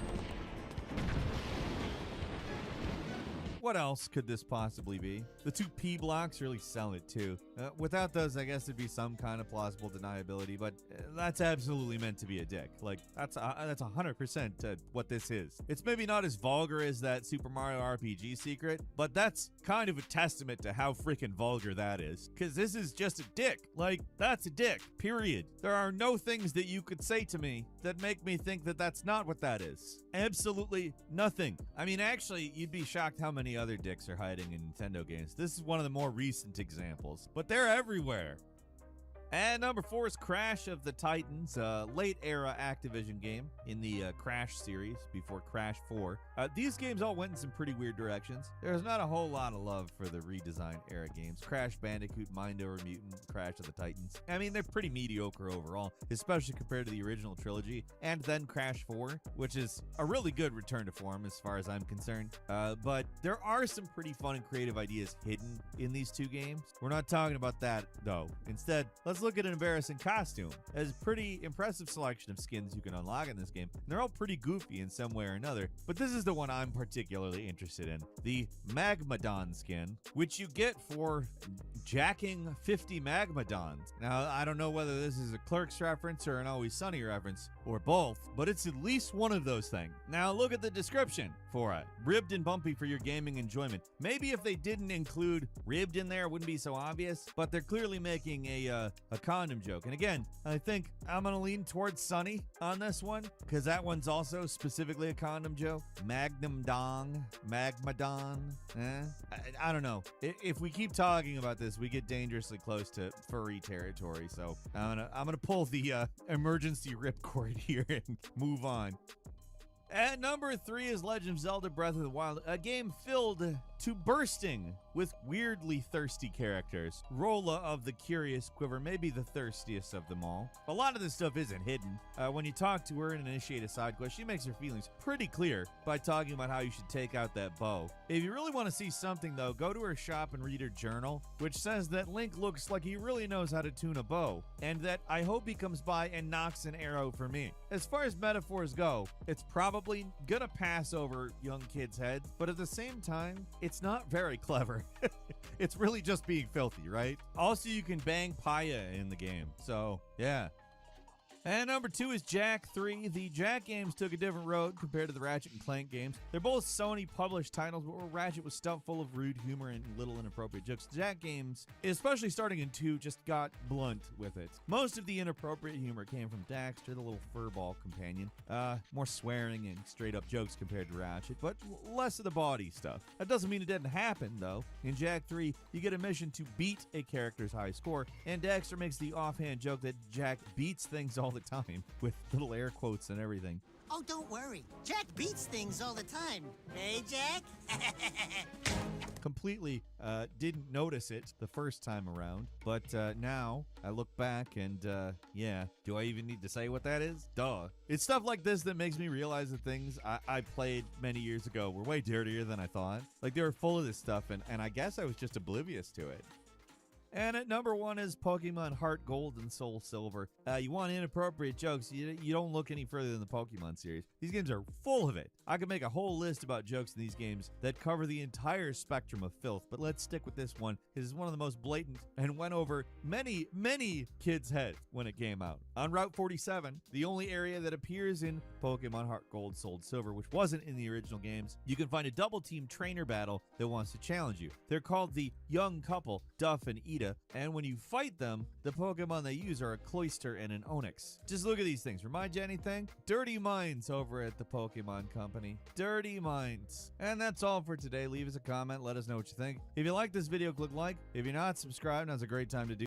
what else could this possibly be? The 2 P blocks really sell it too. Without those, I guess there'd be some kind of plausible deniability, but that's absolutely meant to be a dick. Like, that's 100% what this is. It's maybe not as vulgar as that Super Mario RPG secret, but that's kind of a testament to how freaking vulgar that is. Because this is just a dick. Like, that's a dick, period. There are no things that you could say to me that make me think that that's not what that is. Absolutely nothing. I mean, actually, you'd be shocked how many other dicks are hiding in Nintendo games. This is one of the more recent examples, but they're everywhere. And number 4 is Crash of the Titans, a late-era Activision game in the Crash series before Crash 4. These games all went in some pretty weird directions. There's not a whole lot of love for the redesigned era games. Crash Bandicoot, Mind Over Mutant, Crash of the Titans. I mean, they're pretty mediocre overall, especially compared to the original trilogy. And then Crash 4, which is a really good return to form as far as I'm concerned. But there are some pretty fun and creative ideas hidden in these 2 games. We're not talking about that, though. Instead, let's look at an embarrassing costume. There's a pretty impressive selection of skins you can unlock in this game, and they're all pretty goofy in some way or another, but this is the one I'm particularly interested in. The Magmadon skin, which you get for jacking 50 Magmadons. Now, I don't know whether this is a Clerks reference or an Always Sunny reference, or both, but it's at least one of those things. Now, look at the description for it. Ribbed and bumpy for your gaming enjoyment. Maybe if they didn't include ribbed in there, it wouldn't be so obvious, but they're clearly making a condom joke. And again, I think I'm gonna lean towards Sunny on this one, because that one's also specifically a condom joke. Magnum Dong, Magmadon. I don't know. If we keep talking about this, we get dangerously close to furry territory. So I'm gonna pull the emergency ripcord here and move on. At number 3 is Legend of Zelda Breath of the Wild, a game filled to bursting with weirdly thirsty characters. Rolla of the Curious Quiver may be the thirstiest of them all. A lot of this stuff isn't hidden. When you talk to her and initiate a side quest, she makes her feelings pretty clear by talking about how you should take out that bow. If you really want to see something though, go to her shop and read her journal, which says that Link looks like he really knows how to tune a bow, and that I hope he comes by and knocks an arrow for me. As far as metaphors go, it's probably gonna pass over young kids' heads, but at the same time, it's not very clever. It's really just being filthy, right? Also, you can bang Paya in the game, so yeah. And number 2 is Jak 3. The Jak games took a different road compared to the Ratchet and Clank games. They're both Sony-published titles, but where Ratchet was stuffed full of rude humor and little inappropriate jokes, Jak games, especially starting in 2, just got blunt with it. Most of the inappropriate humor came from Daxter, the little furball companion. More swearing and straight-up jokes compared to Ratchet, but less of the bawdy stuff. That doesn't mean it didn't happen, though. In Jak 3, you get a mission to beat a character's high score, and Daxter makes the offhand joke that Jak beats things all the time, with little air quotes and everything. Oh, don't worry. Jak beats things all the time. Hey, Jak? Completely didn't notice it the first time around, but now I look back and yeah, do I even need to say what that is? Duh. It's stuff like this that makes me realize that things I played many years ago were way dirtier than I thought. Like, they were full of this stuff, and I guess I was just oblivious to it. And at number 1 is Pokemon Heart Gold and Soul Silver. You want inappropriate jokes, you don't look any further than the Pokemon series. These games are full of it. I could make a whole list about jokes in these games that cover the entire spectrum of filth, but let's stick with this one. It is one of the most blatant and went over many, many kids' heads when it came out. On Route 47, the only area that appears in Pokemon Heart Gold, Soul Silver, which wasn't in the original games, you can find a double-team trainer battle that wants to challenge you. They're called the Young Couple, Duff and Ida, and when you fight them, the Pokemon they use are a Cloyster and an Onix. Just look at these things. Remind you anything? Dirty minds over at the Pokemon Company. Dirty minds. And that's all for today. Leave us a comment. Let us know what you think. If you like this video, click like. If you're not subscribed, now's a great time to do